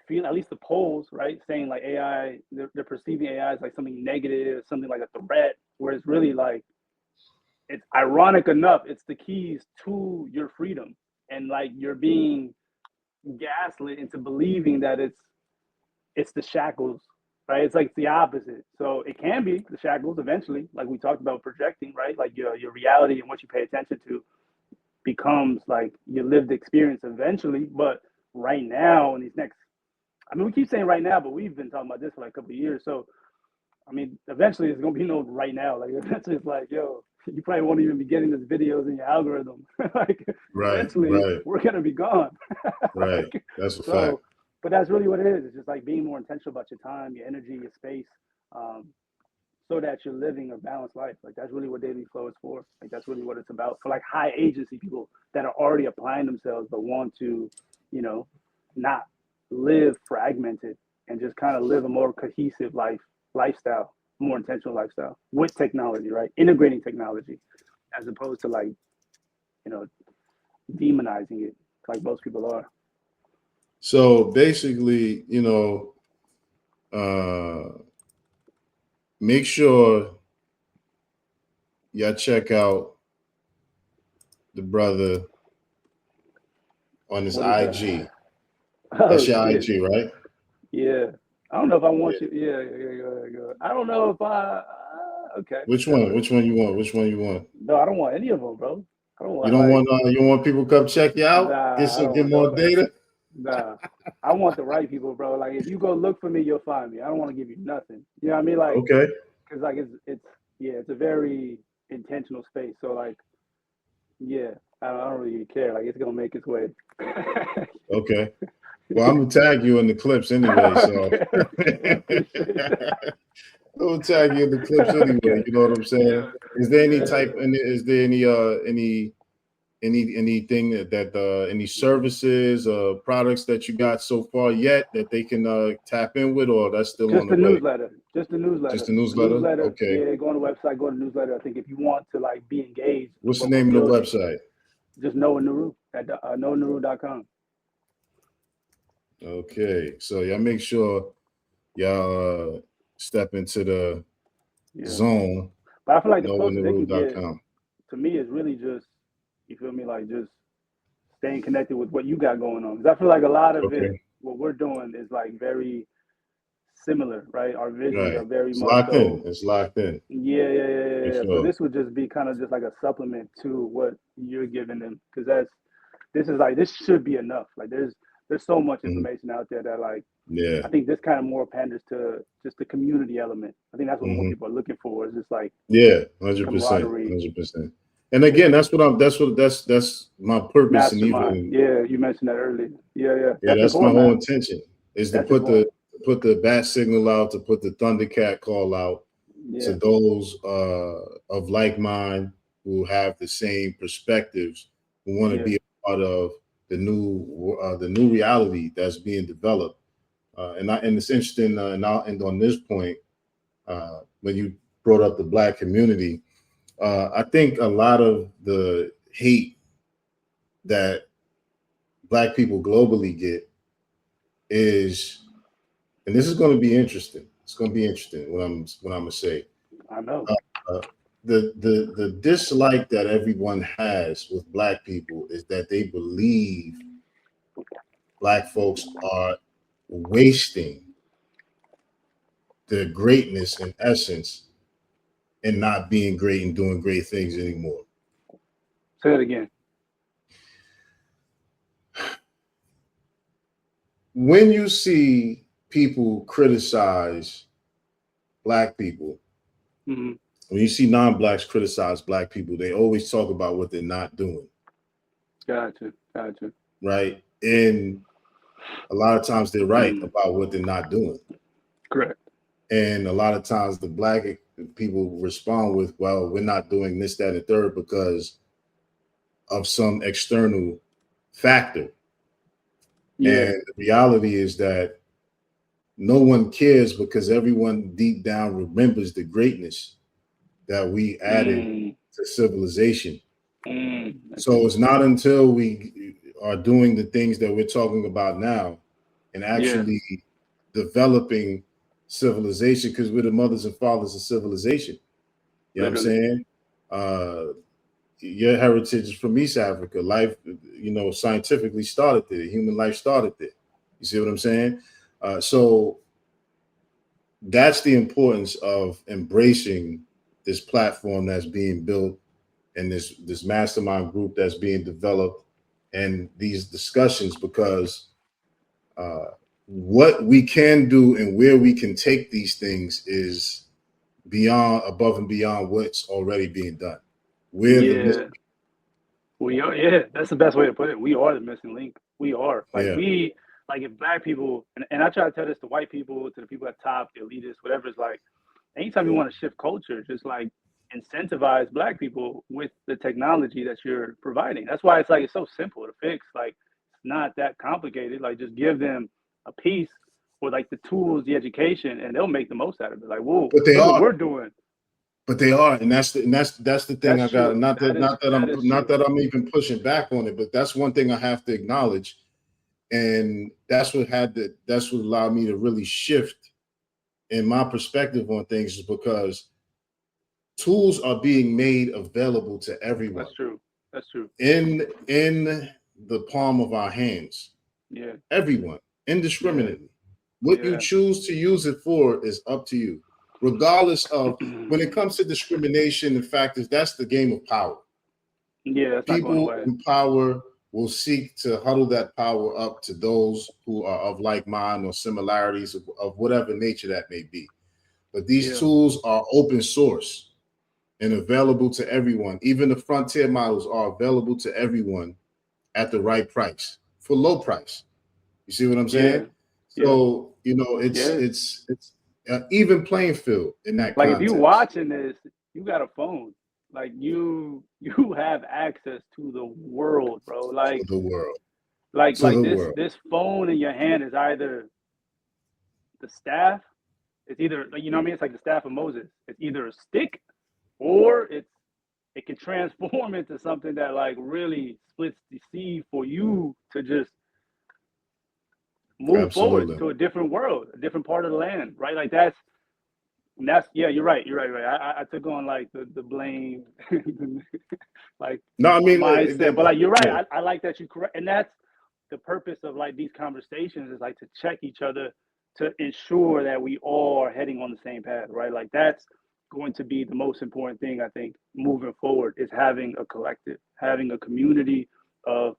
feeling, at least the polls, right, saying like AI, they're perceiving AI as like something negative, something like a threat, where it's really like, it's ironic enough, it's the keys to your freedom. And like you're being gaslit into believing that it's the shackles, right? It's like the opposite. So it can be the shackles eventually, like we talked about projecting, right? Like your reality and what you pay attention to becomes like your lived experience eventually. But right now, in these next, I mean, we keep saying right now, but we've been talking about this for like a couple of years. So, I mean, eventually it's going to be no right now. Like, eventually it's like, yo, you probably won't even be getting these videos in your algorithm. Like, eventually right, we're going to be gone. right. Like, That's a fact. so, but that's really what it is. It's just like being more intentional about your time, your energy, your space, so that you're living a balanced life. Like, that's really what daily flow is for. Like, that's really what it's about for like high agency people that are already applying themselves, but want to, not live fragmented and just kind of live a more cohesive lifestyle, more intentional lifestyle with technology, right? Integrating technology as opposed to like, demonizing it like most people are. So basically, make sure y'all check out the brother on his What is that? IG. Oh That's your shit. IG, right? Yeah. I don't know if I want Yeah. you. Yeah. Go. I don't know if I. Okay. Which Whatever. one? Which one you want? Which one you want? No, I don't want any of them, bro. I don't You want don't like. want you don't want people to come check you out, Nah, I don't get want more nobody. data. Nah, I want the right people, bro. Like if you go look for me, you'll find me. I don't want to give you nothing. You know what I mean? Like, Okay. cause like it's yeah, it's a very intentional space. So like, yeah, I don't really care. Like it's gonna make its way. Okay. Well, I'm gonna tag you in the clips anyway, so Okay. I appreciate that. I'm gonna tag you in the clips anyway. Okay. You know what I'm saying? Yeah. Is there any Yeah. type? Is there anything that any services products that you got so far yet that they can tap in with, or that's still on Just the the way? newsletter. Just the Just newsletter. a The newsletter? newsletter. Okay. Yeah, go on the website, go to the newsletter. I think if you want to like be engaged with What's the what we're name of the building, website? just Noah Nuru at noahnuru.com. Okay. So y'all make sure y'all step into the Yeah. zone. But I feel like the closest they can get noahnuru.com. to me is really just, you feel me, like just staying connected with what you got going on. Because I feel like a lot of it, Okay. what we're doing is like very similar, right? Our visions Right. are very It's much locked in. so. It's locked in. For Yeah. So sure. this would just be kind of just like a supplement to what you're giving them, because this should be enough. Like there's so much Mm-hmm. information out there that like Yeah. I think this kind of more panders to just the community element. I think that's what more Mm-hmm. people are looking for. Is just like 100%. camaraderie. 100%. And again, that's my purpose. And Mastermind. even, Yeah, you mentioned that earlier. Yeah. yeah, That's that's my important, whole man. intention is to That's put important. the bat signal out, to put the Thundercat call out, to those of like mind who have the same perspectives, who want to be a part of the new reality that's being developed. And it's interesting, and I'll end on this point. When you brought up the Black community, I think a lot of the hate that Black people globally get is, and this is going to be interesting. It's going to be interesting what I'm gonna say. I know. The dislike that everyone has with Black people is that they believe Black folks are wasting their greatness and essence and not being great and doing great things anymore. Say it again. When you see people criticize Black people, mm-hmm. when you see non-Blacks criticize Black people, they always talk about what they're not doing. Gotcha. Right? And a lot of times they're right about what they're not doing. Correct. And a lot of times the Black people respond with, well, we're not doing this, that, and third because of some external factor. Yeah. And the reality is that no one cares because everyone deep down remembers the greatness that we added to civilization. So it's not until we are doing the things that we're talking about now and actually developing civilization, because we're the mothers and fathers of civilization. You know what I'm saying? Your heritage is from East Africa. Life, scientifically started there. Human life started there. You see what I'm saying? So that's the importance of embracing this platform that's being built and this mastermind group that's being developed and these discussions, because what we can do and where we can take these things is above and beyond what's already being done. We're the missing. We are, that's the best way to put it. We are the missing link. We are. If Black people, and I try to tell this to white people, to the people at top, the elitists, whatever, it's like, anytime you want to shift culture, just like incentivize Black people with the technology that you're providing. That's why it's so simple to fix. Like, it's not that complicated. Like, just give them a piece or like the tools, the education, and they'll make the most out of it. Like, whoa, but look what we're doing. But they are, and that's the thing. That's I got true. not that I'm even pushing back on it, but that's one thing I have to acknowledge, and that's what allowed me to really shift in my perspective on things, is because tools are being made available to everyone. That's true. In the palm of our hands. Yeah. Everyone, indiscriminately. What you choose to use it for is up to you. Regardless of, when it comes to discrimination, the fact is that's the game of power. Yeah, people in power will seek to huddle that power up to those who are of like mind or similarities of whatever nature that may be. But these tools are open source and available to everyone. Even the frontier models are available to everyone at the right price, for low price. You see what I'm saying? So, it's an even playing field in that like context. If you're watching this, you got a phone. Like you have access to the world, bro. Like the world. This phone in your hand is either the staff. It's either, you know what I mean? It's like the staff of Moses. It's either a stick or it can transform into something that like really splits the sea for you to just move forward to a different world, a different part of the land, right? Like that's you're right. I took on like the blame, like no, I mean mindset, but like you're right. I like that you correct, and that's the purpose of like these conversations, is like to check each other to ensure that we all are heading on the same path, right? Like that's going to be the most important thing, I think, moving forward, is having a collective, having a community of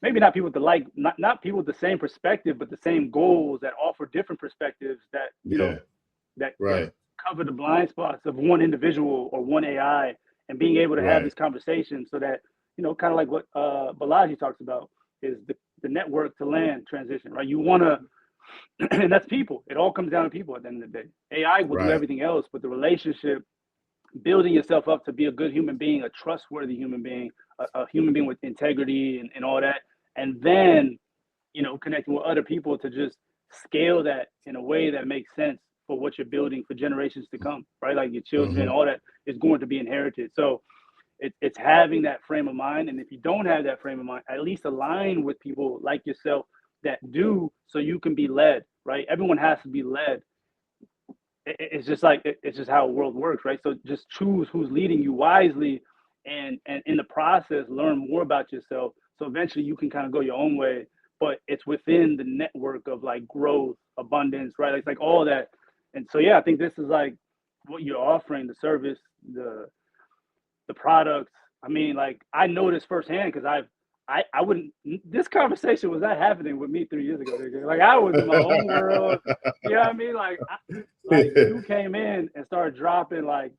maybe not people with not people with the same perspective, but the same goals, that offer different perspectives that, that cover the blind spots of one individual or one AI, and being able to have these conversations so that, kind of like what Balaji talks about, is the network to land transition, right? You want to And that's people. It all comes down to people at the end of the day. AI will do Right. everything else, but the relationship, building yourself up to be a good human being, a trustworthy human being, a human being with integrity and all that, and then, you know, connecting with other people to just scale that in a way that makes sense for what you're building for generations to come, right? Like your children, all that is going to be inherited. So it's having that frame of mind. And if you don't have that frame of mind, at least align with people like yourself that do, so you can be led, right? Everyone has to be led. It's just like, it's just how the world works, right? So just choose who's leading you wisely, and in the process, learn more about yourself. So eventually you can kind of go your own way, but it's within the network of like growth, abundance, right? It's like all that. And so, yeah, I think this is like what you're offering, the service, the products. I mean, like, I know this firsthand because I wouldn't, this conversation was not happening with me 3 years ago. Like, I was in my own world. You know what I mean? Like, you came in and started dropping like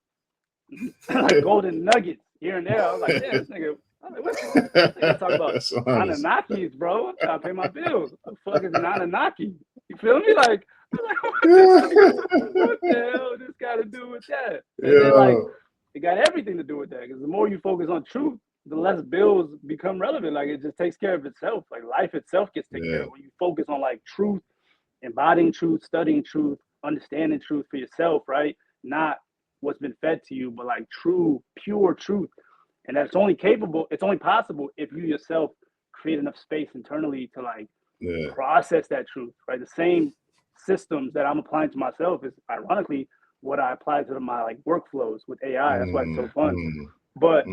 golden nuggets here and there. I was like, damn, this nigga, I was like, what's this nigga talking about? Anunnakis, bro. I'm trying to pay my bills. What the fuck is an Anunnaki? You feel me? Like, what the hell this got to do with that? And then, like, it got everything to do with that, because the more you focus on truth, the less bills become relevant. Like, it just takes care of itself. Like, life itself gets taken care of when you focus on like truth, embodying truth, studying truth, understanding truth for yourself, right? Not what's been fed to you, but like true, pure truth. And that's only capable, it's only possible if you yourself create enough space internally to like process that truth, right? The same systems that I'm applying to myself is ironically what I apply to my like workflows with AI. That's why it's so fun. But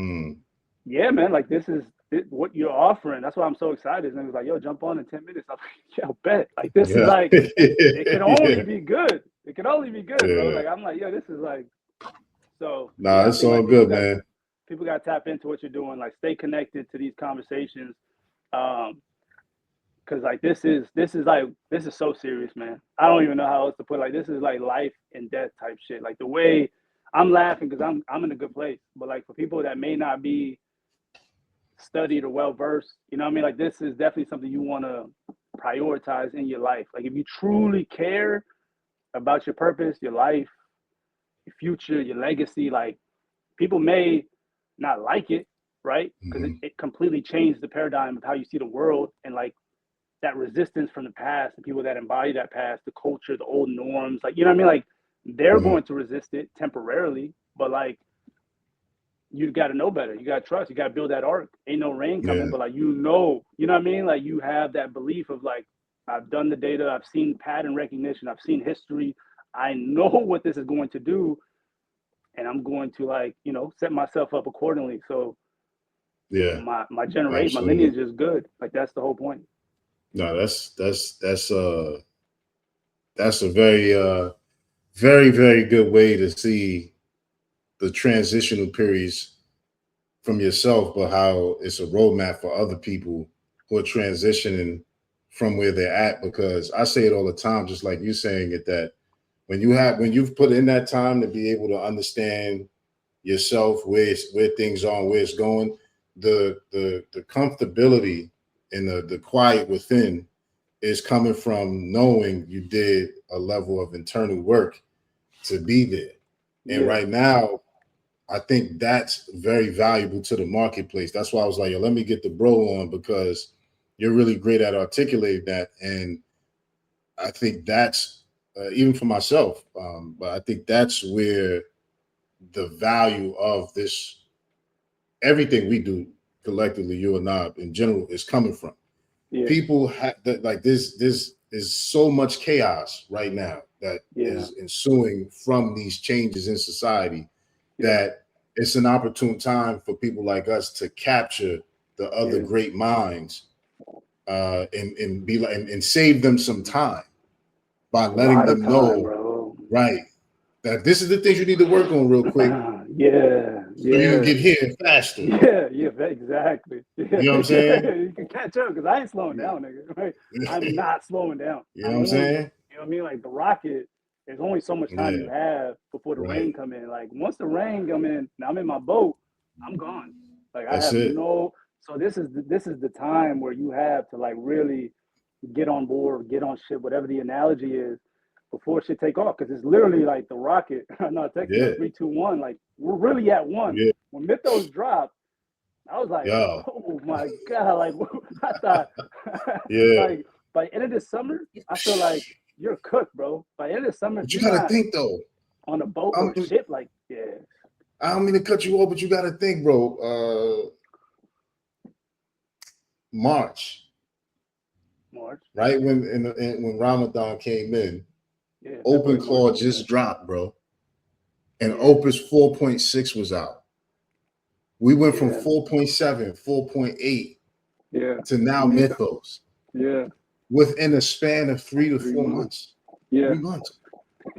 yeah, man, like this is what you're offering. That's why I'm so excited. And it was like, yo, jump on in 10 minutes. I was like, yo, bet. Like, this is like, it can only be good. It can only be good, bro. Like, I'm like, yo, this is like, so. Nah, it's all good, man. People got to tap into what you're doing. Like, stay connected to these conversations. Cause like this is so serious, man. I don't even know how else to put it. Like, this is like life and death type shit. Like, the way I'm laughing because I'm in a good place, but like for people that may not be studied or well versed, you know what I mean? Like, this is definitely something you want to prioritize in your life. Like, if you truly care about your purpose, your life, your future, your legacy, like, people may not like it, right? Because it completely changed the paradigm of how you see the world, and like that resistance from the past, the people that embody that past, the culture, the old norms, like, you know what I mean? Like, they're going to resist it temporarily, but like, you got to know better. You got to trust. You got to build that arc. Ain't no rain coming, but like, you know what I mean? Like, you have that belief of like, I've done the data, I've seen pattern recognition, I've seen history, I know what this is going to do, and I'm going to like, you know, set myself up accordingly. So my generation, my lineage is good. Like, that's the whole point. No, that's a very very, very good way to see the transitional periods from yourself, but how it's a roadmap for other people who are transitioning from where they're at. Because I say it all the time, just like you saying it, that when you've put in that time to be able to understand yourself, where things are and where it's going, the comfortability and the quiet within is coming from knowing you did a level of internal work to be there. And right now, I think that's very valuable to the marketplace. That's why I was like, yo, let me get the bro on, because you're really great at articulating that. And I think that's, even for myself, but I think that's where the value of this, everything we do collectively, you and I in general, is coming from. People have like this is so much chaos right now that is ensuing from these changes in society, that it's an opportune time for people like us to capture the other great minds, and be like, and save them some time by letting them know, right, that this is the things you need to work on real quick. So you can get here faster. Exactly. You know what I'm saying? You can catch up, because I ain't slowing down, nigga. Right? I'm not slowing down. You know what I'm saying? You know what I mean? Like, the rocket, there's only so much time you have before the rain come in. Like, once the rain come in, now I'm in my boat, I'm gone. Like, I have no. So this is the time where you have to like really get on board, get on ship, whatever the analogy is, before shit take off. Because it's literally like the rocket. No, technically 3, 2, 1. Like we're really at one. Yeah. When Mythos dropped, I was like, Yo. oh my God. Like I thought Yeah. like by end of the summer, I feel like you're cooked, bro. By end of the summer, But you gotta think though. On a boat or ship, like, yeah. I don't mean to cut you off, but you gotta think, bro. March. Right when Ramadan came in, Open Claude just dropped, bro. And Opus 4.6 was out. We went from 4.7, 4.8 to now Mythos. Yeah. Within a span of 3 to 4 months. Yeah. 3 months.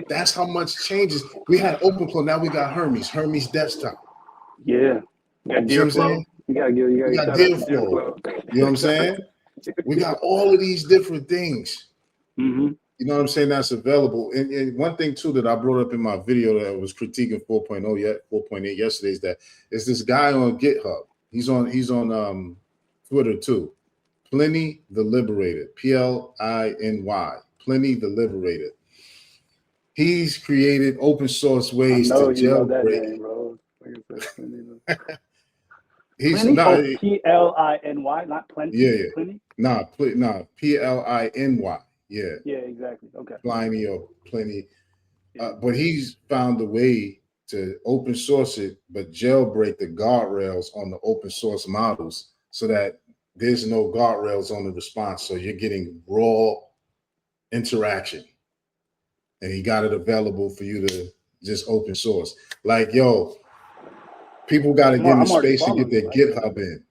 That's how much changes. We had Open Claude, now we got Hermes desktop. Yeah. You got Deer Flow. We got Deer Flow. You know what I'm saying? We got all of these different things. Mm-hmm. You know what I'm saying? That's available. And one thing too that I brought up in my video that I was critiquing 4.8 yesterday is that it's this guy on GitHub. He's on Twitter too. Pliny the Liberated. Pliny. Pliny the Liberated. He's created open source ways to jailbreak. He's Pliny? not Pliny, not plenty. Yeah. Pliny? Nah, Pliny. Yeah. Yeah, exactly. Okay. Pliny or Pliny. But he's found a way to open source it, but jailbreak the guardrails on the open source models so that there's no guardrails on the response. So you're getting raw interaction. And he got it available for you to just open source. Like, yo, people got to get in the space to get their GitHub in.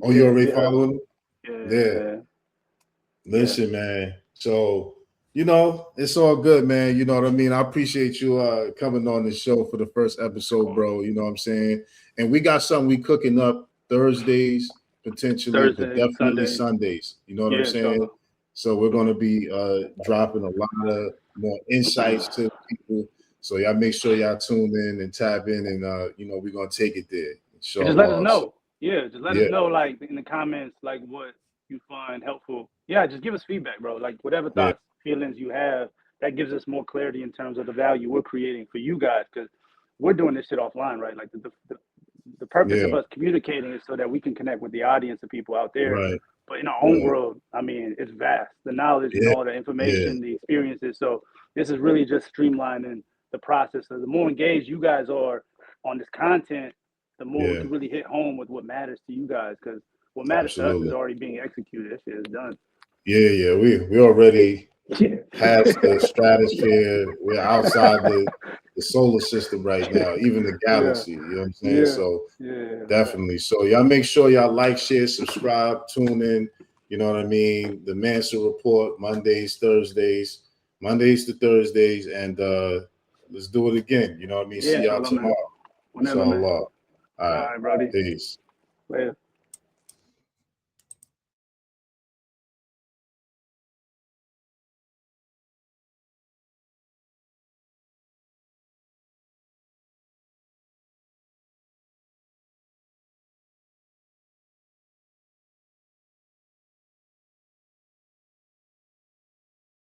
Oh, you already following him? Yeah. Listen, man. So, you know, it's all good, man. You know what I mean? I appreciate you coming on the show for the first episode, bro. You know what I'm saying? And we got something we cooking up Thursdays, potentially, but definitely Sundays. You know what I'm saying? So we're going to be dropping a lot of more insights to people. So y'all make sure y'all tune in and tap in, and you know, we're going to take it there. Just let us know. Just let us know, like, in the comments, like, what you find helpful. Yeah, just give us feedback, bro. Like, whatever thoughts, feelings you have, that gives us more clarity in terms of the value we're creating for you guys, because we're doing this shit offline, right? Like, the purpose of us communicating is so that we can connect with the audience of people out there. Right. But in our own world, I mean, it's vast. The knowledge and all the information, the experiences. So this is really just streamlining the process. So the more engaged you guys are on this content, the more we can really hit home with what matters to you guys. Because what matters to us is already being executed. That shit is done. Yeah. We already past the stratosphere. We're outside the solar system right now, even the galaxy. You know what I'm saying? So definitely. So y'all make sure y'all like, share, subscribe, tune in. You know what I mean? The Mansa Report, Mondays to Thursdays, and let's do it again. You know what I mean? See y'all tomorrow. Whenever, all all right, brody. Peace. Later.